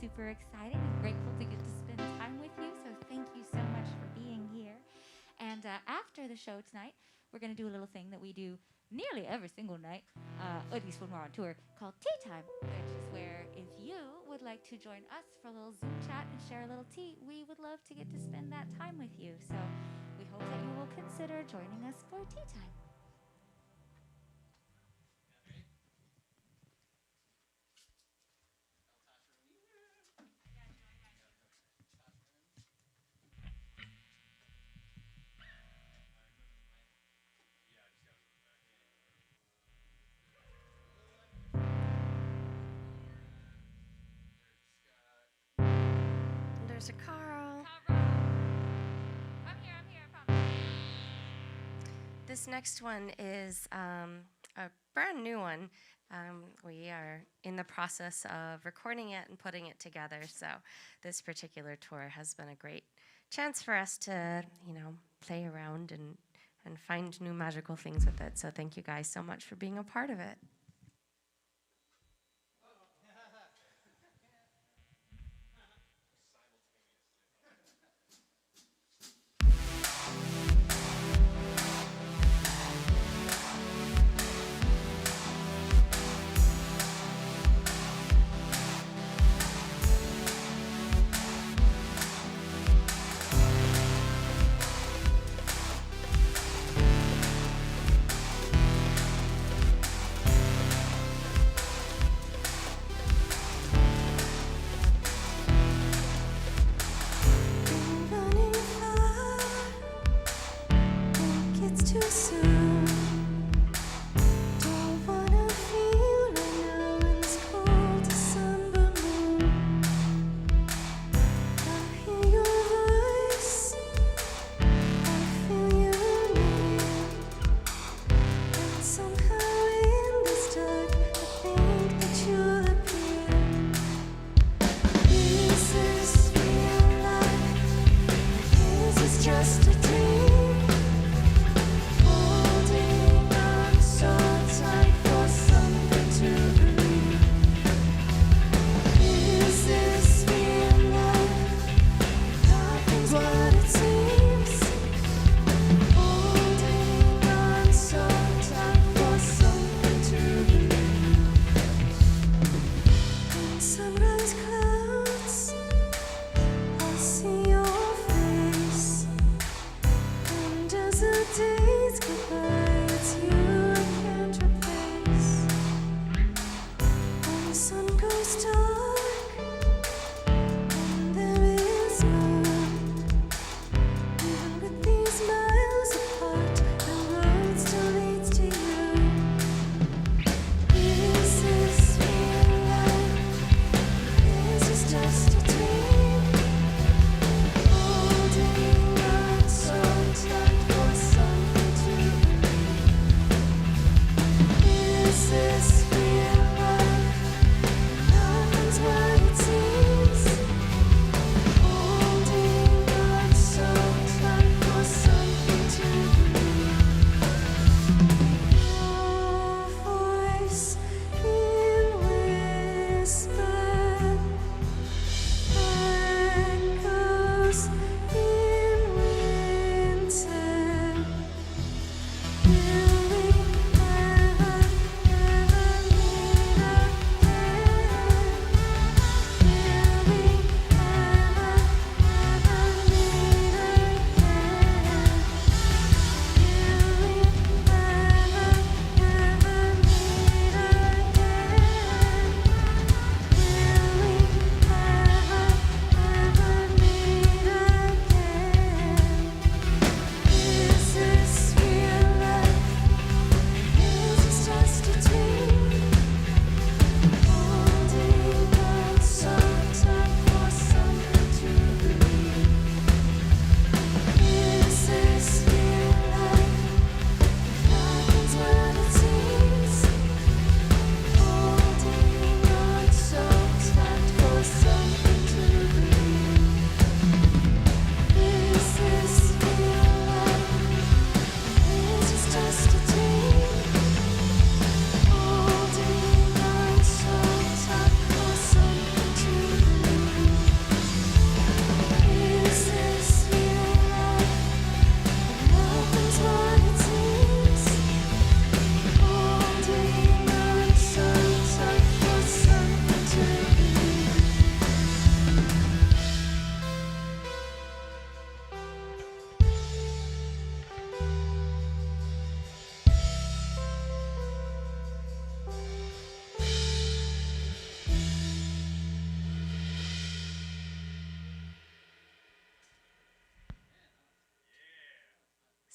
super excited and grateful to get to spend time with you. So thank you so much for being here. And after the show tonight, we're going to do a little thing that we do nearly every single night, at least when we're on tour, called Tea Time, which is where if you would like to join us for a little Zoom chat and share a little tea, we would love to get to spend that time with you. So we hope that you will consider joining us for Tea Time. There's a Carl. I'm here, I promise. This next one is a brand new one. We are in the process of recording it and putting it together. So this particular tour has been a great chance for us to, play around and find new magical things with it. So thank you guys so much for being a part of it. Just a dream. Oh,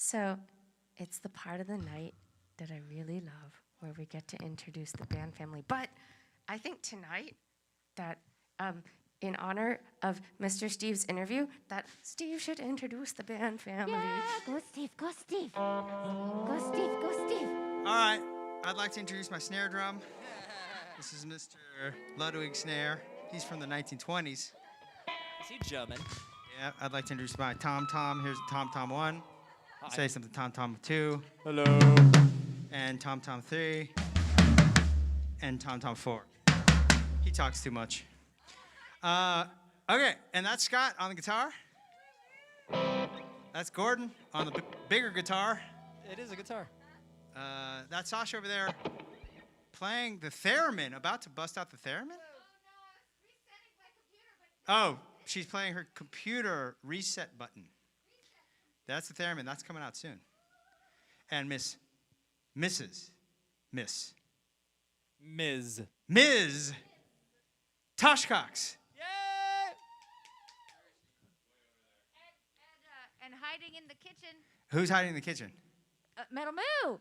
So it's the part of the night that I really love where we get to introduce the band family. But I think tonight that in honor of Mr. Steve's interview, that Steve should introduce the band family. Yeah, go Steve, go Steve. Go Steve, go Steve. All right, I'd like to introduce my snare drum. This is Mr. Ludwig Snare. He's from the 1920s. Is he German? Yeah, I'd like to introduce my tom-tom. Here's tom-tom 1. Hi. Say something tom-tom 2. Hello. And tom-tom 3. And tom-tom 4. He talks too much. Okay, and that's Scott on the guitar. That's Gordon on the bigger guitar. It is a guitar. That's Sasha over there playing the theremin, about to bust out the theremin? Oh, she's playing her computer reset button. That's the theremin. That's coming out soon. And Ms. Tosh Cox. And hiding in the kitchen. Who's hiding in the kitchen? Metal Moo.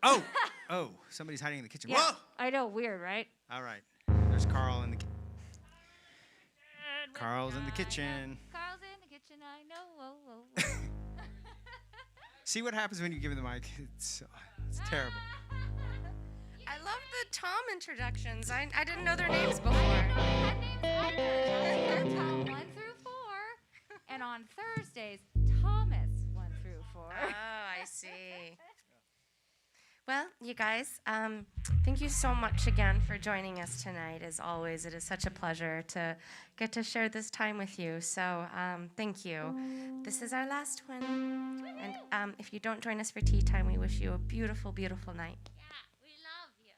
Oh, somebody's hiding in the kitchen. Yeah, Whoa! I know, weird, right? All right. There's Carl in the kitchen. Carl's in the kitchen. Carl's in the kitchen, I know. Whoa, whoa, whoa. See what happens when you give him the mic? It's terrible. I love the Tom introductions. I didn't know their names before. Tom 1 through 4. And on Thursdays, Thomas 1 through 4. Oh, I see. Well, you guys, thank you so much again for joining us tonight. As always, it is such a pleasure to get to share this time with you. So thank you. This is our last one. And if you don't join us for tea time, we wish you a beautiful, beautiful night. We love you.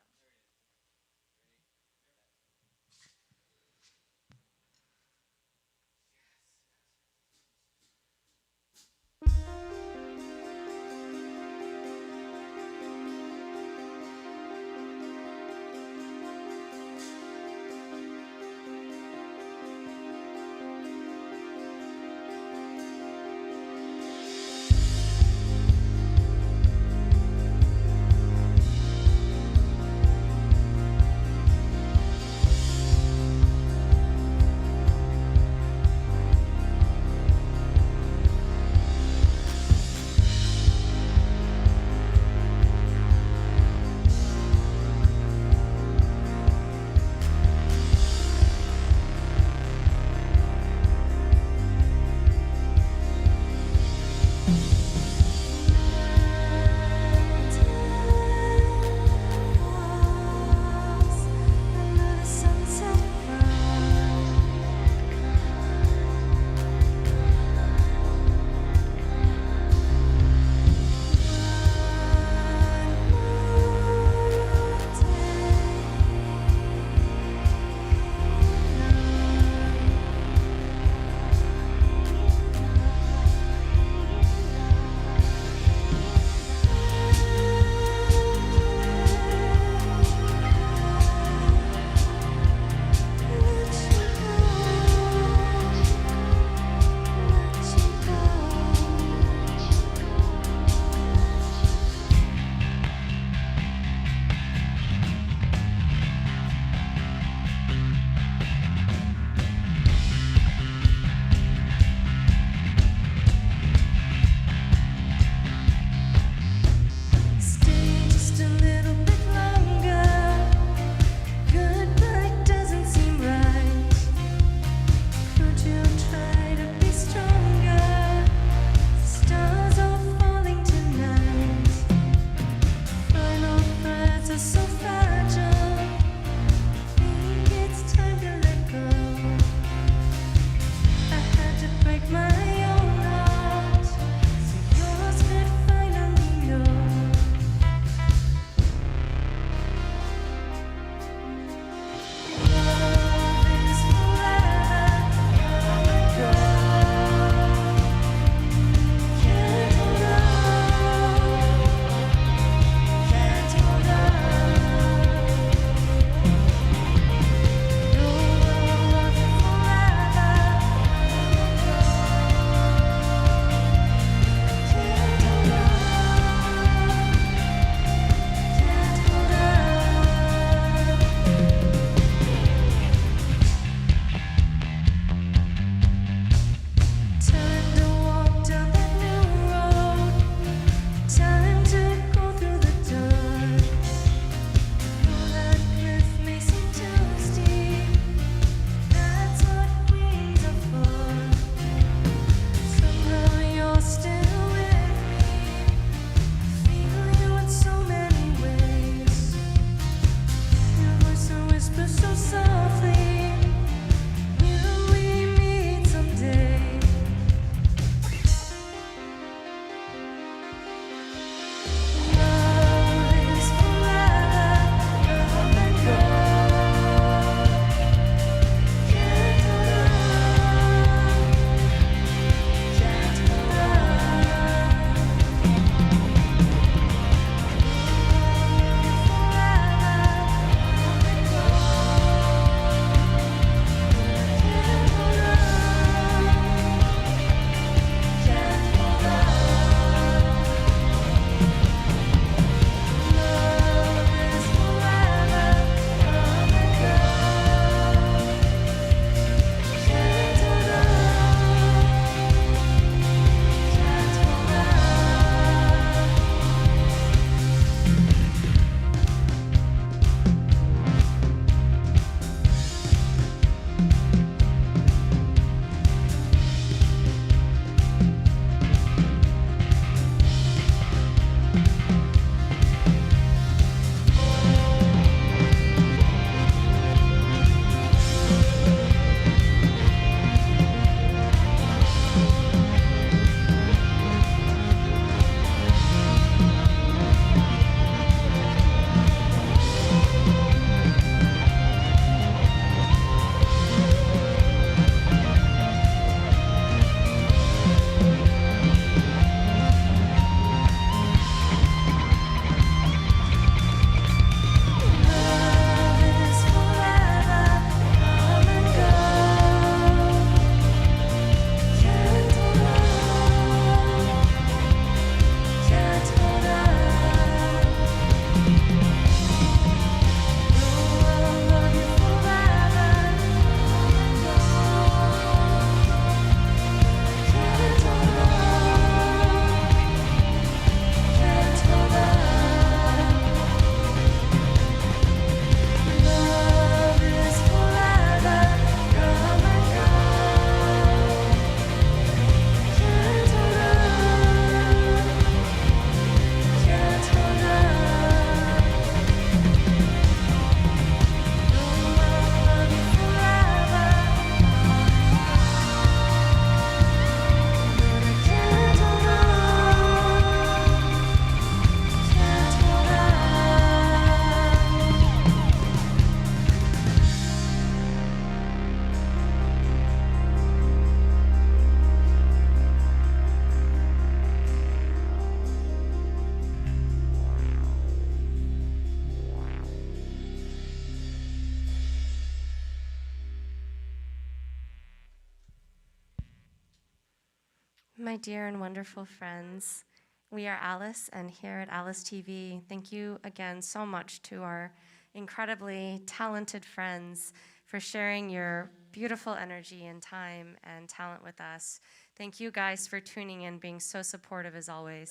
My dear and wonderful friends, we are Alice, and here at Alice TV, thank you again so much to our incredibly talented friends for sharing your beautiful energy and time and talent with us. Thank you guys for tuning in, being so supportive as always.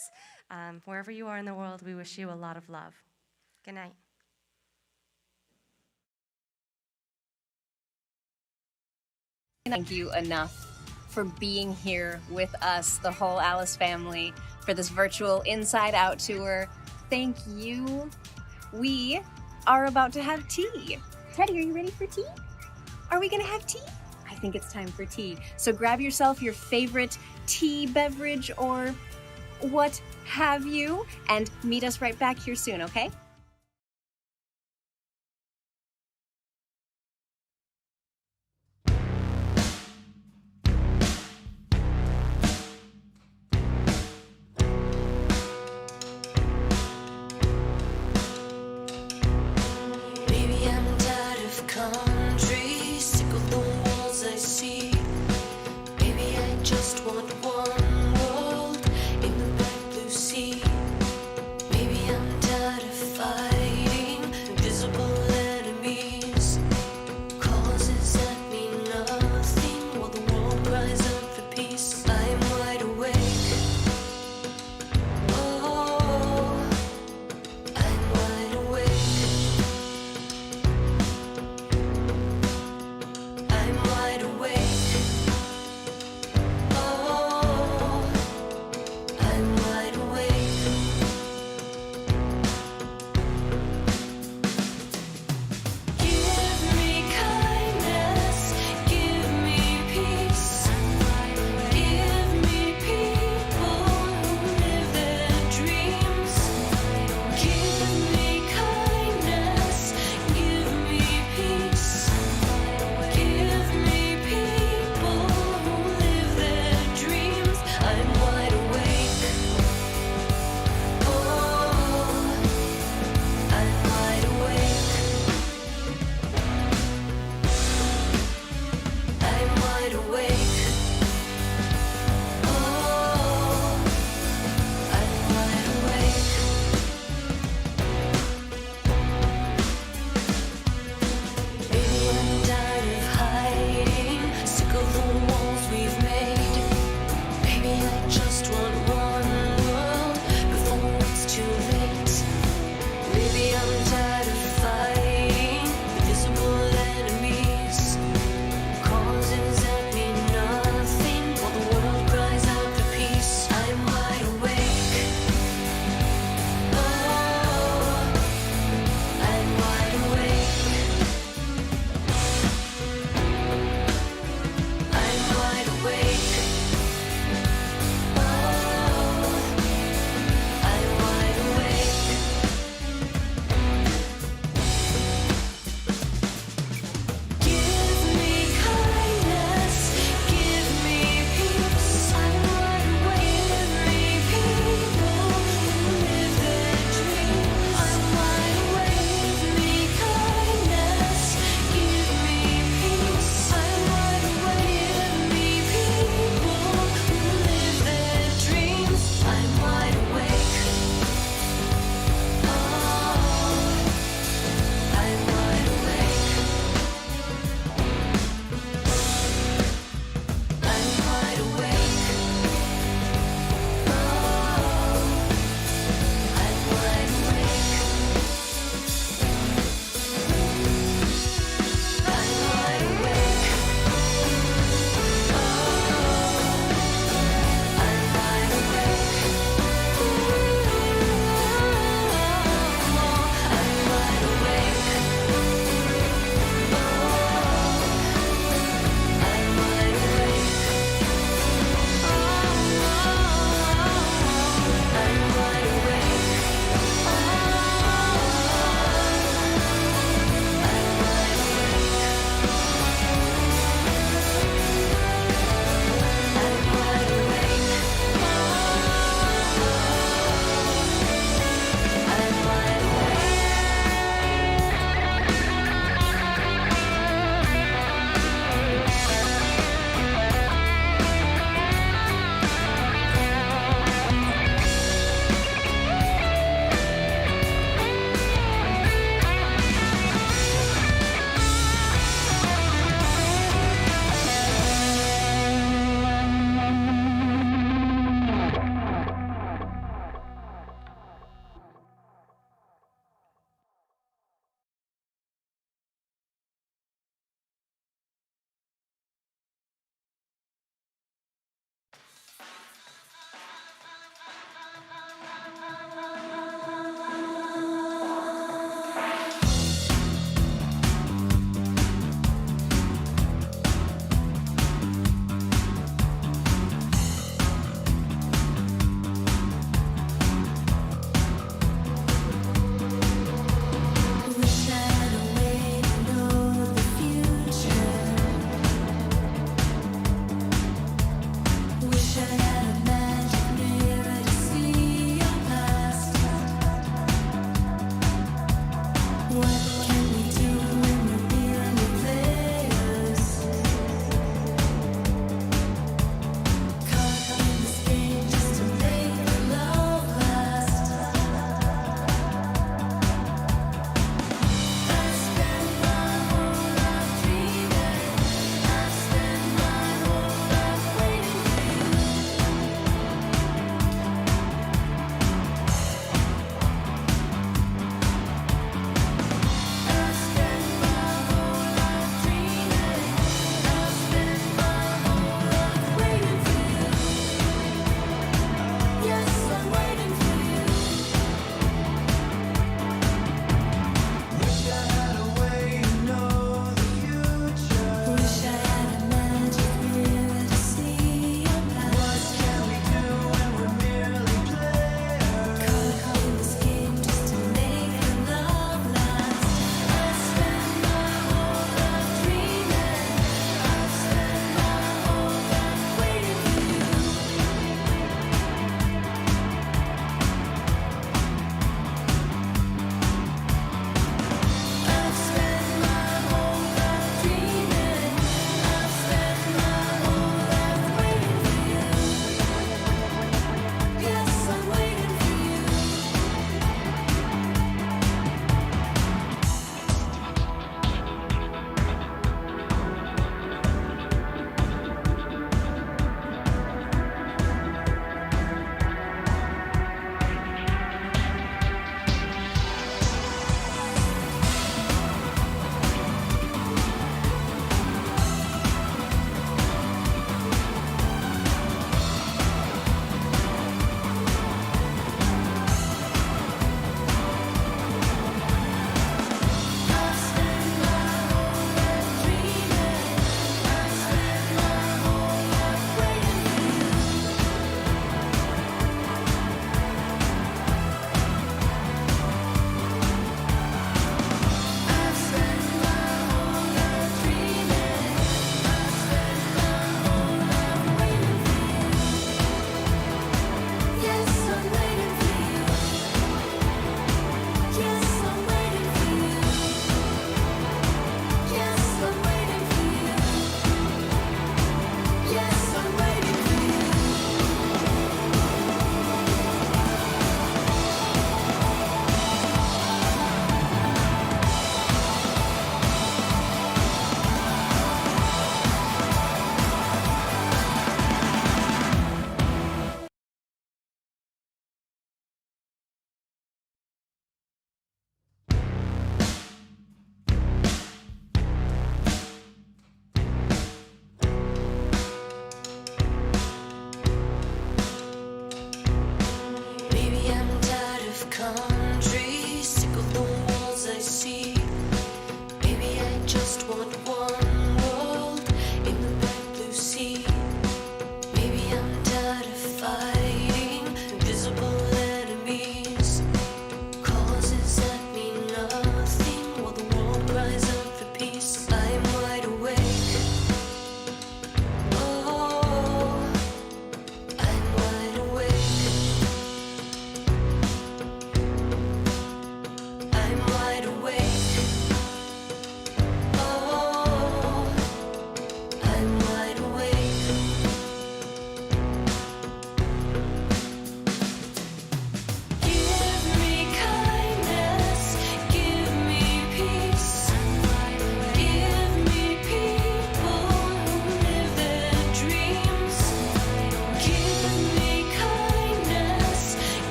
Wherever you are in the world, we wish you a lot of love. Good night. Thank you enough for being here with us, the whole Alice family, for this virtual Inside Out tour. Thank you. We are about to have tea. Teddy, are you ready for tea? Are we gonna have tea? I think it's time for tea. So grab yourself your favorite tea beverage or what have you, and meet us right back here soon, okay? Maybe I'm tired of country, sick of the walls I see. Maybe I just want one world in the bright blue sea. Maybe I'm tired of fighting invisible enemies, causes that mean nothing while the world cries out for peace. I'm wide awake. Oh, I'm wide awake. I'm wide awake. Oh,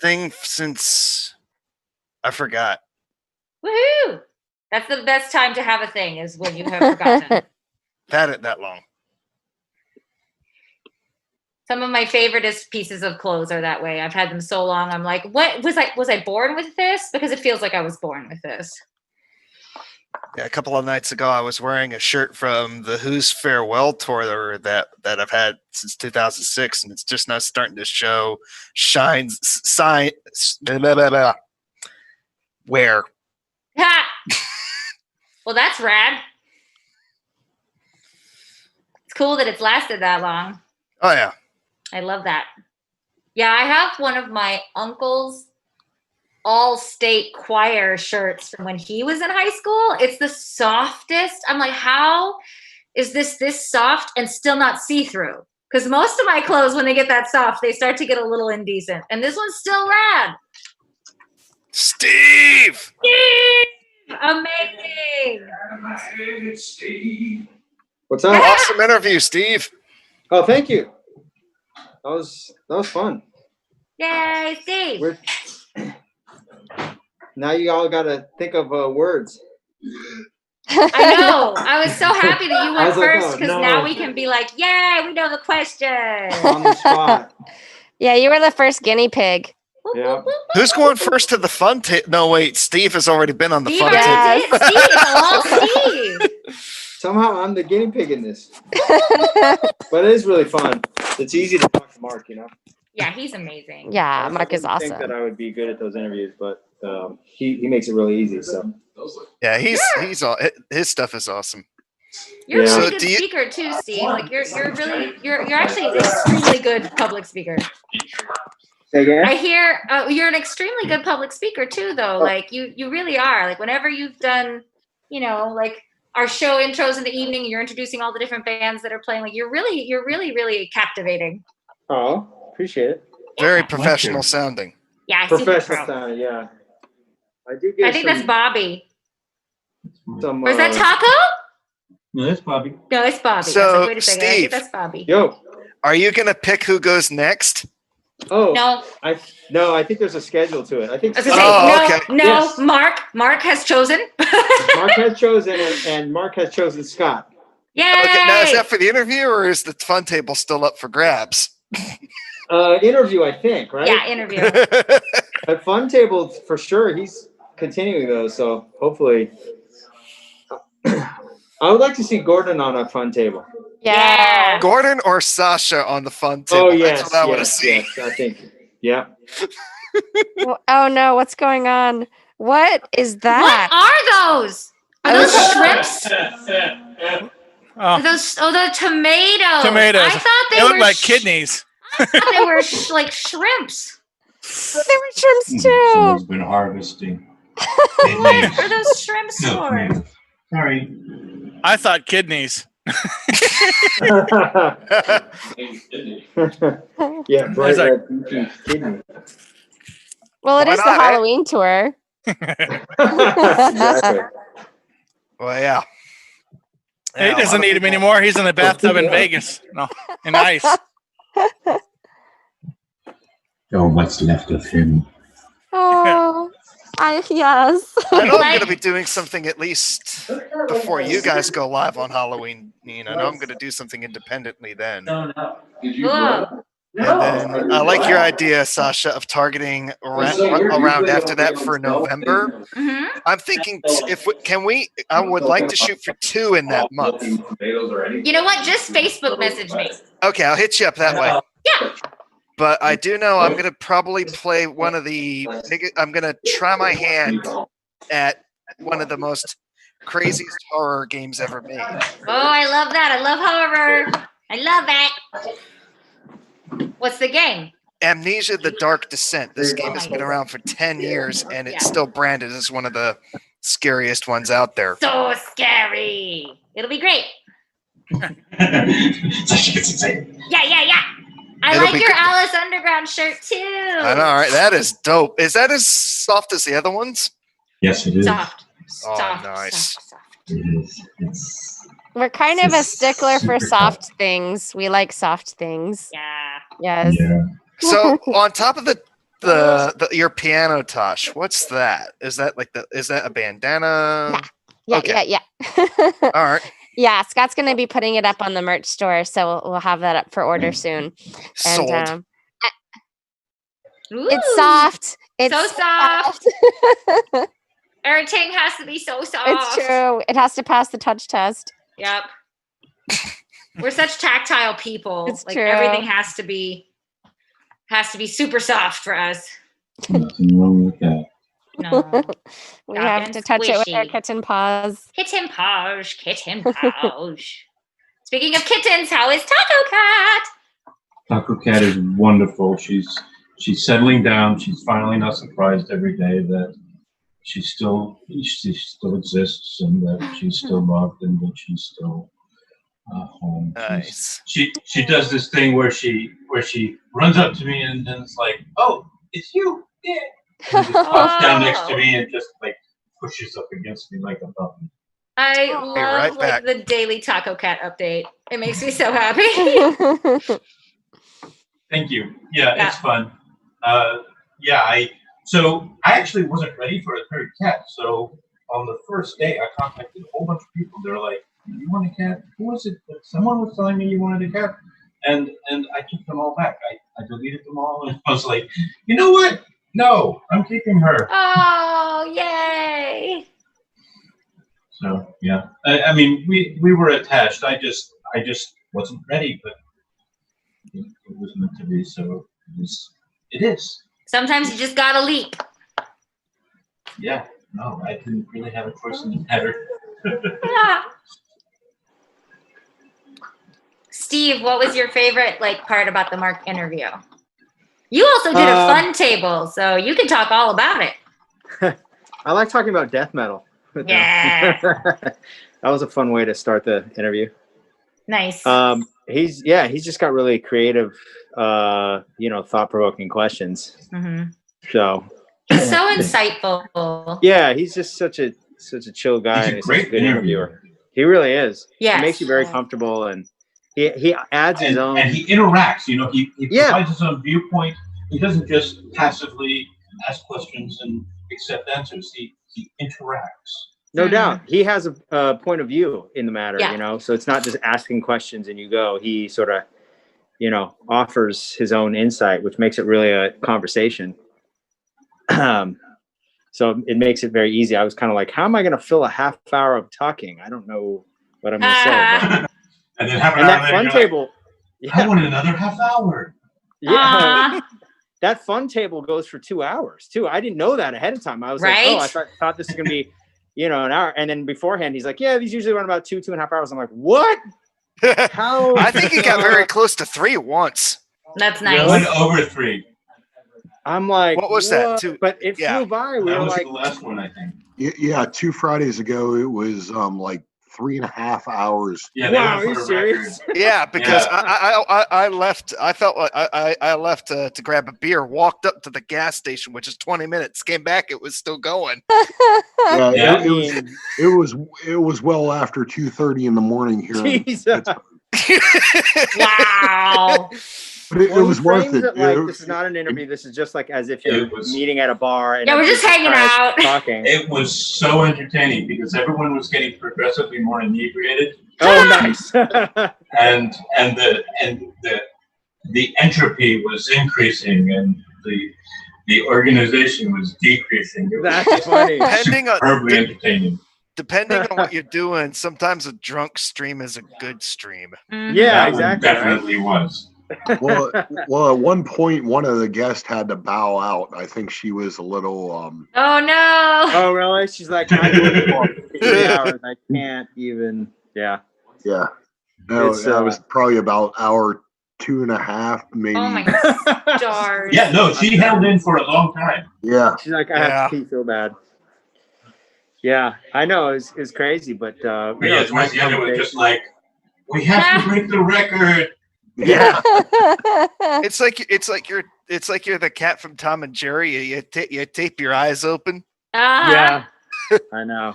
thing since I forgot. Woohoo! That's the best time to have a thing is when you have forgotten. I've had it that long. Some of my favoriteest pieces of clothes are that way. I've had them so long. I'm like, what was I born with this? Because it feels like I was born with this. Yeah, a couple of nights ago, I was wearing a shirt from the Who's Farewell tour that I've had since 2006, and it's just now starting to show signs. Where? Ha! Well, that's rad. It's cool that it's lasted that long. Oh yeah. I love that. Yeah, I have one of my uncle's all-state choir shirts from when he was in high school. It's the softest. I'm like, how is this soft and still not see-through? Because most of my clothes, when they get that soft, they start to get a little indecent. And this one's still rad. Steve! Amazing! What's up? Awesome interview, Steve. Oh, thank you. That was fun. Yay, Steve! Now you all got to think of words. I know. I was so happy that you I went was like, first because oh, no. now we can be like, yay, we know the question. On the spot. Yeah, you were the first guinea pig. Yeah. Who's going first to the fun table? No, wait. Steve has already been on the Steve fun already table. did. Steve, it's all Steve. Somehow I'm the guinea pig in this. But it is really fun. It's easy to talk to Mark, you know? Yeah, he's amazing. Yeah, Mark is I think awesome. that I would be good at those interviews, but he makes it really easy. So Yeah, he's his stuff is awesome. You're a Yeah. really So good do you- speaker too, Steve. Like you're actually an extremely good public speaker. Say again? I hear you're an extremely good public speaker too, though. Like you really are. Like whenever you've done, like our show intros in the evening, you're introducing all the different bands that are playing. Like you're really captivating. Oh, appreciate it. Very professional sounding. Yeah, super Professional pro. sound, yeah. I do get I think that's Bobby. some. Or is that Taco? No, that's Bobby. No, it's Bobby. I was So, like, wait a second. I think Steve. that's Bobby. Yo. Are you gonna pick who goes next? Oh. No. I think there's a schedule to it. I think. I was gonna say, no. Yes. Mark has chosen. Mark has chosen, and Mark has chosen Scott. Yay! Okay, now is that for the interview or is the fun table still up for grabs? Interview, I think, right? Yeah, interview. At Fun Table, for sure, he's continuing those, so hopefully. I would like to see Gordon on a Fun Table. Yeah. Gordon or Sasha on the fun table? Oh, yes, That's what I want to yes, see. yes, I think, yeah. Oh no, what's going on? What is that? What are those? Are those shrimps? Oh, Are those the tomatoes. tomatoes. I thought they They look were like kidneys. I thought they were like shrimps. They were shrimps Someone's too. been harvesting. What are those shrimps No, for? man. Sorry. I thought kidneys. Yeah, bright It's like- red beefy kidney. Well, it Why is the not, eh? Halloween tour. Exactly. Well, yeah. He Yeah, a lot doesn't of need him people- anymore. He's in the bathtub in Vegas. No, in ice. Oh, what's left of him? Oh, yes. I know I'm going to be doing something at least before you guys go live on Halloween. I know I'm going to do something independently then. Cool. And then I like your idea, Sasha, of targeting around after that for November. Mm-hmm. I'm thinking I would like to shoot for 2 in that month. You know what? Just Facebook message me. Okay, I'll hit you up that way. Yeah. But I do know I'm going to probably play one of the I'm going to try my hand at one of the most craziest horror games ever made. Oh, I love that. I love horror. I love it. What's the game? Amnesia: The Dark Descent. This game has been around for 10 years and it's still branded as one of the scariest ones out there. So scary. It'll be great. Yeah. I It'll like be your great. Alice Underground shirt too. I know, right? That is dope. Is that as soft as the other ones? Yes, it is. Soft. Oh, Soft, nice. soft, soft. It is. It's We're kind of a stickler for super soft things. We like soft things. Yeah. Yes. yeah. So on top of the your piano tosh. What's that? Is that a bandana? Yeah, Okay. yeah. All right. Yeah, Scott's going to be putting it up on the merch store, so we'll have that up for order soon. Sold. And it's soft. It's so soft. Everything has to be so soft. It's true. It has to pass the touch test. Yep. We're such tactile people. It's like true. everything has to be super soft for us. Nothing wrong with that. No. We have to touch it with our kitten paws. Kitten paws, kitten paws. Speaking of kittens, how is Taco Cat? Taco Cat is wonderful. She's settling down. She's finally not surprised every day that she still exists and that she's still loved and that she's still home. Nice. She does this thing where she runs up to me and then it's like, oh, it's you, yeah. And just pops down next to me and just like pushes up against me like a puppy. I right love back. the daily Taco Cat update. It makes me so happy. Thank you. Yeah, it's fun. So I actually wasn't ready for a third cat. So on the first day, I contacted a whole bunch of people. They're like, "You want a cat? Who was it? Someone was telling me you wanted a cat." And I took them all back. I deleted them all, and I was like, "You know what? No, I'm keeping her." Oh, yay! So yeah, I mean, we were attached. I just wasn't ready, but it was meant to be. So it is. Sometimes you just gotta leap. Yeah, no, I didn't really have a choice in the matter. Steve, what was your favorite part about the Mark interview? You also did a fun table, so you can talk all about it. I like talking about death metal. Yeah. That was a fun way to start the interview. Nice. He's just got really creative, thought-provoking questions. Mm-hmm. So He's so insightful. yeah, he's just such a chill guy. He's a and great such a good interviewer. He really is. Yes. He makes you very comfortable, and he adds his own. And he interacts. He provides his own viewpoint. He doesn't just passively ask questions and accept answers. He interacts. No doubt. He has a point of view in the matter, Yeah. so it's not just asking questions and you go. He sort of, offers his own insight, which makes it really a conversation. So it makes it very easy. I was kind of like, how am I going to fill a half hour of talking? I don't know what I'm going to say. But... And then half an and hour that later, fun you're table. like, I want another half hour. Yeah. That fun table goes for 2 hours too. I didn't know that ahead of time. I was like, oh, I thought this is going to be, an hour. And then beforehand, he's like, yeah, these usually run about 2.5 hours. I'm like, what? How? I think he got very close to 3 once. That's nice. It went over 3. I'm like, what was that? But it flew by. We That were was like, the last one, I think. Yeah, 2 Fridays ago, it was like 3.5 hours. Yeah, wow, are you serious? Yeah, because I left. I felt like I left to grab a beer. Walked up to the gas station, which is 20 minutes. Came back, it was still going. Yeah, it was well after 2:30 in the morning here. Jesus. Wow. But it was worth it. This is not an interview. This is just like as if you're meeting at a bar. And Yeah, we're just hanging out. Talking. It was so entertaining because everyone was getting progressively more inebriated. Oh, nice. and the entropy was increasing and the organization was decreasing. It was That's funny. Superbly entertaining. Depending on what you're doing, sometimes a drunk stream is a good stream. Yeah, That exactly. one definitely was. well, at one point, one of the guests had to bow out. I think she was a little. Oh no! Oh really? She's like, I'm doing for 3 hours. I can't even. Yeah. Yeah. No, that was probably about hour 2.5, maybe. Oh my stars! Yeah, no, she held in for a long time. Yeah. She's like, I have to pee so bad. Yeah, I know it's crazy, but Yeah, towards the end it was just like, we have to break the record. Yeah. It's like you're the cat from Tom and Jerry. You tape your eyes open. Yeah. I know.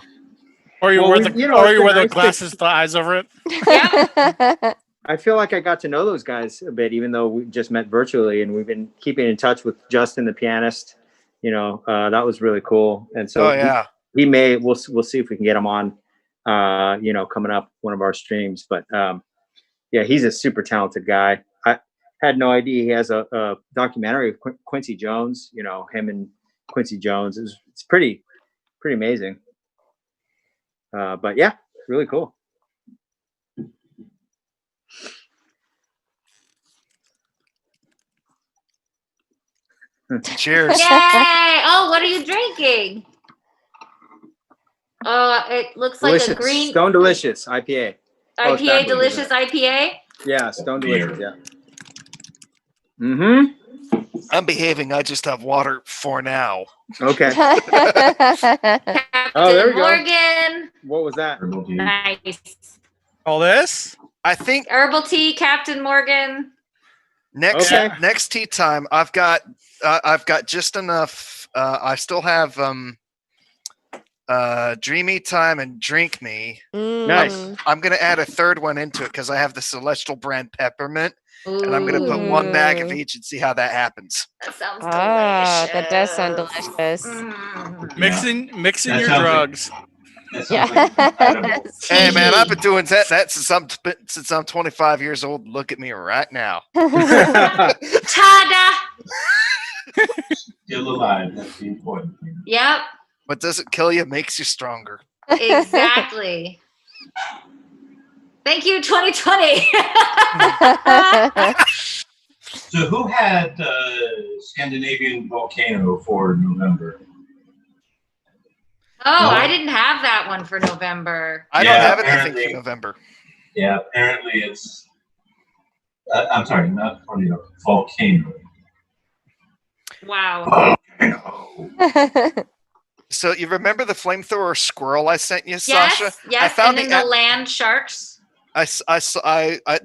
Or you Well, wear we- the you know, it's or you a wear the nice glasses, the eyes over it. Yeah. I feel like I got to know those guys a bit, even though we just met virtually, and we've been keeping in touch with Justin, the pianist. That was really cool. And so Oh yeah. he may. We'll see if we can get him on. Coming up one of our streams. But yeah, he's a super talented guy. I had no idea he has a documentary of Quincy Jones. Him and Quincy Jones. It's pretty amazing. But yeah, really cool. Cheers. Yay! Oh, what are you drinking? It looks like Delicious. a green Stone Delicious IPA. Oh, it's IPA, backwards, delicious isn't it? IPA. Yeah, Stone Delicious. Yeah. Mm-hmm. I'm behaving. I just have water for now. Okay. Captain there we go. Morgan. What was that? Nice. All this? I think Herbal tea, Captain Morgan. next tea time. I've got just enough. I still have Dreamy Time and Drink Me. Nice. I'm gonna add a third one into it because I have the Celestial brand peppermint, and I'm gonna put one bag of each and see how that happens. That sounds Ah, that does sound delicious. Mixing That your sounds like- drugs. Yeah. Hey man, I've been doing that since I'm 25 years old. Look at me right now. Tada! Still alive. That's the important thing. Yep, What doesn't kill you makes you stronger. exactly. Thank you, 2020. So who had Scandinavian Volcano for November? Oh, No. I didn't have that one for November. I Yeah, don't have anything apparently- for November. Yeah, apparently it's. I'm sorry, not tornado. Volcano. Wow. So you remember the flamethrower squirrel I sent you, Yes, Sasha? I yes, found and then the the land sharks.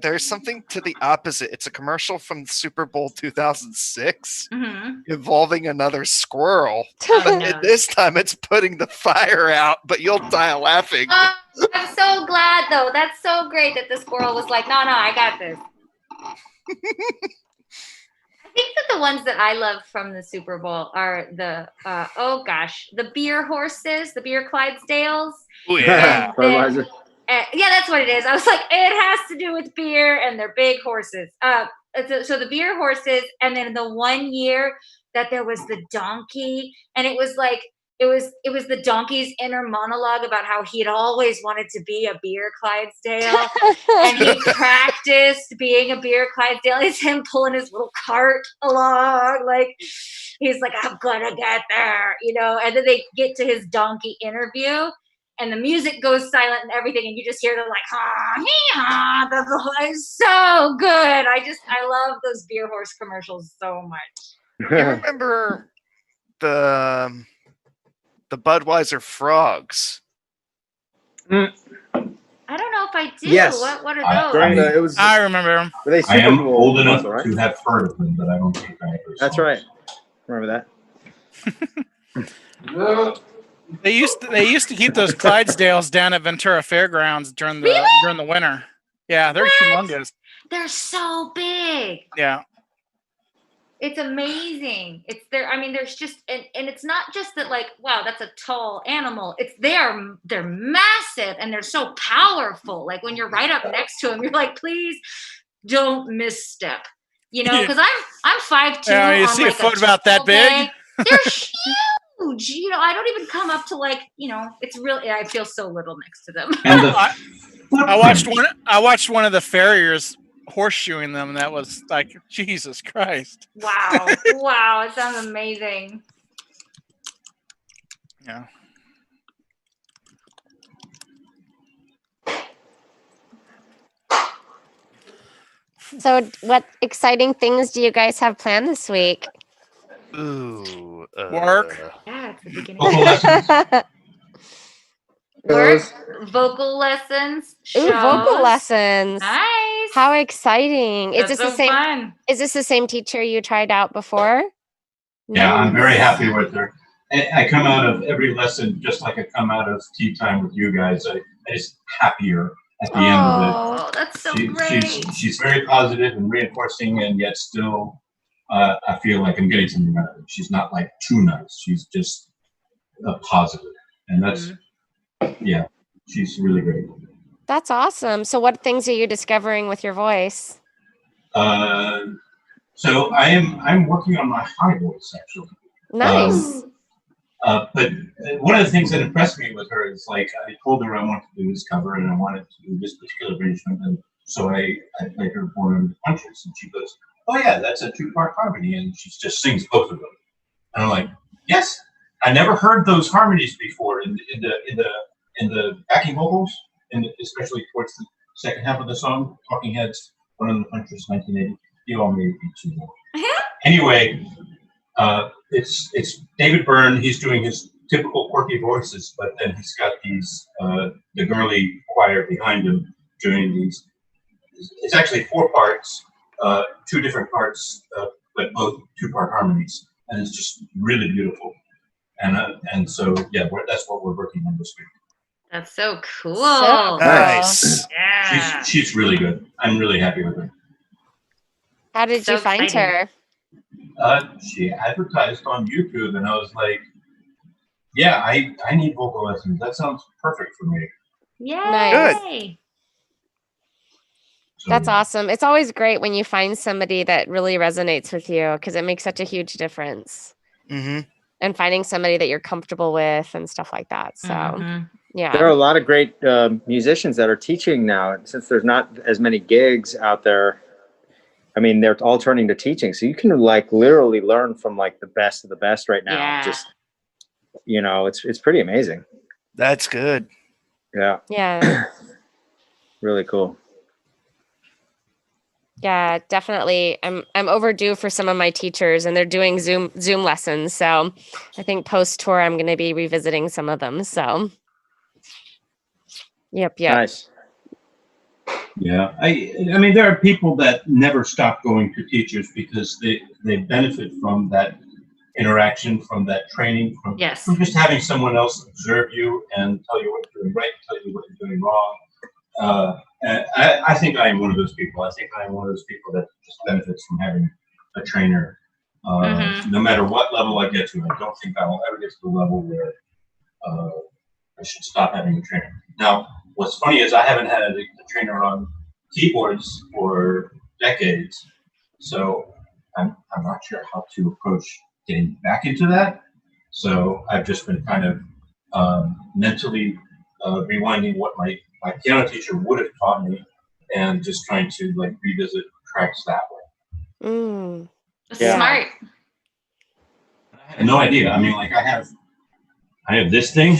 there's something to the opposite. It's a commercial from Super Bowl 2006 Mm-hmm. involving another squirrel. Oh, But no. this time it's putting the fire out, but you'll die laughing. Oh, I'm so glad though. That's so great that the squirrel was like, no, I got this. I think that the ones that I love from the Super Bowl are the the beer horses, the beer Clydesdales. Oh yeah. Budweiser. Yeah, that's what it is. I was like, it has to do with beer and they're big horses. So the beer horses, and then the one year that there was the donkey, and it was like it was the donkey's inner monologue about how he had always wanted to be a beer Clydesdale, and he practiced being a beer Clydesdale. It's him pulling his little cart along, like he's like, I'm gonna get there, And then they get to his donkey interview. And the music goes silent and everything, and you just hear them like, ha, hee, ha. It's so good. I love those beer horse commercials so much. You remember the Budweiser frogs? I don't know if I do. Yes. What are those? I remember them. Were they I Super am Bowl old enough commercial, right? to have heard of them, but I don't think I ever saw That's right. Remember that? They used to keep those Clydesdales down at Ventura Fairgrounds during the winter. Yeah, they're humongous. They're so big. Yeah. It's amazing. There's just and it's not just that like, wow, that's a tall animal. It's they're massive and they're so powerful. Like when you're right up next to them, you're like, please don't misstep. Because I'm 5'2". Yeah, you on see like a foot about that tall big? day. They're huge. I don't even come up to like, it's really. I feel so little next to them. I watched one of the farriers horseshoeing them, and that was like, Jesus Christ. Wow, it sounds amazing. Yeah. So, what exciting things do you guys have planned this week? Ooh. Work. Yeah, it's the beginning. Vocal lessons. Work, vocal lessons, Ooh, vocal shows. lessons. Nice. How exciting! Is That's this so the same? fun. Is this the same teacher you tried out before? Yeah, I'm very happy with her. I come out of every lesson just like I come out of tea time with you guys. I just happier at the end of it. Oh, that's so She, great. she's very positive and reinforcing, and yet still, I feel like I'm getting something out of it. She's not like too nice. She's just positive, and that's yeah. She's really great. That's awesome. So what things are you discovering with your voice? So I'm working on my high voice actually. Nice. But one of the things that impressed me with her is like I told her I wanted to do this cover and I wanted to do this particular arrangement, and so I played her Born in the Punches, and she goes, "Oh yeah, that's a 2-part harmony," and she just sings both of them. And I'm like, "Yes, I never heard those harmonies before in the backing vocals, and especially towards the second half of the song, Talking Heads, Born in the Punches, 1980. You all may be too more." Anyway. It's David Byrne. He's doing his typical quirky voices, but then he's got these the girly choir behind him doing these. It's actually 4 parts, 2 different parts, but both 2-part harmonies, and it's just really beautiful. And so yeah, that's what we're working on this week. That's so cool. Nice. Yeah. She's really good. I'm really happy with her. How did you find her? She advertised on YouTube, and I was like, "Yeah, I need vocal lessons. That sounds perfect for me." Yay. Nice. That's awesome. It's always great when you find somebody that really resonates with you because it makes such a huge difference. Mm-hmm. And finding somebody that you're comfortable with and stuff like that. So, yeah. There are a lot of great musicians that are teaching now. Since there's not as many gigs out there, I mean, they're all turning to teaching. So you can like literally learn from like the best of the best right now. Yeah. Just, you know, it's pretty amazing. That's good. Yeah. Yeah. Really cool. Yeah, definitely. I'm overdue for some of my teachers, and they're doing Zoom lessons. So I think post tour I'm going to be revisiting some of them. So, yep. Nice. Yeah, I mean, there are people that never stop going to teachers because they benefit from that interaction, from that training, from just having someone else observe you and tell you what you're doing right, tell you what you're doing wrong. And I think I am one of those people. I think I am one of those people that just benefits from having a trainer. No matter what level I get to, I don't think I will ever get to the level where I should stop having a trainer. Now, what's funny is I haven't had a trainer on keyboards for decades, so I'm not sure how to approach getting back into that. So I've just been kind of mentally rewinding what my piano teacher would have taught me, and just trying to like revisit tracks that way. Smart. I had no idea. I mean, like I have this thing.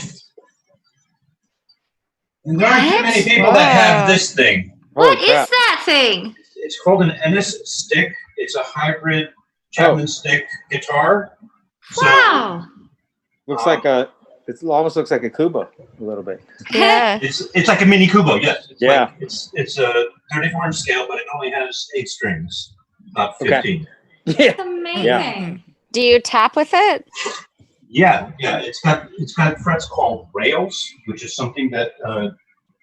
And there aren't too many people that have this thing. What is that thing? It's called an NSIDE. It's a hybrid Chapman stick guitar. Wow. Looks like it almost looks like a Kubo a little bit. Yeah. It's like a mini Kubo. Yes. It's Yeah. Like, it's a 34-inch scale, but it only has 8 strings, not 15. Yeah. That's amazing. Yeah. Do you tap with it? Yeah. It's got frets called rails, which is something that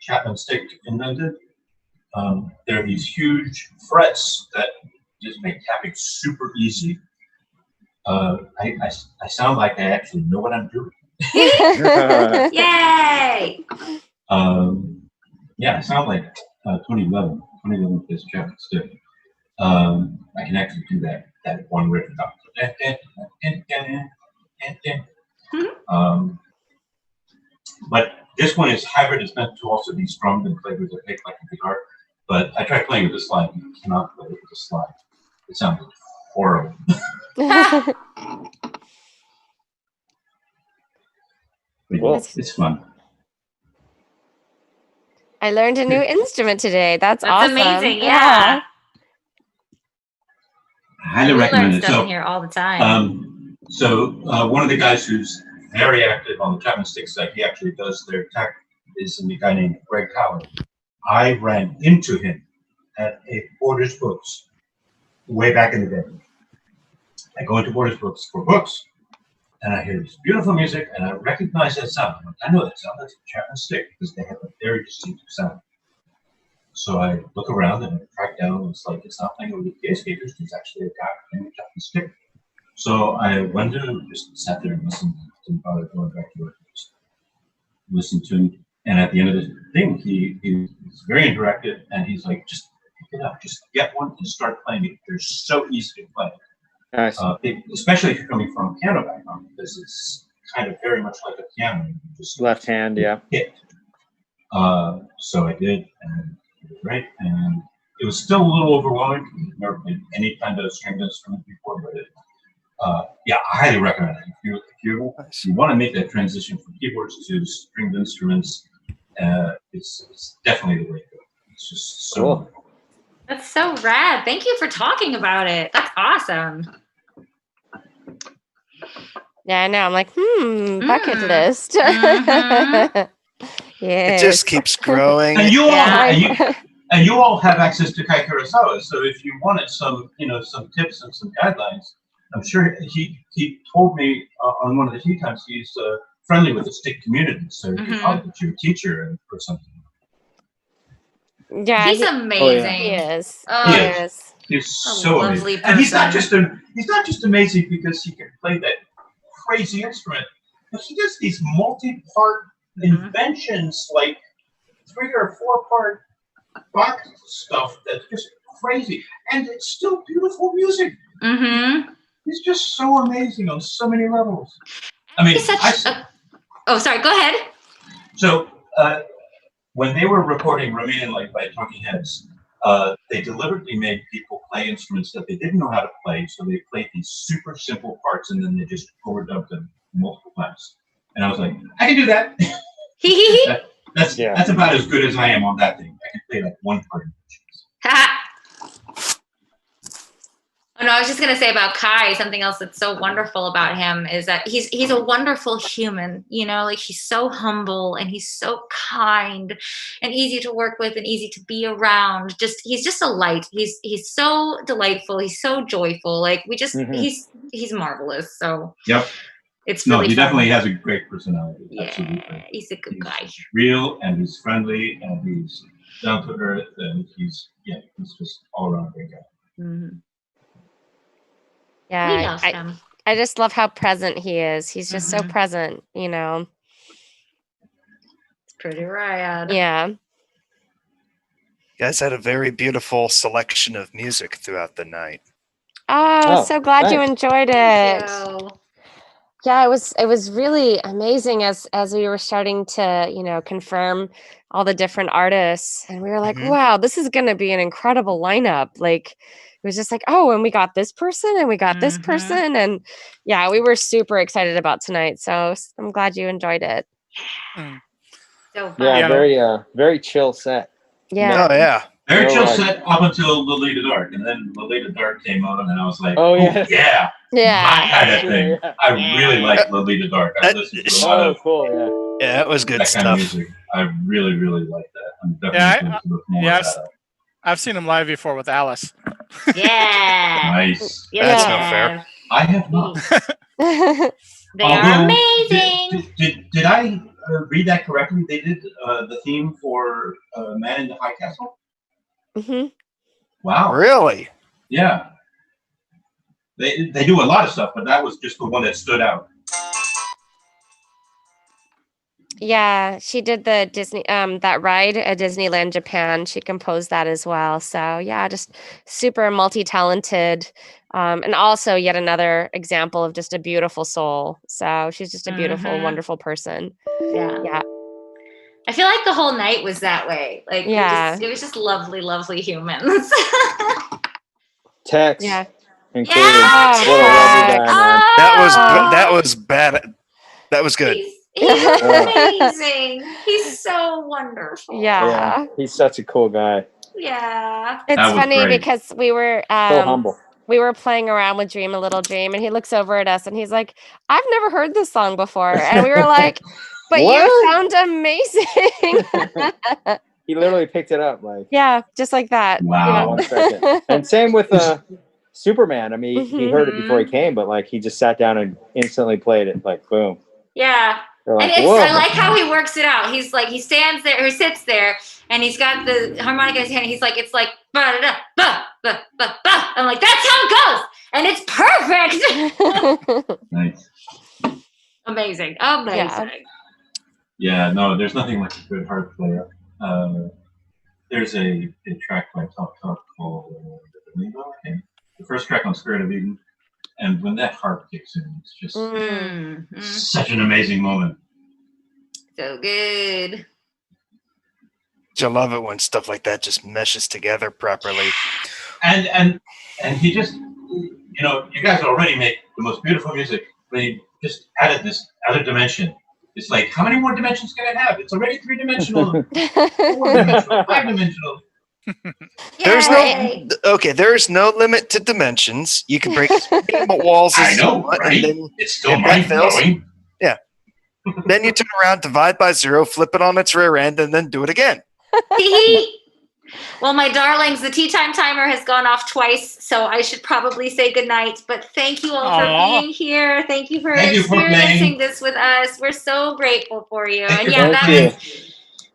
Chapman Stick invented. There are these huge frets that just make tapping super easy. I sound like I actually know what I'm doing. Yay! Yeah, I sound like 2011 with this Chapman Stick. I can actually do that one riff. But this one is hybrid. It's meant to also be strummed and played with a pick like a guitar. But I tried playing with the slide. You cannot play with the slide. It sounds horrible. Cool. It's fun. I learned a new instrument today. That's awesome. Amazing. Yeah. I highly We recommend learn it. stuff So, in here all the time. One of the guys who's very active on the Chapman Stick site, he actually does their tech, is a guy named Greg Howard. I ran into him at a Borders Books way back in the day. I go into Borders Books for books, and I hear this beautiful music, and I recognize that sound. I know that sound. That's a Chapman Stick because they have a very distinctive sound. So I look around and I track down. It's not playing with the PA speakers. There's actually a guy playing a talking stick. So I went and just sat there and listened. Didn't bother going back to work. Just listened to him. And at the end of the thing, he's very interactive, and he's like, just pick it up, just get one and start playing it. They're so easy to play. Nice. Especially if you're coming from a piano background, because it's kind of very much like a piano. You just left hand, yeah. hit. So I did, and it was great. And it was still a little overwhelming. I've never played any kind of stringed instrument before, but yeah, I highly recommend it. If you want to make that transition from keyboards to stringed instruments, it's definitely the way to go. It's just so cool. That's so rad. Thank you for talking about it. That's awesome. Yeah, I know. I'm like, bucket list. Mhm. Yeah. It just keeps growing. And you all, Yeah. and you all have access to Kai Kurosawa. So if you wanted some tips and some guidelines, I'm sure he told me on one of the tea times he's friendly with the stick community. So you could probably get your teacher or something. Yeah, He's amazing. He is. He is. He's so lovely amazing. And he's not person. just amazing because he can play that crazy instrument, but he does these multi-part inventions, like 3 or 4 part box stuff that's just crazy, and it's still beautiful music. Mm-hmm. He's just so amazing on so many levels. I mean, oh, sorry. Go ahead. So when they were recording Remain in Light by Talking Heads, they deliberately made people play instruments that they didn't know how to play, so they played these super simple parts and then they just overdubbed them multiple times. And I was like, I can do that. That's about as good as I am on that thing. I can play like one part. Oh, no, I was just gonna say about Kai, something else that's so wonderful about him is that he's a wonderful human, like he's so humble and he's so kind and easy to work with and easy to be around. He's just a light. He's so delightful, he's so joyful. Like he's marvelous. So yep. It's really he fun. definitely has a great personality. Yeah, absolutely. he's a good guy. Real, and he's friendly, and he's down to earth, and he's just all around great guy. Mm-hmm. Yeah, I just love how present he is. He's just so present, It's pretty rad. Yeah. You guys had a very beautiful selection of music throughout the night. Oh, so glad you enjoyed it. Thank you. Yeah, it was really amazing as we were starting to, confirm all the different artists, and we were like, wow, this is going to be an incredible lineup. Like, it was just like, oh, and we got this person and we got this person. And yeah, we were super excited about tonight. So I'm glad you enjoyed it. So fun. Yeah, very chill set. Yeah. Oh, yeah. Very chill set up until Lolita Dark, and then Lolita Dark came on, and I was like, "Oh yeah, my kind of thing." I really like Lolita Dark. I listened to a lot of cool. Yeah, that was good that stuff. kind of music. I really, really like that. I'm definitely going to look more at that. I've seen him live before with Alice. Yeah. Nice. That's not fair. I have not. They are amazing. Did I read that correctly? They did the theme for Man in the High Castle. Wow. Really? Yeah. They do a lot of stuff, but that was just the one that stood out. Yeah, she did the Disney that ride at Disneyland Japan. She composed that as well. So yeah, just super multi-talented. And also yet another example of just a beautiful soul. So she's just a beautiful, wonderful person. Yeah. I feel like the whole night was that way. Like it was just lovely, lovely humans. Tex. Yeah. Included. Yeah, What a lovely guy, man. That was bad. That was good. He's amazing. He's so wonderful. Yeah. He's such a cool guy. Yeah. It's funny because we were So humble. we were playing around with Dream a Little Dream, and he looks over at us and he's like, I've never heard this song before. And we were like, but you sound amazing. He literally picked it up like just like that. Wow. 1 second. And same with Superman. I mean, he heard it before he came, but like he just sat down and instantly played it, like boom. Yeah. Like, and I like how he works it out. He's like, he stands there or sits there and he's got the harmonica in his hand. He's like, it's like, ba da ba ba ba ba. I'm like, that's how it goes, and it's perfect. Nice. Amazing. Yeah, no, there's nothing like a good harp player. There's a track by Talk Talk called the first track on Spirit of Eden, and when that harp kicks in, it's just such an amazing moment. So good. I love it when stuff like that just meshes together properly. And he just, you guys already make the most beautiful music, but he just added this other dimension. It's like, how many more dimensions can it have? It's already 3-dimensional, 4-dimensional, 5-dimensional. There's no limit to dimensions. You can break as many walls as you want, and then it's still mind-blowing. Yeah. Then you turn around, divide by 0, flip it on its rear end, and then do it again. Well, my darlings, the tea time timer has gone off twice, so I should probably say goodnight. But thank you all for being here. Thank you for experiencing this with us. We're so grateful for you. And yeah,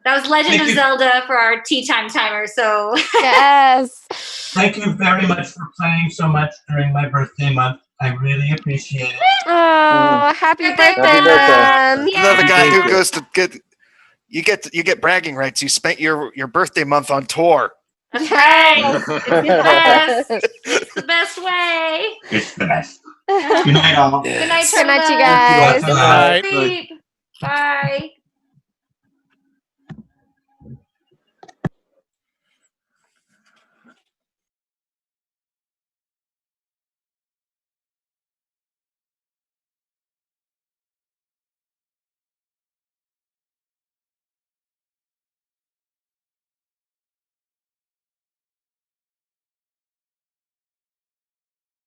that was Legend of Zelda for our tea time timer. So yes. Thank you very much for playing so much during my birthday month. I really appreciate it. Oh, happy birthday, man! Another guy who goes to get. You get bragging rights. You spent your birthday month on tour. That's right. It's the best. It's the best way. It's the best. Good night, all. Good night, Good night, you guys. Good night. Sleep. Bye.